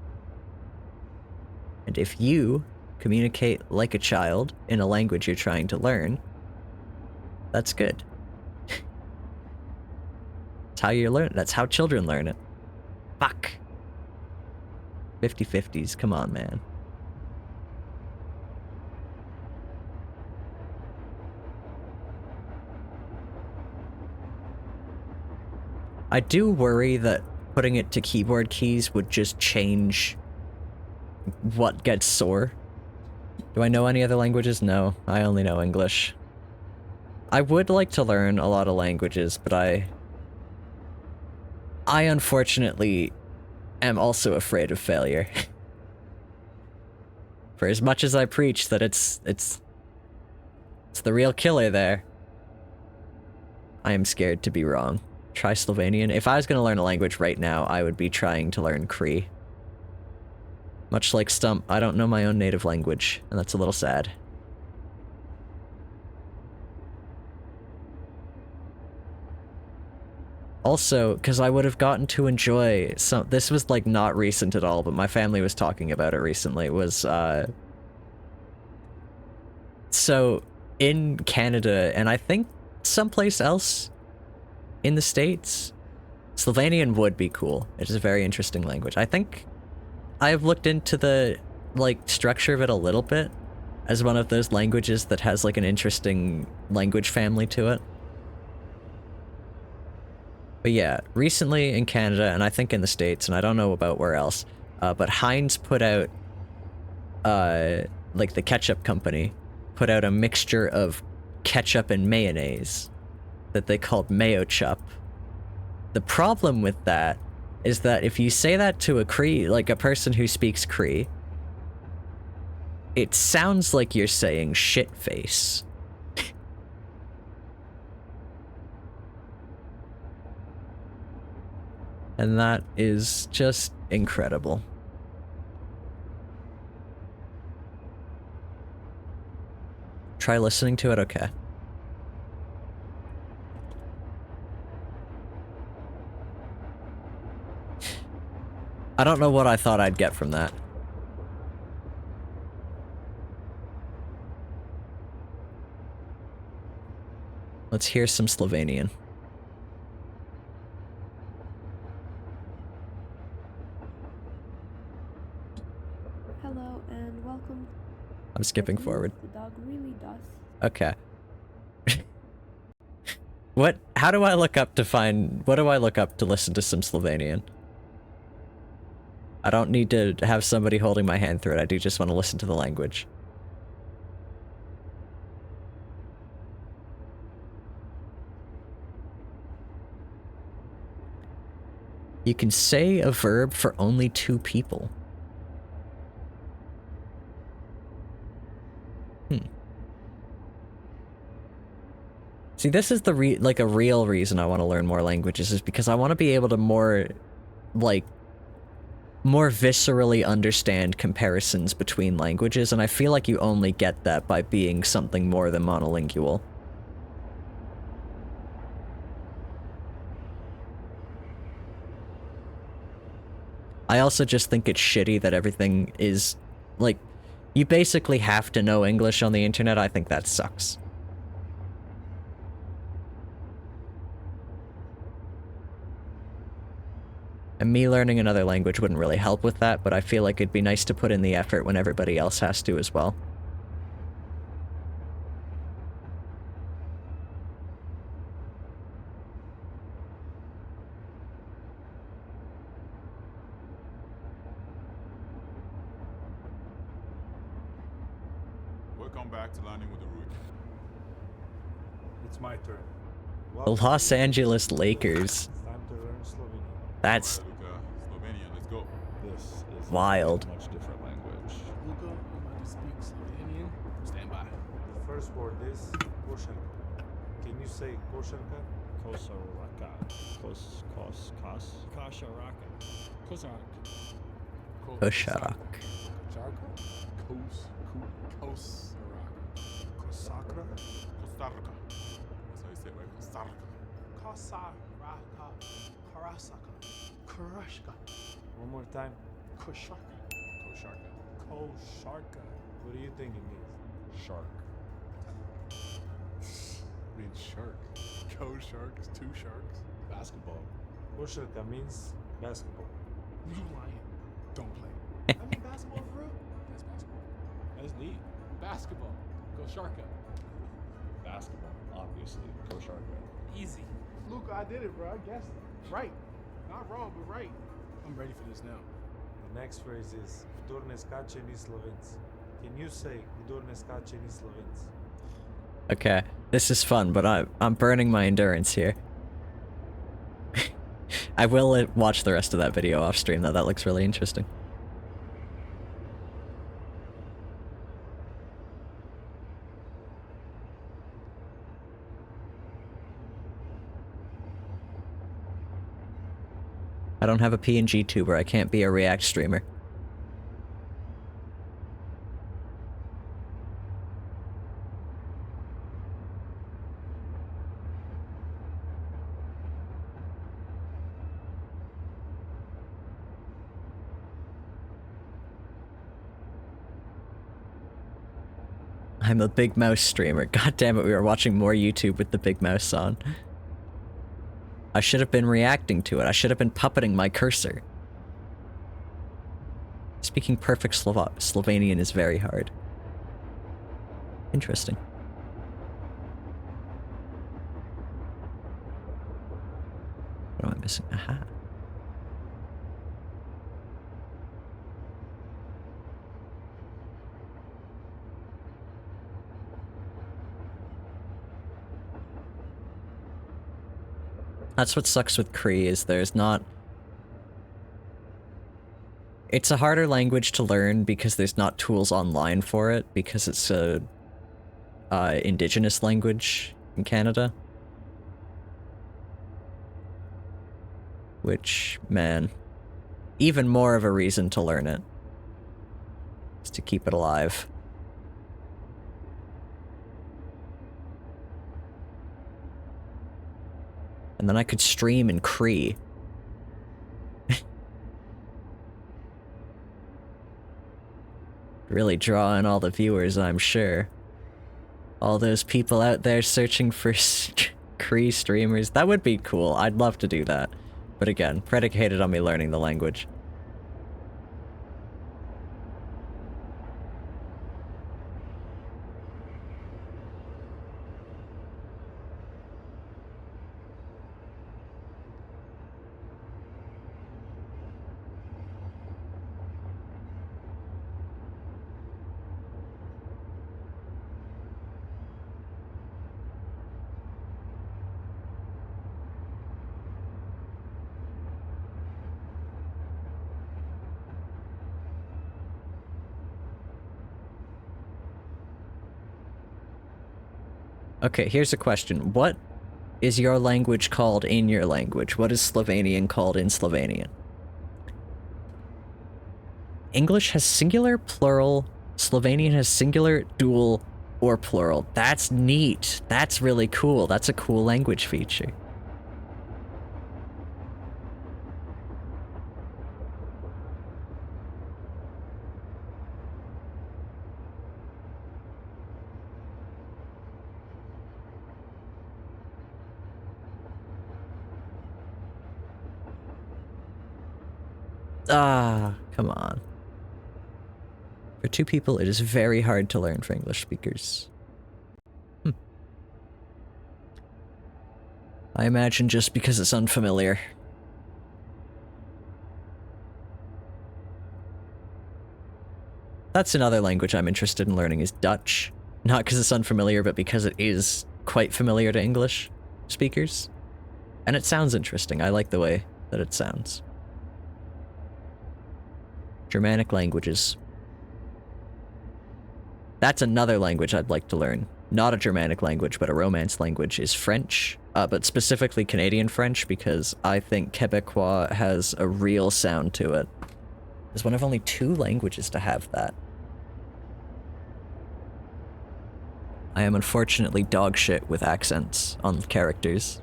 And if you communicate like a child in a language you're trying to learn, that's good. That's how you learn. That's how children learn it. Fuck. 50-50s, come on, man. I do worry that putting it to keyboard keys would just change what gets sore. Do I know any other languages? No, I only know English. I would like to learn a lot of languages, but I unfortunately am also afraid of failure. For as much as I preach that it's the real killer there, I am scared to be wrong. Try Slovenian. If I was going to learn a language right now, I would be trying to learn Cree. Much like Stump, I don't know my own native language, and that's a little sad. Also, because I would have gotten to enjoy some... This was, like, not recent at all, but my family was talking about it recently. It was, So, in Canada, and I think someplace else in the States, Slovenian would be cool. It is a very interesting language. I think I've looked into the, like, structure of it a little bit as one of those languages that has, like, an interesting language family to it. But yeah, recently in Canada, and I think in the States, and I don't know about where else, but Heinz put out, like the ketchup company, put out a mixture of ketchup and mayonnaise that they called Mayo Chup. The problem with that is that if you say that to a Cree, like a person who speaks Cree, it sounds like you're saying shit face. And that is just incredible. Try listening to it, okay. I don't know what I thought I'd get from that. Let's hear some Slovenian. Hello and welcome. I'm skipping forward. The dog really does. Okay. How do I look up to find... What do I look up to listen to some Slovenian? I don't need to have somebody holding my hand through it. I do just want to listen to the language. You can say a verb for only 2 people. See, this is the a real reason I want to learn more languages, is because I want to be able to more viscerally understand comparisons between languages, and I feel like you only get that by being something more than monolingual. I also just think it's shitty that everything is, like, you basically have to know English on the internet. I think that sucks. And me learning another language wouldn't really help with that, but I feel like it'd be nice to put in the effort when everybody else has to as well. Welcome back to Landing with the Root. It's my turn. The Los Angeles Lakers. It's time to learn Slovenian. That's Slovenia, let's go. This is wild. a much different language. Luca, I'm about to speak Slovenian. Stand by. The first word is kosharka. Can you say kosharka? Kosaraka. Kosaraka. Kozark. Kosharak. Kosarka? Kosaraka. Kosakra? Costa Rica. That's how you say it, right? Costa Rica. Kosaraka. Karasaka. Karashka. One more time. Kosharka. Kosharka. Kosharka. What do you think it means? Shark. Means shark. Co-sharks, two sharks. Basketball. Kosharka means basketball. You lying. Don't play. I mean basketball for real? That's basketball. That's neat. Basketball. Kosharka. Basketball, obviously. Kosharka. Easy. Luca, I did it, bro. I guessed it. Right. Not wrong, but right. I'm ready for this now. The next phrase is Vdorne skače ni Slovenc. Can you say Vdorne skače ni Slovenc? Okay, this is fun, but I'm burning my endurance here. I will watch the rest of that video off stream though. That looks really interesting. I don't have a PNG tuber. I can't be a React streamer. I'm a Big Mouse streamer. God damn it, we were watching more YouTube with the Big Mouse on. I should have been reacting to it. I should have been puppeting my cursor. Speaking perfect Slovenian is very hard. Interesting. What am I missing? Aha. That's what sucks with Cree, is there's not... It's a harder language to learn because there's not tools online for it, because it's a indigenous language in Canada. Which, man, even more of a reason to learn it. Is to keep it alive. And then I could stream in Cree. Really draw in all the viewers, I'm sure. All those people out there searching for Cree streamers. That would be cool. I'd love to do that. But again, predicated on me learning the language. Okay, here's a question. What is your language called in your language? What is Slovenian called in Slovenian? English has singular, plural. Slovenian has singular, dual, or plural. That's neat. That's really cool. That's a cool language feature. Ah, come on. For two people, it is very hard to learn for English speakers. I imagine just because it's unfamiliar. That's another language I'm interested in learning, is Dutch. Not because it's unfamiliar, but because it is quite familiar to English. speakers. And it sounds interesting. I like the way that it sounds. Germanic languages. That's another language I'd like to learn. Not a Germanic language, but a Romance language is French, but specifically Canadian French, because I think Quebecois has a real sound to it. It's one of only 2 languages to have that. I am unfortunately dog shit with accents on characters.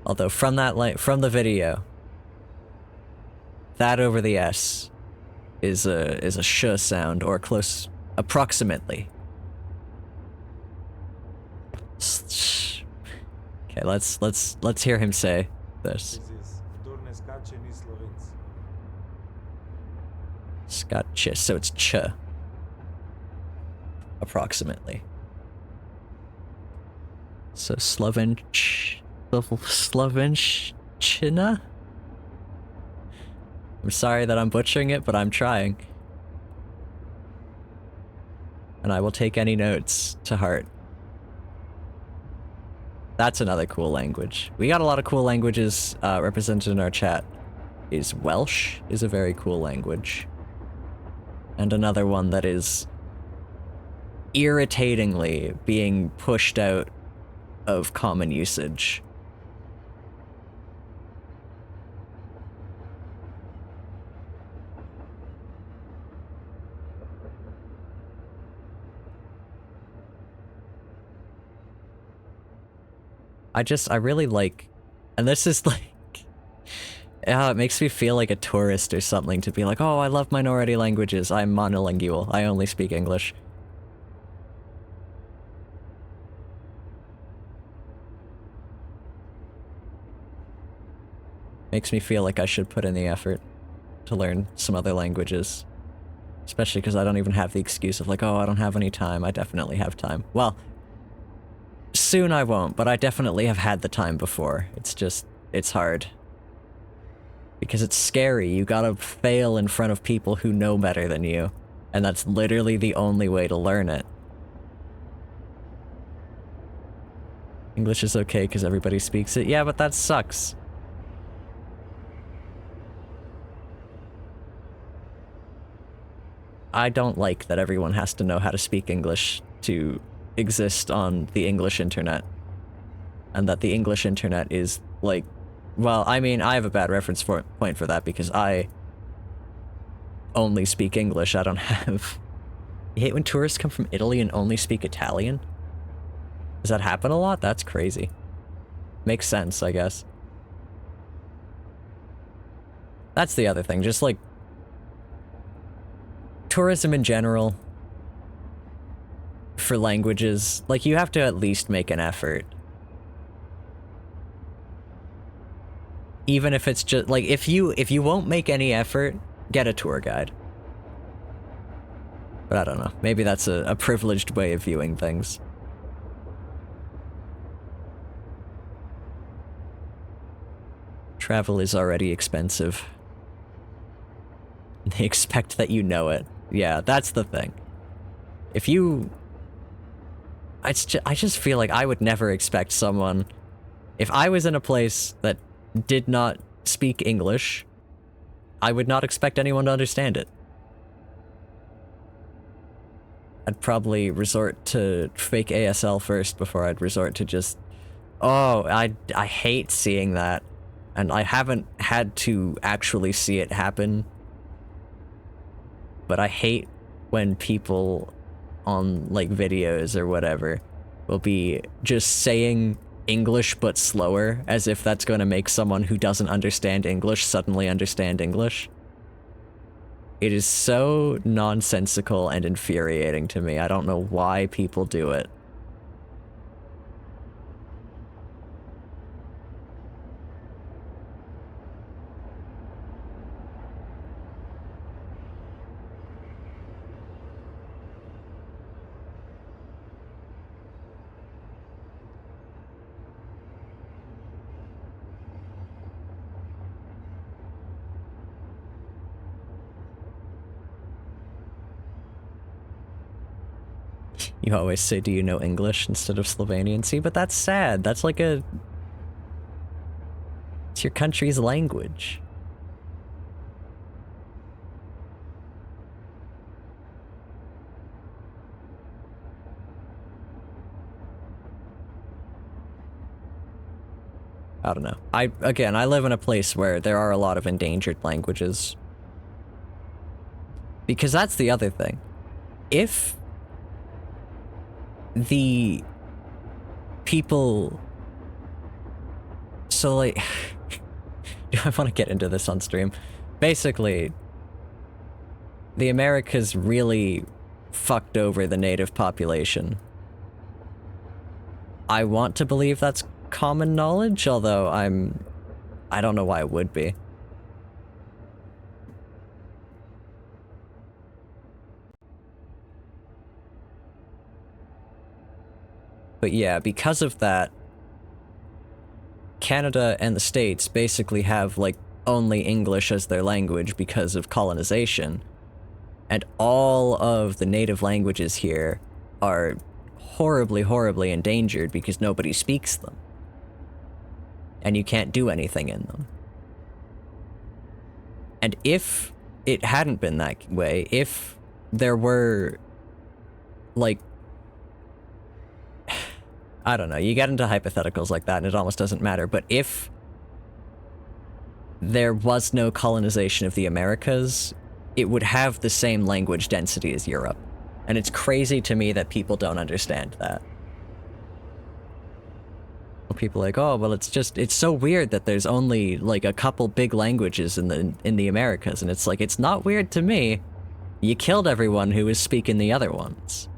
Although from the video, that over the S is a sh sound, or close, approximately. Okay, let's hear him say this. Scotch, so it's ch. Approximately. So Slovenchina? I'm sorry that I'm butchering it, but I'm trying. And I will take any notes to heart. That's another cool language. We got a lot of cool languages represented in our chat. Welsh is a very cool language. And another one that is irritatingly being pushed out of common usage. I really like, and this is like, it makes me feel like a tourist or something to be like, oh, I love minority languages, I'm monolingual, I only speak English. Makes me feel like I should put in the effort to learn some other languages. Especially because I don't even have the excuse of like, oh, I don't have any time. I definitely have time. Well, soon I won't, but I definitely have had the time before. It's just, it's hard. Because it's scary. You gotta fail in front of people who know better than you. And that's literally the only way to learn it. English is okay because everybody speaks it. Yeah, but that sucks. I don't like that everyone has to know how to speak English to exist on the English internet. And that the English internet is, like... Well, I mean, I have a bad reference point for that because I only speak English. I don't have... You hate when tourists come from Italy and only speak Italian? Does that happen a lot? That's crazy. Makes sense, I guess. That's the other thing, just like... Tourism in general, for languages, like, you have to at least make an effort. Even if it's just, like, if you won't make any effort, get a tour guide. But I don't know, maybe that's a privileged way of viewing things. Travel is already expensive. They expect that you know it. Yeah, that's the thing. If you... I just feel like I would never expect someone... If I was in a place that did not speak English, I would not expect anyone to understand it. I'd probably resort to fake ASL first before I'd resort to just... Oh, I hate seeing that. And I haven't had to actually see it happen. But I hate when people on, like, videos or whatever will be just saying English but slower, as if that's going to make someone who doesn't understand English suddenly understand English. It is so nonsensical and infuriating to me. I don't know why people do it. You always say, do you know English instead of Slovenian? See, but that's sad. That's like a... It's your country's language. I don't know. Again, I live in a place where there are a lot of endangered languages. Because that's the other thing. If the people... So, like... do I want to get into this on stream? Basically, the Americas really fucked over the native population. I want to believe that's common knowledge, although I don't know why it would be. But yeah, because of that, Canada and the States basically have, like, only English as their language because of colonization. And all of the native languages here are horribly, horribly endangered because nobody speaks them. And you can't do anything in them. And if it hadn't been that way, if there were, like, I don't know, you get into hypotheticals like that and it almost doesn't matter, but if there was no colonization of the Americas, it would have the same language density as Europe. And it's crazy to me that people don't understand that. People are like, oh, well, it's so weird that there's only, like, a couple big languages in the Americas, and it's like, it's not weird to me. You killed everyone who was speaking the other ones.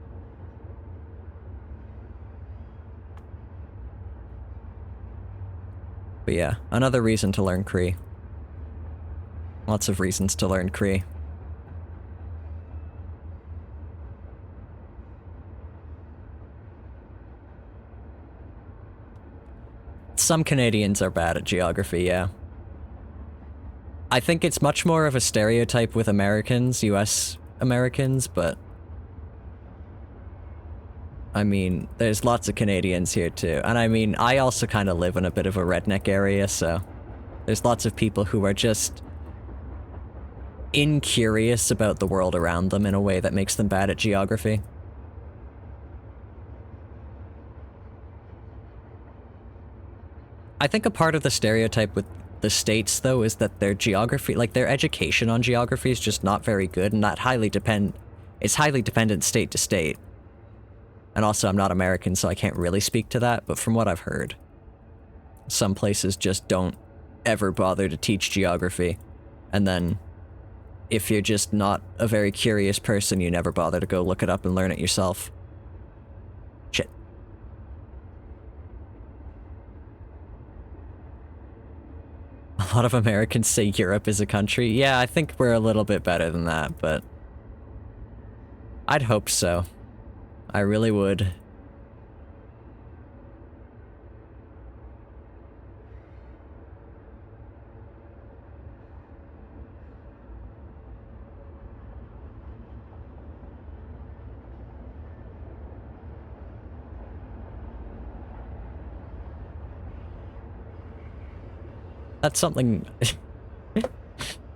But yeah, another reason to learn Cree. Lots of reasons to learn Cree. Some Canadians are bad at geography, yeah. I think it's much more of a stereotype with Americans, US Americans, but... I mean, there's lots of Canadians here too. And I mean, I also kind of live in a bit of a redneck area, so... There's lots of people who are just... incurious about the world around them in a way that makes them bad at geography. I think a part of the stereotype with the States, though, is that their geography, like their education on geography is just not very good, and that it's highly dependent state to state. And also, I'm not American, so I can't really speak to that, but from what I've heard, some places just don't ever bother to teach geography. And then, if you're just not a very curious person, you never bother to go look it up and learn it yourself. Shit. A lot of Americans say Europe is a country. Yeah, I think we're a little bit better than that, but... I'd hope so. I really would. That's something...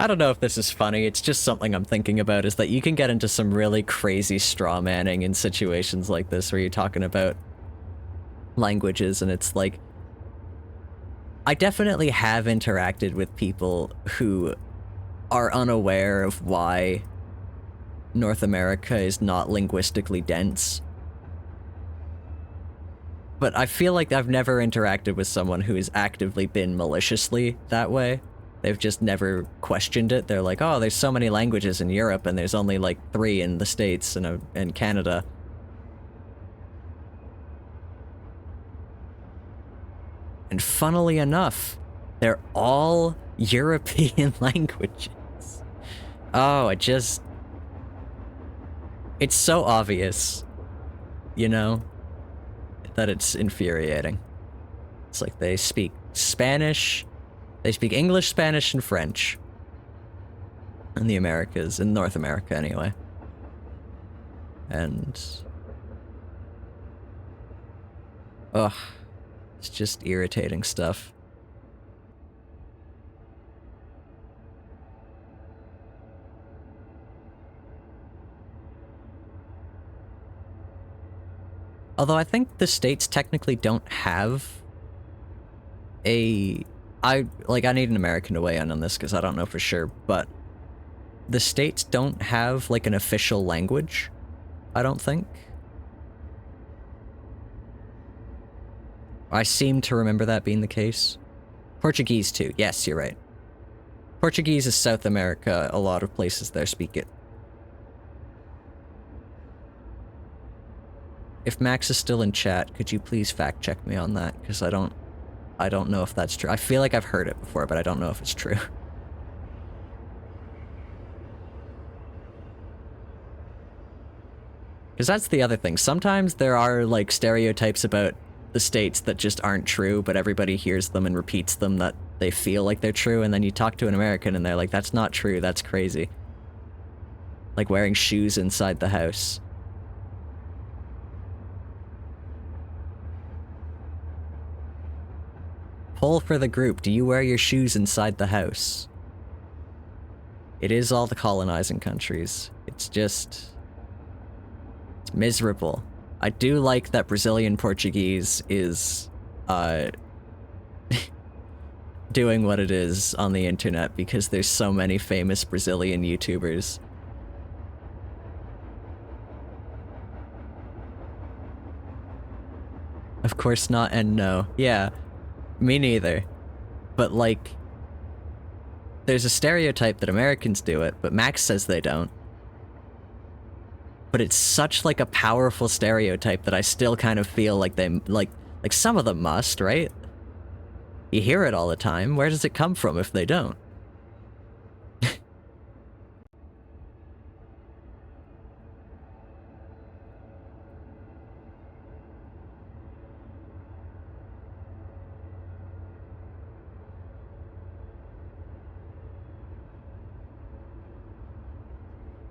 I don't know if this is funny, it's just something I'm thinking about, is that you can get into some really crazy straw manning in situations like this where you're talking about languages, and it's like... I definitely have interacted with people who are unaware of why North America is not linguistically dense. But I feel like I've never interacted with someone who has actively been maliciously that way. They've just never questioned it. They're like, oh, there's so many languages in Europe and there's only like 3 in the States and Canada. And funnily enough, they're all European languages. Oh, it's so obvious, you know, that it's infuriating. It's like they speak Spanish, they speak English, Spanish, and French. In the Americas, in North America anyway. And Ugh. It's just irritating stuff. Although I think the states technically don't have I need an American to weigh in on this because I don't know for sure, but the states don't have like an official language, I don't think. I seem to remember that being the case. Portuguese too, yes, you're right. Portuguese is South America, a lot of places there speak it. If Max is still in chat, could you please fact check me on that? Because I don't know if that's true. I feel like I've heard it before, but I don't know if it's true. Because that's the other thing. Sometimes there are, like, stereotypes about the states that just aren't true, but everybody hears them and repeats them that they feel like they're true, and then you talk to an American and they're like, that's not true, that's crazy. Like wearing shoes inside the house. Poll for the group, do you wear your shoes inside the house? It is all the colonizing countries. It's just... it's miserable. I do like that Brazilian Portuguese is, doing what it is on the internet because there's so many famous Brazilian YouTubers. Of course not and no. Yeah. Me neither. But, like, there's a stereotype that Americans do it, but Max says they don't. But it's such, like, a powerful stereotype that I still kind of feel like they, like some of them must, right? You hear it all the time. Where does it come from if they don't?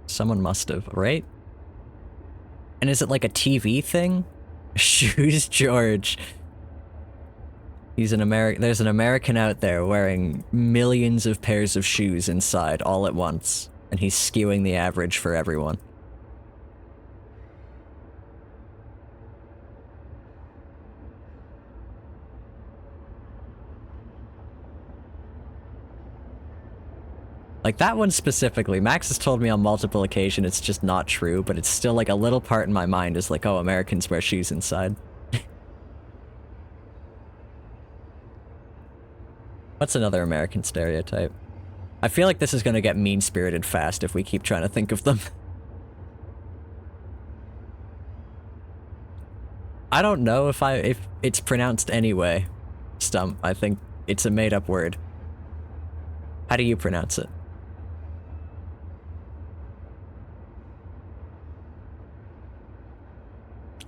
Someone must have, right? And is it like a TV thing? Shoes George. He's an there's an American out there wearing millions of pairs of shoes inside all at once, and he's skewing the average for everyone. Like, that one specifically, Max has told me on multiple occasions it's just not true, but it's still like a little part in my mind is like, oh, Americans wear shoes inside. What's another American stereotype? I feel like this is gonna get mean-spirited fast if we keep trying to think of them. I don't know if it's pronounced anyway. Stump, I think it's a made-up word. How do you pronounce it?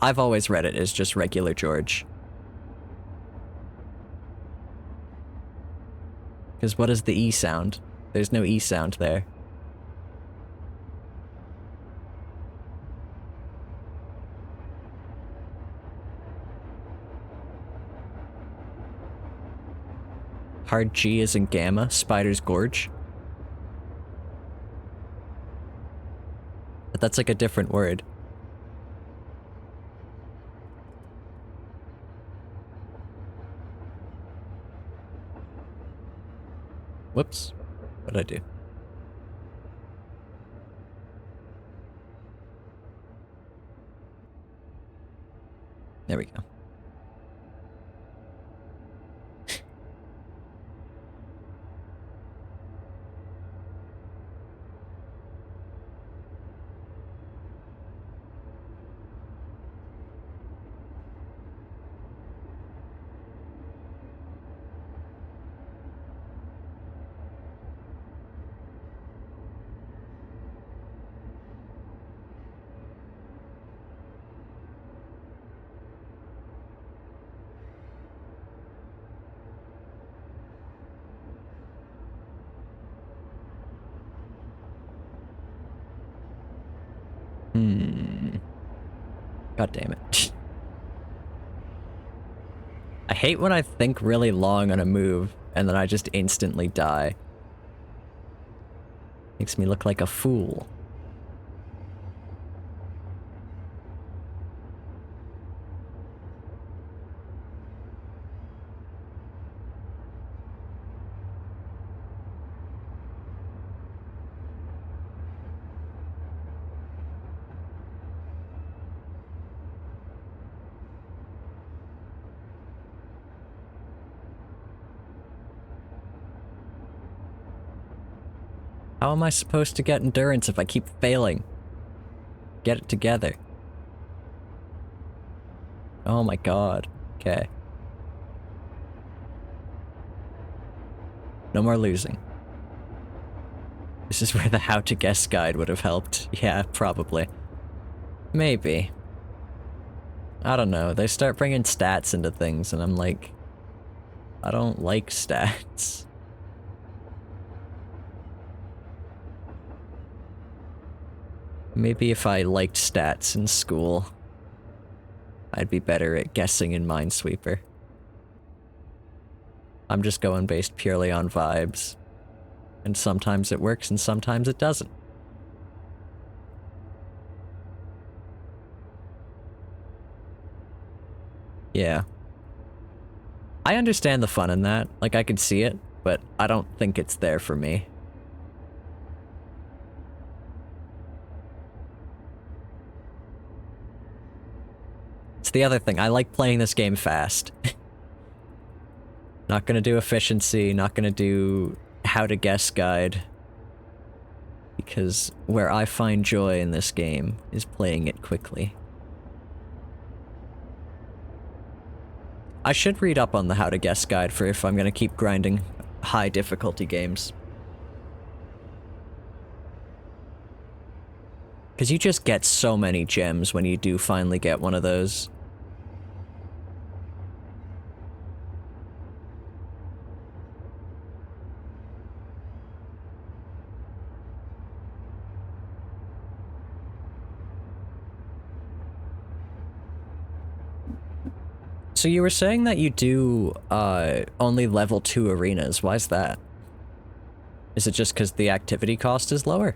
I've always read it as just regular George. Because what is the E sound? There's no E sound there. Hard G is in Gamma, Spider's Gorge. But that's like a different word. Whoops. What did I do? There we go. God damn it. I hate when I think really long on a move and then I just instantly die. Makes me look like a fool. How am I supposed to get endurance if I keep failing? Get it together. Oh my god. Okay. No more losing. This is where the how to guess guide would have helped. Yeah, probably. Maybe. I don't know. They start bringing stats into things and I'm like, I don't like stats. Maybe if I liked stats in school, I'd be better at guessing in Minesweeper. I'm just going based purely on vibes. And sometimes it works and sometimes it doesn't. Yeah. I understand the fun in that. Like, I could see it, but I don't think it's there for me. It's the other thing. I like playing this game fast. Not gonna do efficiency, not gonna do how to guess guide. Because where I find joy in this game is playing it quickly. I should read up on the how to guess guide for if I'm gonna keep grinding high difficulty games. Because you just get so many gems when you do finally get one of those. So you were saying that you do only level 2 arenas. Why is that? Is it just because the activity cost is lower?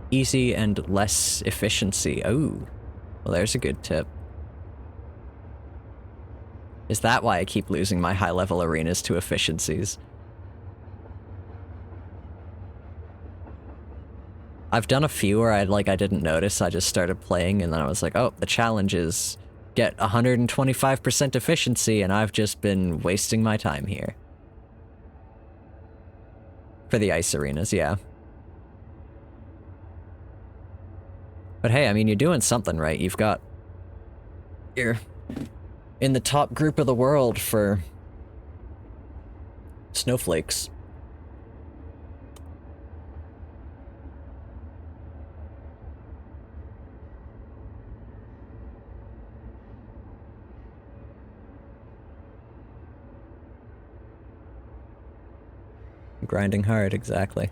Easy and less efficiency. Oh, well, there's a good tip. Is that why I keep losing my high-level arenas to efficiencies? I've done a few where I didn't notice, I just started playing and then I was like, oh, the challenge is get 125% efficiency and I've just been wasting my time here. For the ice arenas, yeah. But hey, I mean, you're doing something right. You're in the top group of the world for snowflakes. Grinding hard, exactly.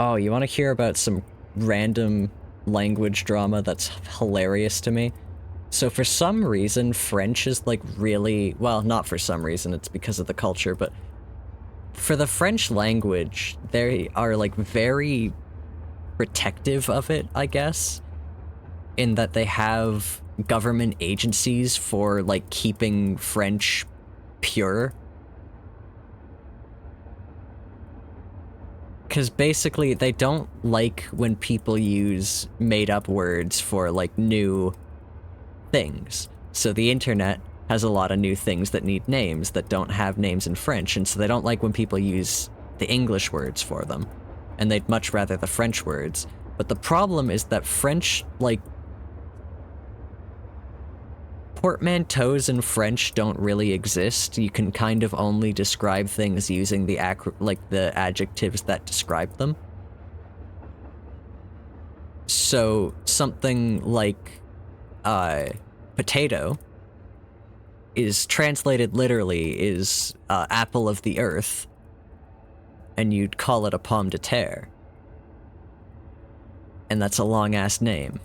Oh, you want to hear about some random language drama that's hilarious to me? So for some reason, French is like really, well, not for some reason, it's because of the culture, but for the French language, they are like very protective of it, I guess, in that they have government agencies for like keeping French pure. Because basically, they don't like when people use made-up words for, like, new things. So the internet has a lot of new things that need names that don't have names in French, and so they don't like when people use the English words for them. and they'd much rather the French words. But the problem is that French, like, portmanteaus in French don't really exist. You can kind of only describe things using the the adjectives that describe them. So something like potato is translated literally is apple of the earth, and you'd call it a pomme de terre. And that's a long-ass name.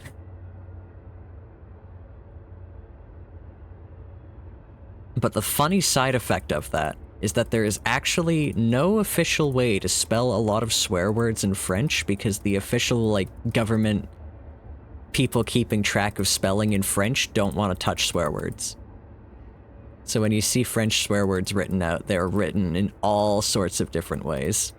But the funny side effect of that is that there is actually no official way to spell a lot of swear words in French because the official, like, government people keeping track of spelling in French don't want to touch swear words. So when you see French swear words written out, they're written in all sorts of different ways.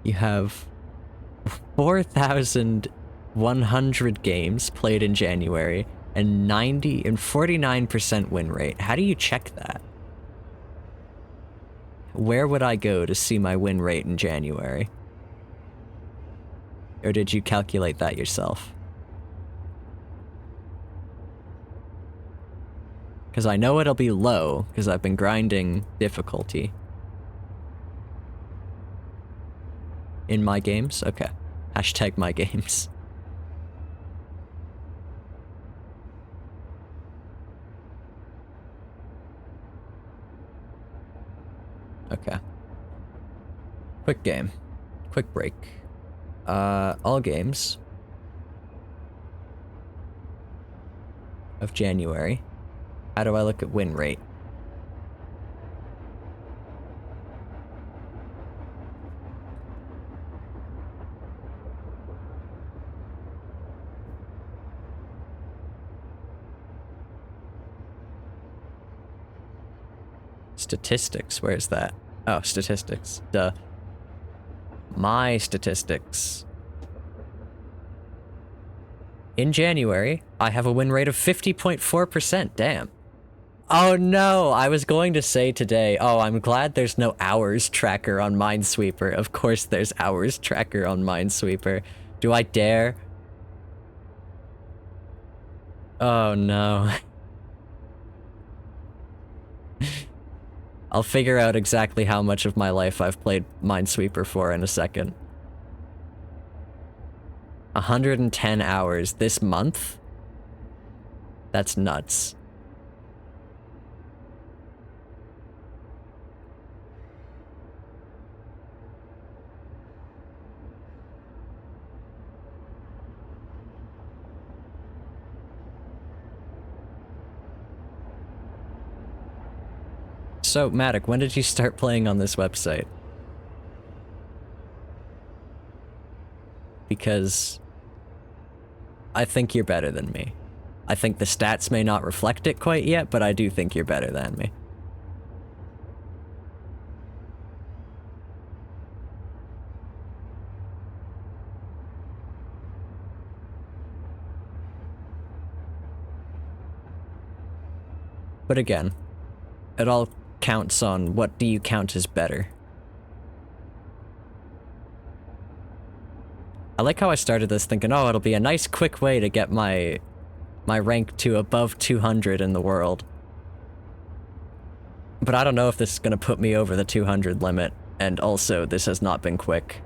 You have 4,100 games played in January and 49% win rate. How do you check that? Where would I go to see my win rate in January? Or did you calculate that yourself? Because I know it'll be low, because I've been grinding difficulty. In my games? Okay. Hashtag my games. Okay. Quick game. Quick break. All games of January. How do I look at win rate? Statistics, where's that? Oh, statistics, duh. My statistics. In January, I have a win rate of 50.4%, damn. Oh no, I was going to say today, oh, I'm glad there's no hours tracker on Minesweeper. Of course there's hours tracker on Minesweeper. Do I dare? Oh no. I'll figure out exactly how much of my life I've played Minesweeper for in a second. 110 hours this month? That's nuts. So, Matic, when did you start playing on this website? Because I think you're better than me. I think the stats may not reflect it quite yet, but I do think you're better than me. But again, it all counts on what do you count as better. I like how I started this thinking, oh, it'll be a nice quick way to get my rank to above 200 in the world. But I don't know if this is going to put me over the 200 limit, and also this has not been quick.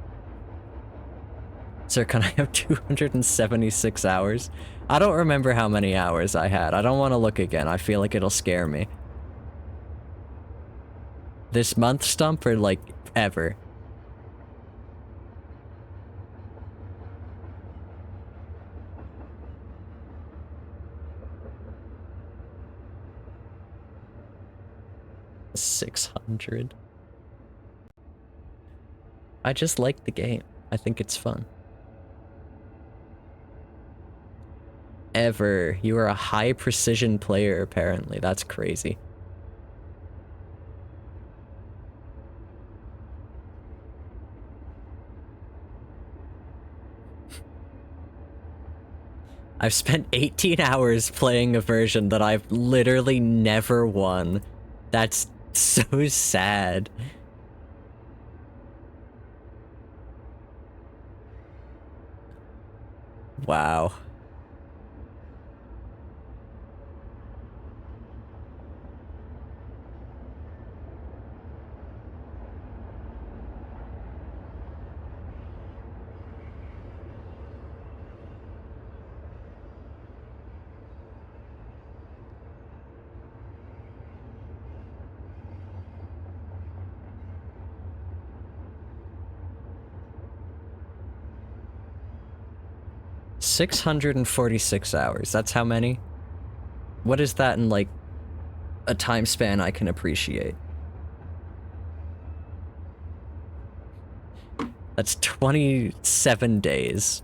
Zircon, I have 276 hours. I don't remember how many hours I had. I don't want to look again. I feel like it'll scare me. This month, Stump, or like ever? $600. I just like the game. I think it's fun. Ever. You are a high precision player, apparently. That's crazy. I've spent 18 hours playing a version that I've literally never won That's so sad. Wow. $646. That's how many? What is that in, like, a time span I can appreciate? That's 27 days.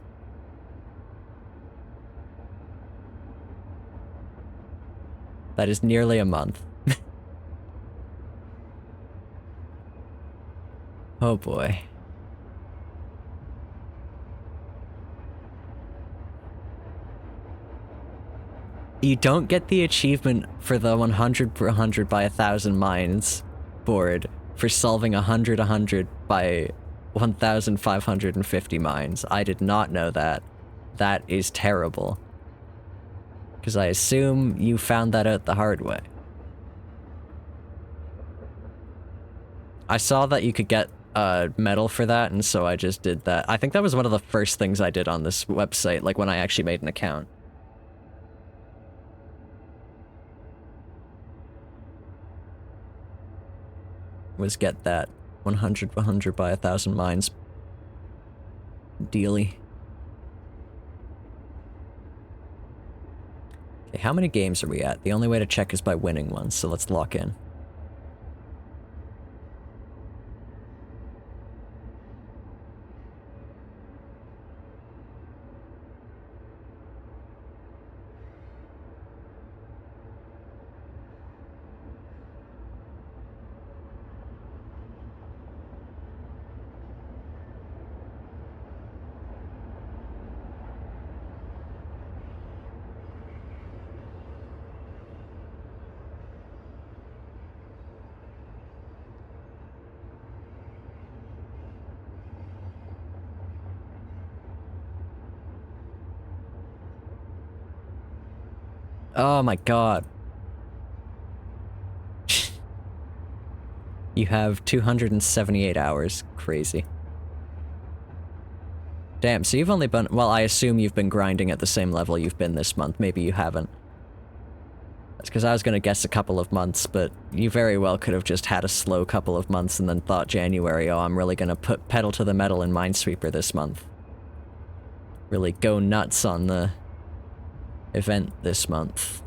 That is nearly a month. Oh boy. You don't get the achievement for the 100 per 100 by 1,000 mines board for solving 100 by 1,550 mines. I did not know that. That is terrible. Because I assume you found that out the hard way. I saw that you could get a medal for that, and so I just did that. I think that was one of the first things I did on this website, like when I actually made an account. Was get that 100 by 1,000 mines dealy. Okay, how many games are we at? The only way to check is by winning one, so let's lock in. Oh my god. You have 278 hours. Crazy. Damn, so you've only been— well, I assume you've been grinding at the same level you've been this month. Maybe you haven't. That's because I was gonna guess a couple of months, but you very well could have just had a slow couple of months and then thought January, oh, I'm really gonna put pedal to the metal in Minesweeper this month. Really go nuts on the event this month.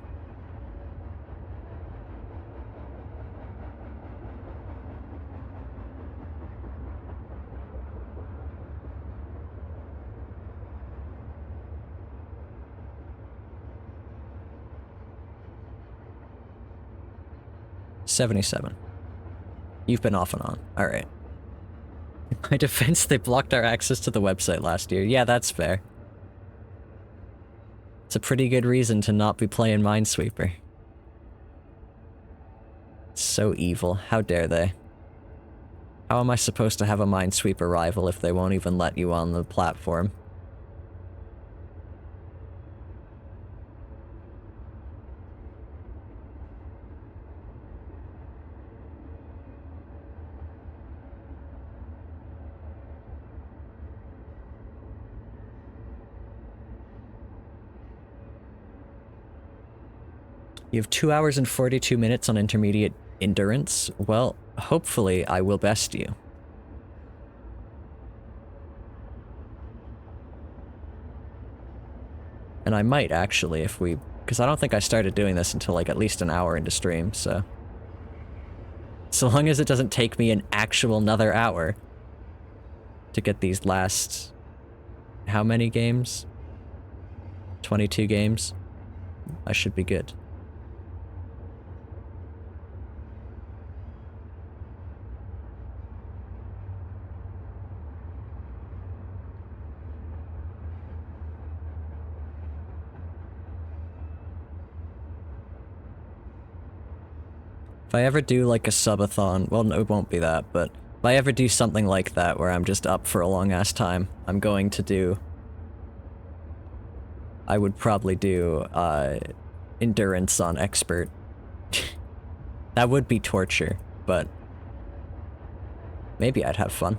$77. You've been off and on. Alright. In my defense, they blocked our access to the website last year. Yeah, that's fair. It's a pretty good reason to not be playing Minesweeper. It's so evil. How dare they? How am I supposed to have a Minesweeper rival if they won't even let you on the platform? You have 2 hours and 42 minutes on intermediate endurance. Well, hopefully I will best you. And I might, actually, if we— because I don't think I started doing this until, like, at least an hour into stream, so... so long as it doesn't take me an actual another hour to get these last— how many games? 22 games? I should be good. If I ever do like a subathon, well, no, it won't be that, but if I ever do something like that where I'm just up for a long ass time, I'm going to do. I would probably do endurance on expert. That would be torture, but maybe I'd have fun.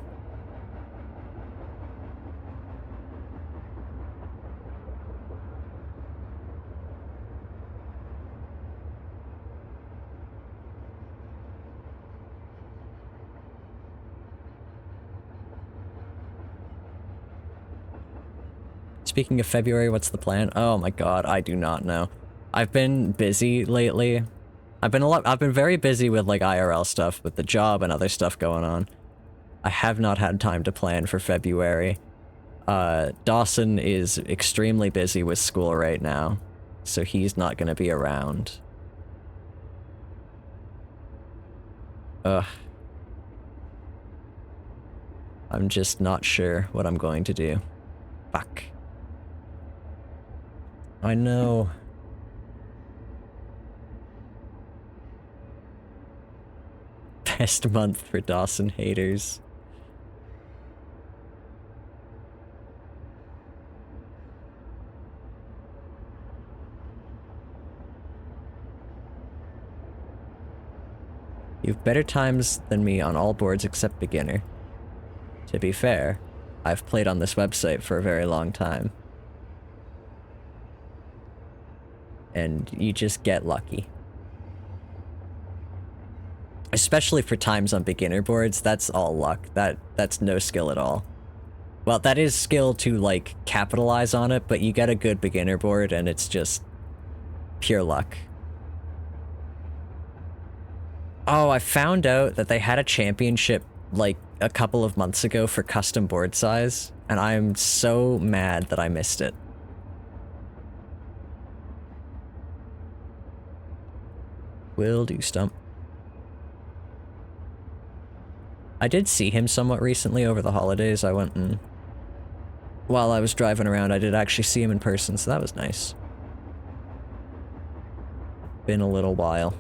Speaking of February, what's the plan? Oh my god, I do not know. I've been busy lately. I've been very busy with like IRL stuff, with the job and other stuff going on. I have not had time to plan for February. Dawson is extremely busy with school right now, so he's not gonna be around. Ugh. I'm just not sure what I'm going to do. Fuck. I know. Best month for Dawson haters. You've better times than me on all boards except beginner. To be fair, I've played on this website for a very long time. And you just get lucky. Especially for times on beginner boards, that's all luck. That's no skill at all. Well, that is skill to, like, capitalize on it, but you get a good beginner board and it's just pure luck. Oh, I found out that they had a championship, like, a couple of months ago for custom board size, and I'm so mad that I missed it. Will do, Stump. I did see him somewhat recently over the holidays. I went and... While I was driving around, I did actually see him in person, so that was nice. Been a little while.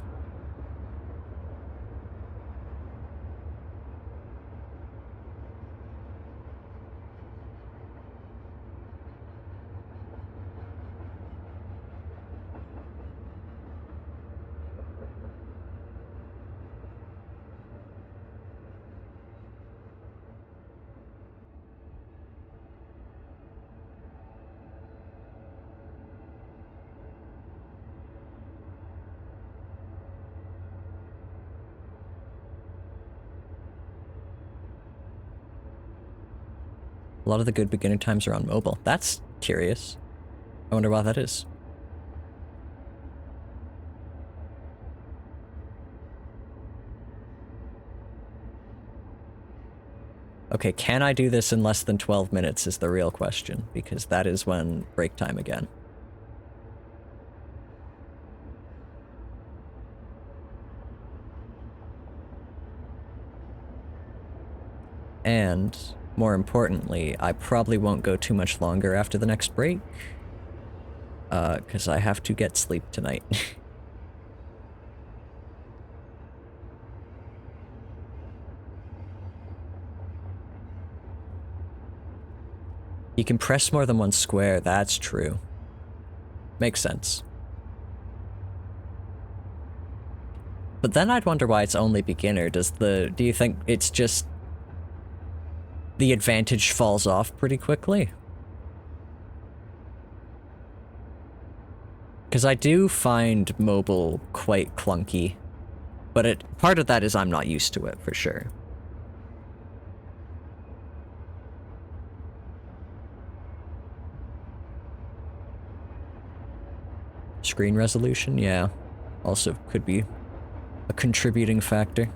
A lot of the good beginner times are on mobile. That's curious. I wonder why that is. Okay, can I do this in less than 12 minutes is the real question, because that is when break time again. And, more importantly, I probably won't go too much longer after the next break. Because I have to get sleep tonight. You can press more than one square, that's true. Makes sense. But then I'd wonder why it's only beginner. Do you think it's just... the advantage falls off pretty quickly? Because I do find mobile quite clunky. But part of that is I'm not used to it, for sure. Screen resolution, yeah. Also could be a contributing factor.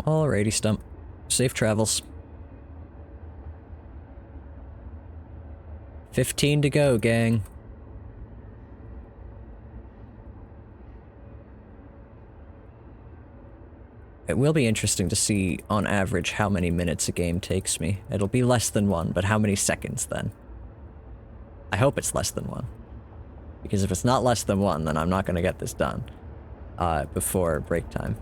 Alrighty, Stump. Safe travels. 15 to go, gang. It will be interesting to see, on average, how many minutes a game takes me. It'll be less than 1, but how many seconds, then? I hope it's less than 1. Because if it's not less than 1, then I'm not gonna get this done before break time.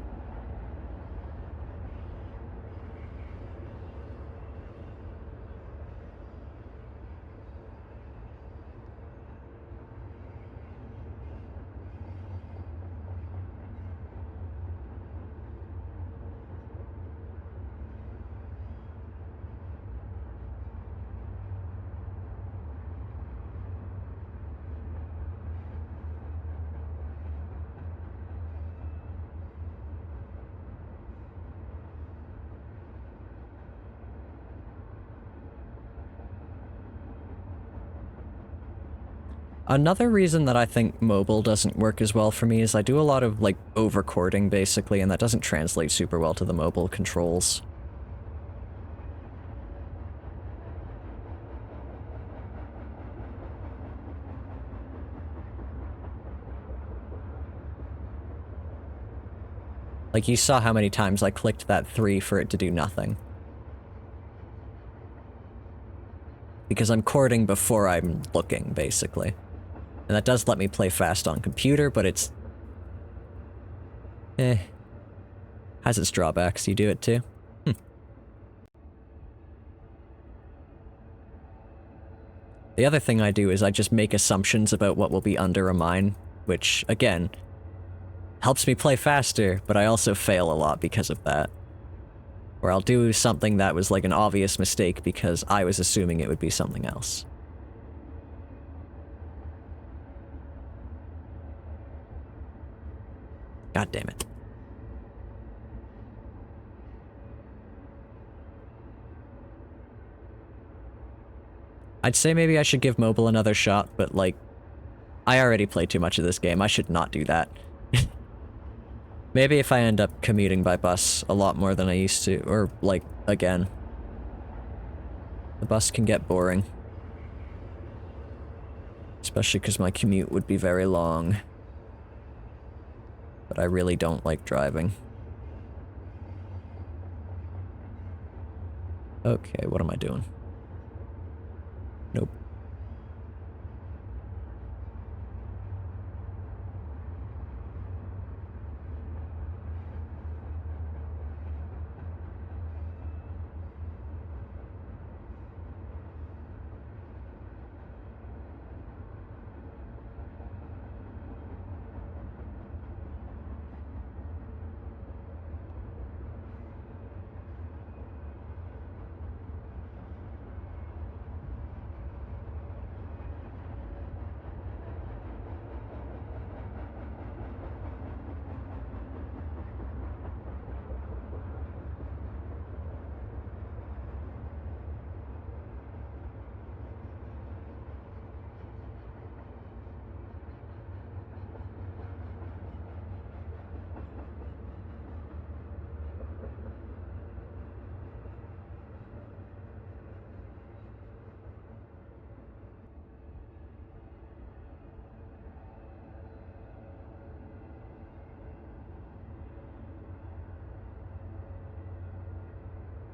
Another reason that I think mobile doesn't work as well for me is I do a lot of, like, overcording, basically, and that doesn't translate super well to the mobile controls. Like, you saw how many times I clicked that 3 for it to do nothing. Because I'm chording before I'm looking, basically. And that does let me play fast on computer, but it's... has its drawbacks. You do it too? The other thing I do is I just make assumptions about what will be under a mine, which, again, helps me play faster, but I also fail a lot because of that. Or I'll do something that was like an obvious mistake because I was assuming it would be something else. God damn it. I'd say maybe I should give mobile another shot, but like, I already play too much of this game. I should not do that. Maybe if I end up commuting by bus a lot more than I used to, or like, again. The bus can get boring. Especially because my commute would be very long. But I really don't like driving. Okay, what am I doing? Nope.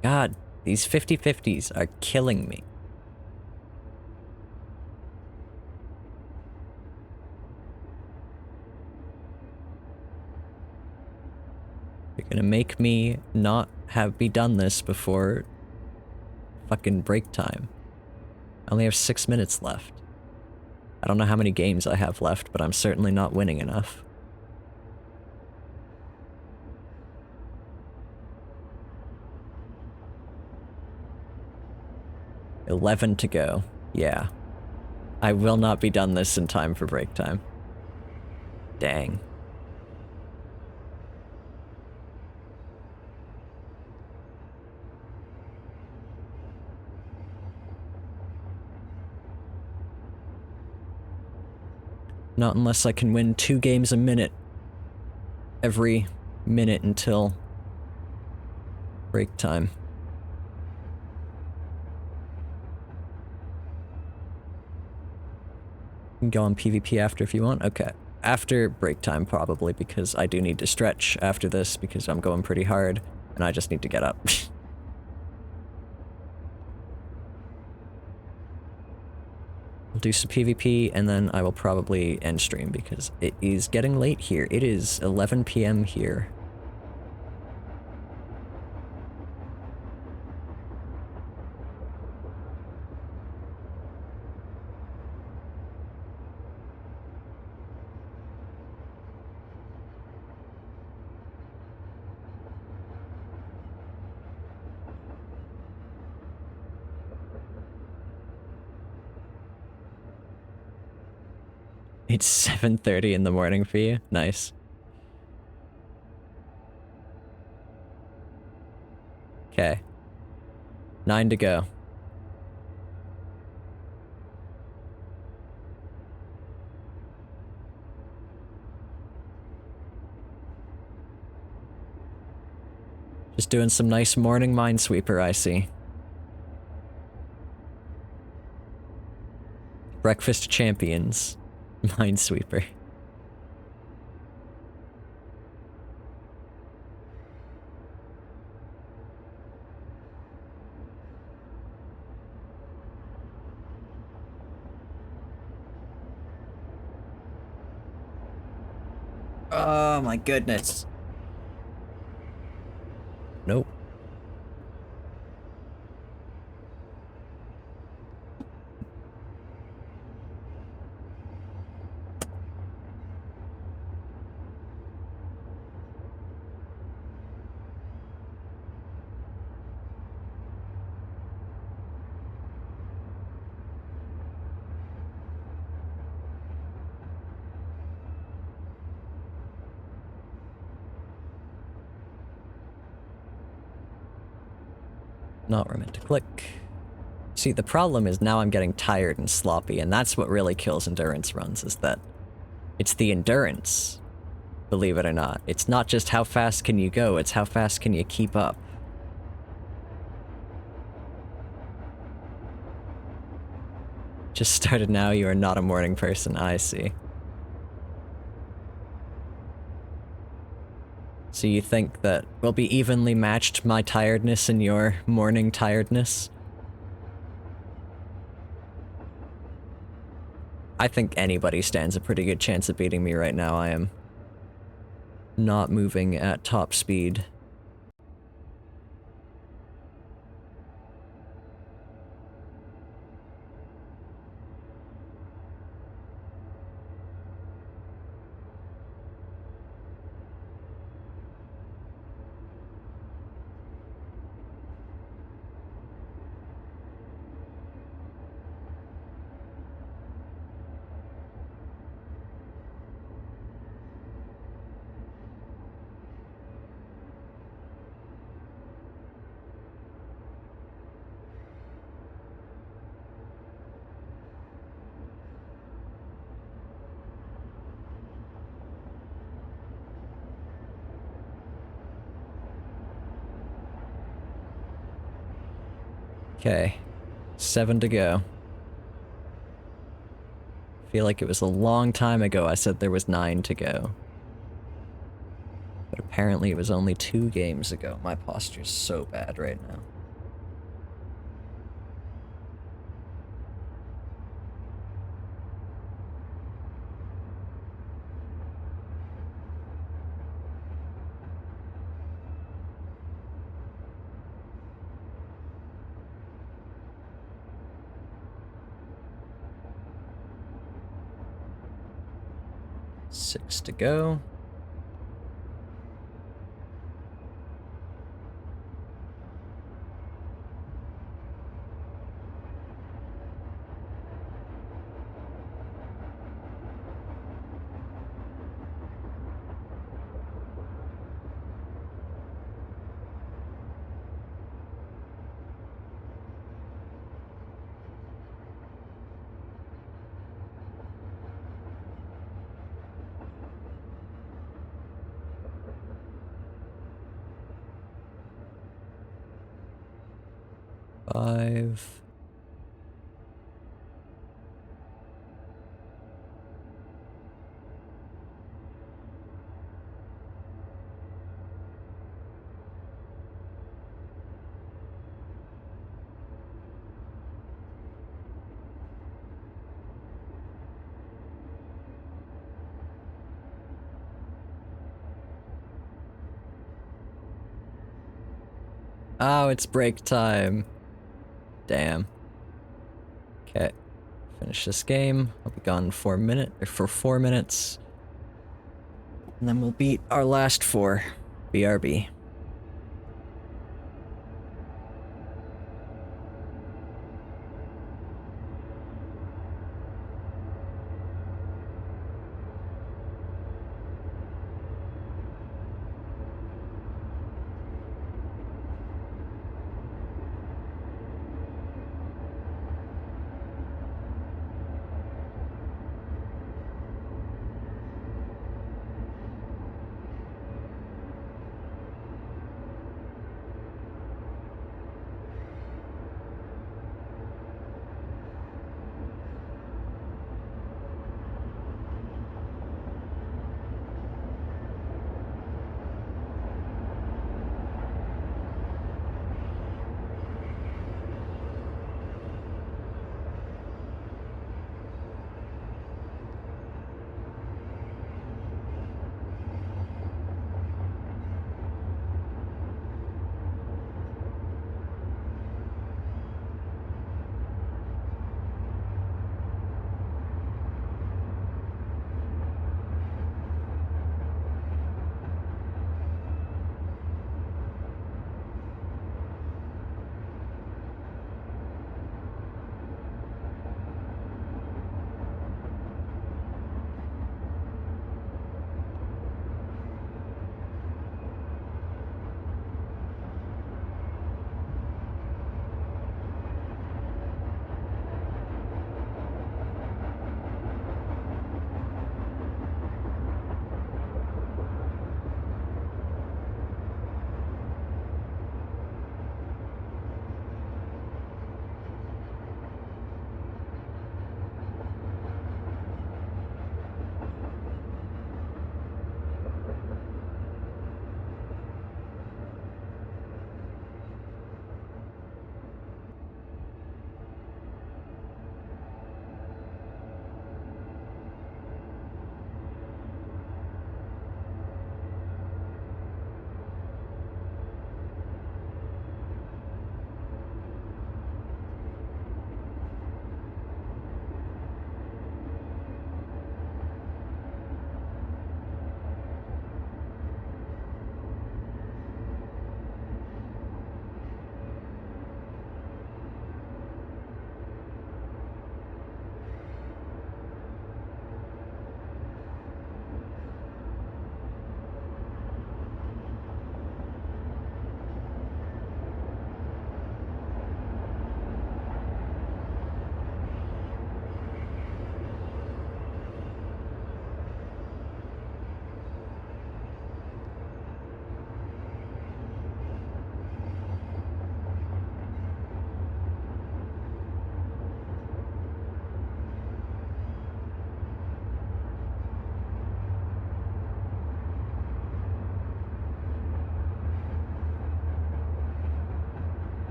God, these 50-50s are killing me. You're gonna make me not be done this before fucking break time. I only have 6 minutes left. I don't know how many games I have left, but I'm certainly not winning enough. $11 to go. Yeah. I will not be done this in time for break time. Dang. Not unless I can win 2 games a minute. Every minute until Break time. You can go on PvP after if you want. Okay. After break time, probably, because I do need to stretch after this because I'm going pretty hard and I just need to get up. I'll do some PvP and then I will probably end stream because it is getting late here. It is 11 p.m. here. It's 7:30 in the morning for you? Nice. Okay. 9 to go. Just doing some nice morning Minesweeper, I see. Breakfast champions. Minesweeper. Oh my goodness. Nope. Not where I meant to click. See, the problem is now I'm getting tired and sloppy, and that's what really kills endurance runs, is that it's the endurance, believe it or not. It's not just how fast can you go, it's how fast can you keep up. Just started now, you are not a morning person, I see. So you think that we'll be evenly matched, my tiredness and your morning tiredness? I think anybody stands a pretty good chance of beating me right now. I am not moving at top speed. Okay, 7 to go. Feel like it was a long time ago I said there was 9 to go. But apparently it was only 2 games ago. My posture's so bad right now. Six to go. 5. Oh, it's break time. Damn. Okay. Finish this game. I'll be gone for 4 minutes. And then we'll beat our last 4. BRB.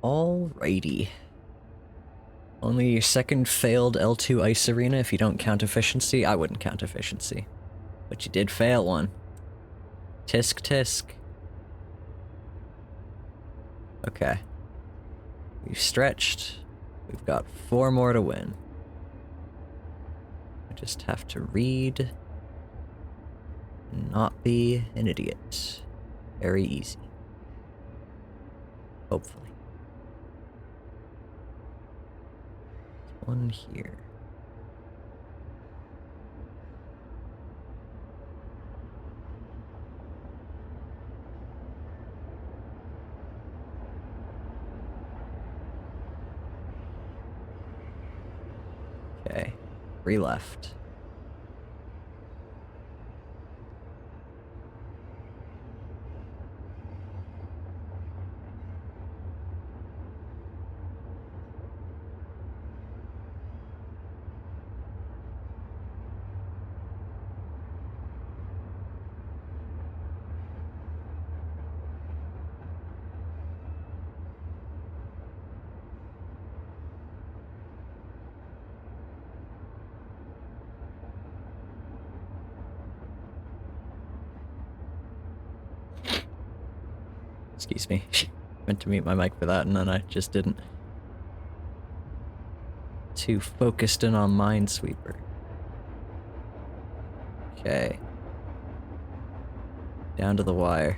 Alrighty. Only your second failed L2 ice arena if you don't count efficiency. I wouldn't count efficiency. But you did fail one. Tisk tisk. Okay. We've stretched. We've got 4 more to win. I just have to read and not be an idiot. Very easy. Hopefully. One here. 3 left. Excuse me. Meant to mute my mic for that and then I just didn't. Too focused in on Minesweeper. Okay. Down to the wire.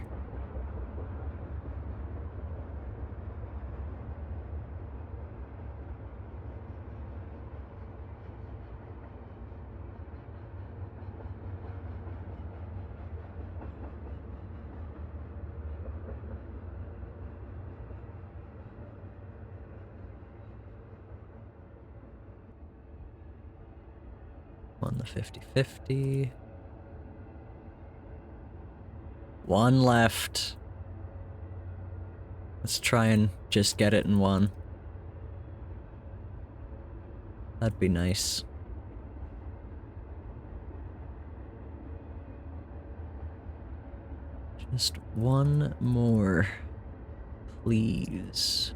On the 50-50. 1 left. Let's try and just get it in 1. That'd be nice. Just 1 more, please.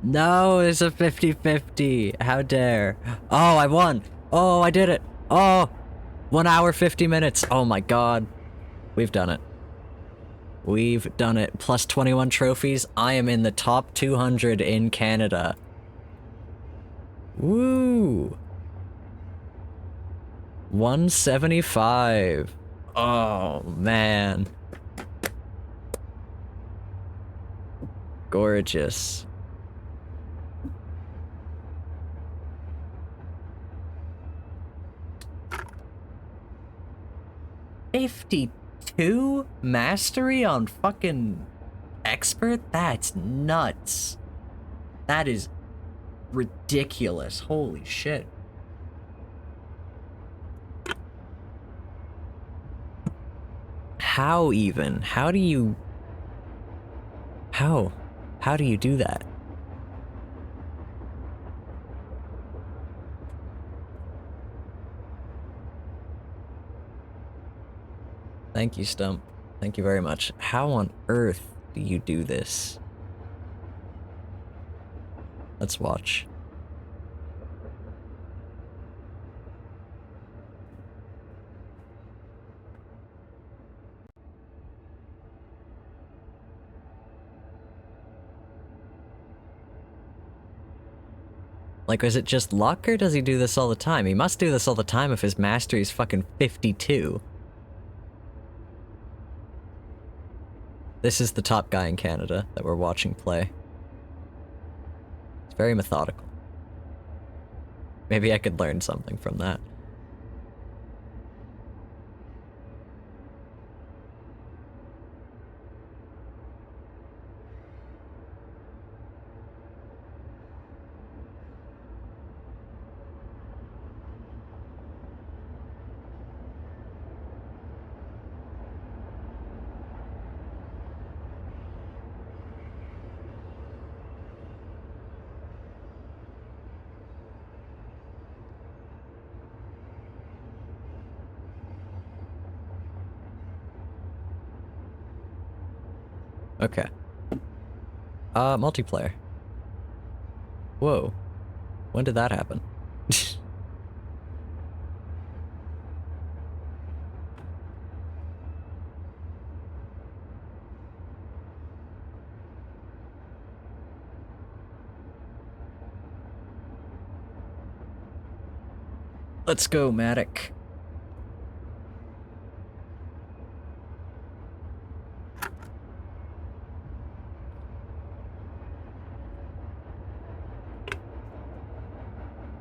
No, it's a 50-50. How dare. Oh, I won. Oh, I did it. Oh, 1 hour, 50 minutes. Oh my god. We've done it. We've done it. Plus 21 trophies. I am in the top 200 in Canada. Woo. 175. Oh, man. Gorgeous. $52 mastery on fucking expert? That's nuts. That is ridiculous. Holy shit. How even? How do you... How do you do that? Thank you, Stump. Thank you very much. How on earth do you do this? Let's watch. Like, is it just luck, or does he do this all the time? He must do this all the time if his mastery is fucking 52. This is the top guy in Canada that we're watching play. It's very methodical. Maybe I could learn something from that. Okay. Multiplayer. Whoa. When did that happen? Let's go, Matic.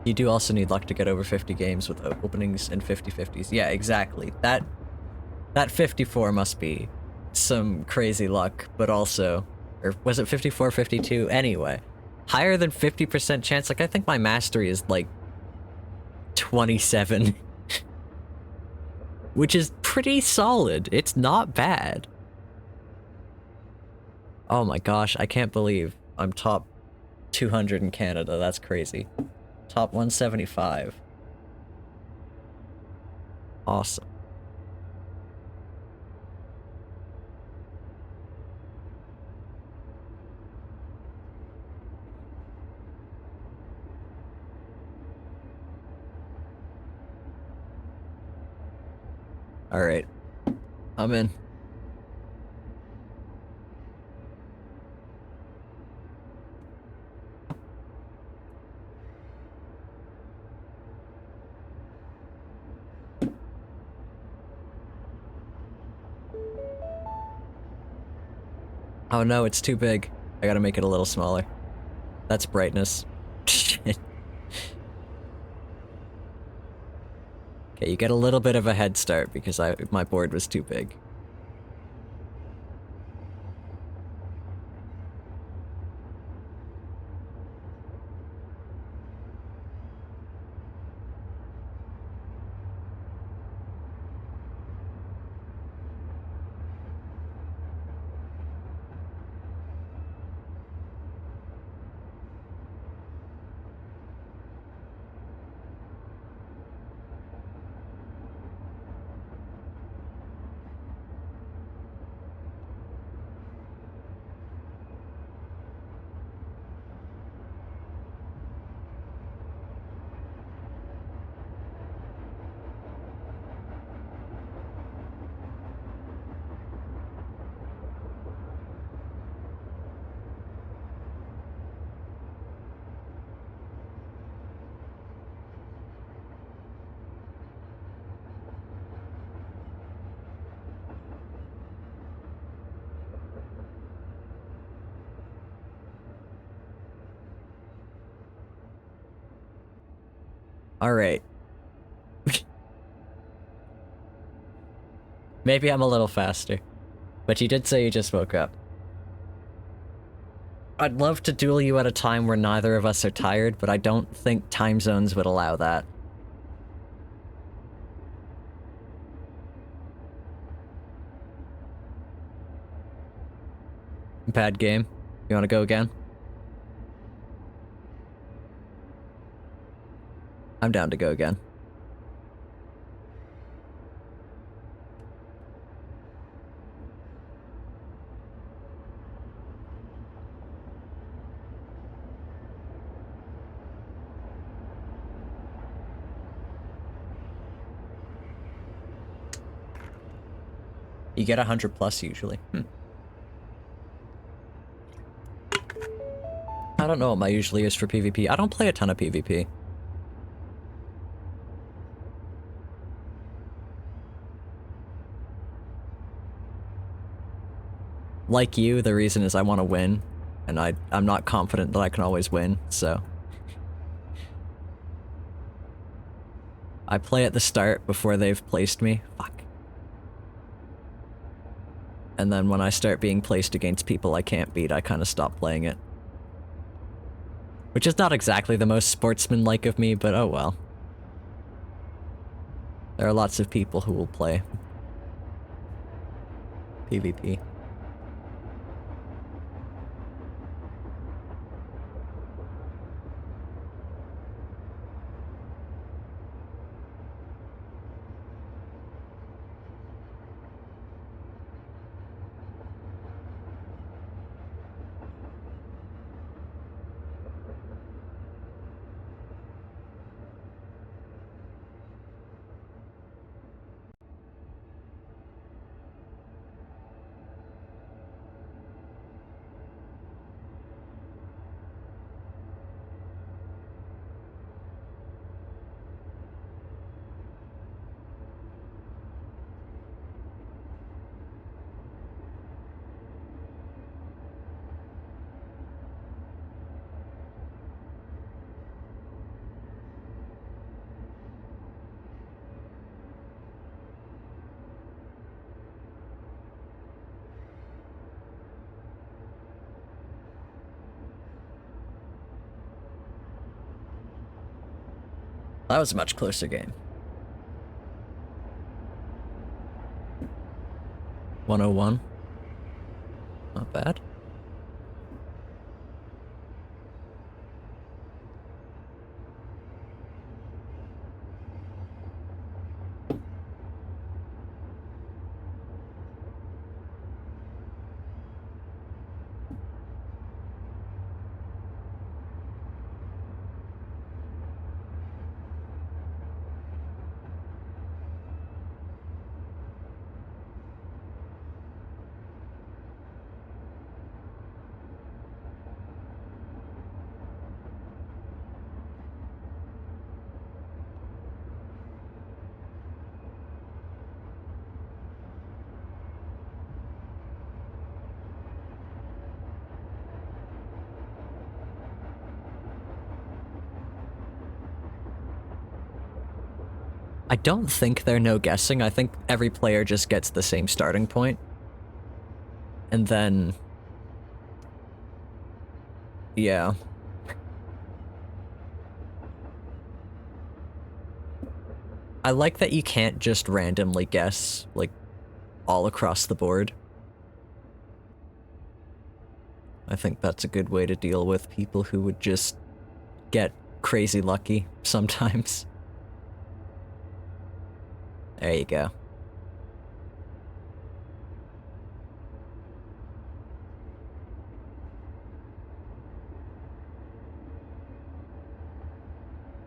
You do also need luck to get over 50 games with openings and 50-50s. Yeah, exactly. That 54 must be some crazy luck, but also, or was it 54, 52? Anyway, higher than 50% chance. Like, I think my mastery is like 27, which is pretty solid. It's not bad. Oh my gosh, I can't believe I'm top 200 in Canada. That's crazy. Top 175. Awesome. Alright. I'm in. Oh no, it's too big. I gotta make it a little smaller. That's brightness. Shit. Okay, you get a little bit of a head start because my board was too big. Alright. Maybe I'm a little faster. But you did say you just woke up. I'd love to duel you at a time where neither of us are tired, but I don't think time zones would allow that. Bad game. You wanna go again? I'm down to go again. You get 100 plus usually. I don't know what my usually is for PvP. I don't play a ton of PvP. Like you, the reason is I want to win, and I'm not confident that I can always win, so. I play at the start before they've placed me. Fuck. And then when I start being placed against people I can't beat, I kind of stop playing it. Which is not exactly the most sportsman-like of me, but oh well. There are lots of people who will play PvP. That was a much closer game. 101. Not bad. I don't think they're no guessing. I think every player just gets the same starting point. And then... yeah. I like that you can't just randomly guess, like, all across the board. I think that's a good way to deal with people who would just get crazy lucky sometimes. There you go.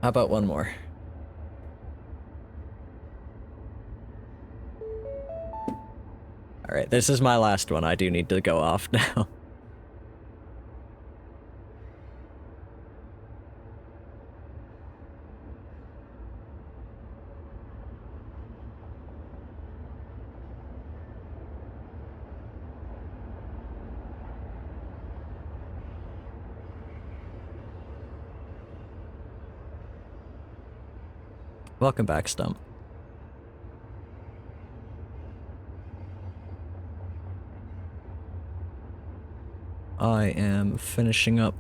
How about one more? Alright, this is my last one. I do need to go off now. Welcome back, Stump. I am finishing up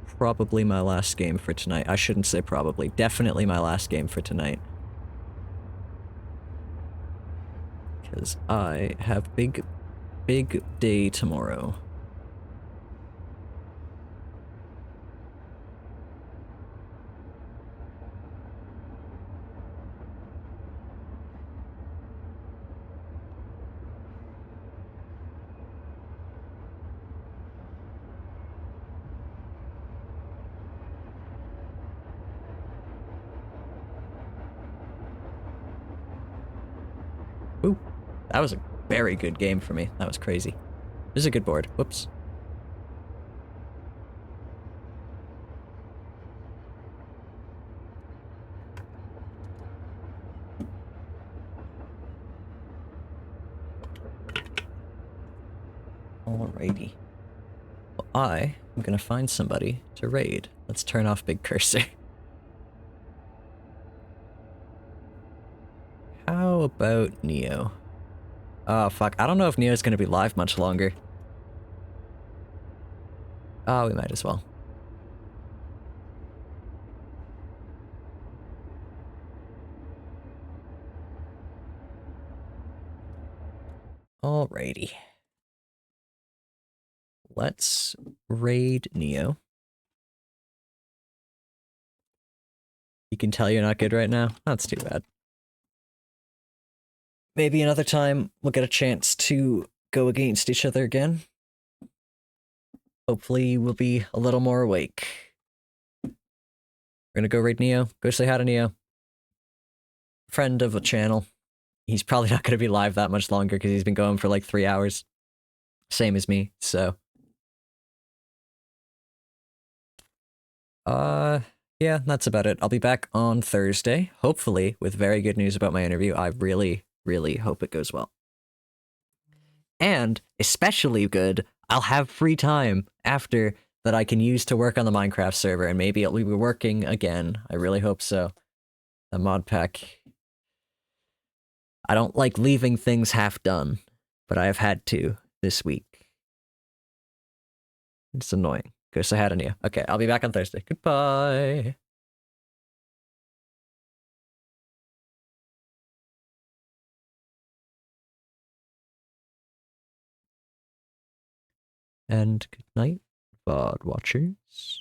probably my last game for tonight. I shouldn't say probably. Definitely my last game for tonight. Because I have big day tomorrow. Ooh, that was a very good game for me. That was crazy. This is a good board. Whoops. Alrighty. Well, I am gonna find somebody to raid. Let's turn off Big Cursor. How about Neo? Oh, fuck. I don't know if Neo's gonna be live much longer. Oh, we might as well. Alrighty. Let's raid Neo. You can tell you're not good right now? That's too bad. Maybe another time we'll get a chance to go against each other again. Hopefully we'll be a little more awake. We're gonna go raid Neo. Go say hi to Neo. Friend of the channel. He's probably not gonna be live that much longer because he's been going for like 3 hours. Same as me, so. Yeah, that's about it. I'll be back on Thursday, hopefully, with very good news about my interview. I really hope it goes well. And, especially good, I'll have free time after that I can use to work on the Minecraft server, and maybe it'll be working again. I really hope so. The mod pack. I don't like leaving things half done, but I have had to this week. It's annoying. Go say hi to Nia. Okay, I'll be back on Thursday. Goodbye. And good night, VOD watchers.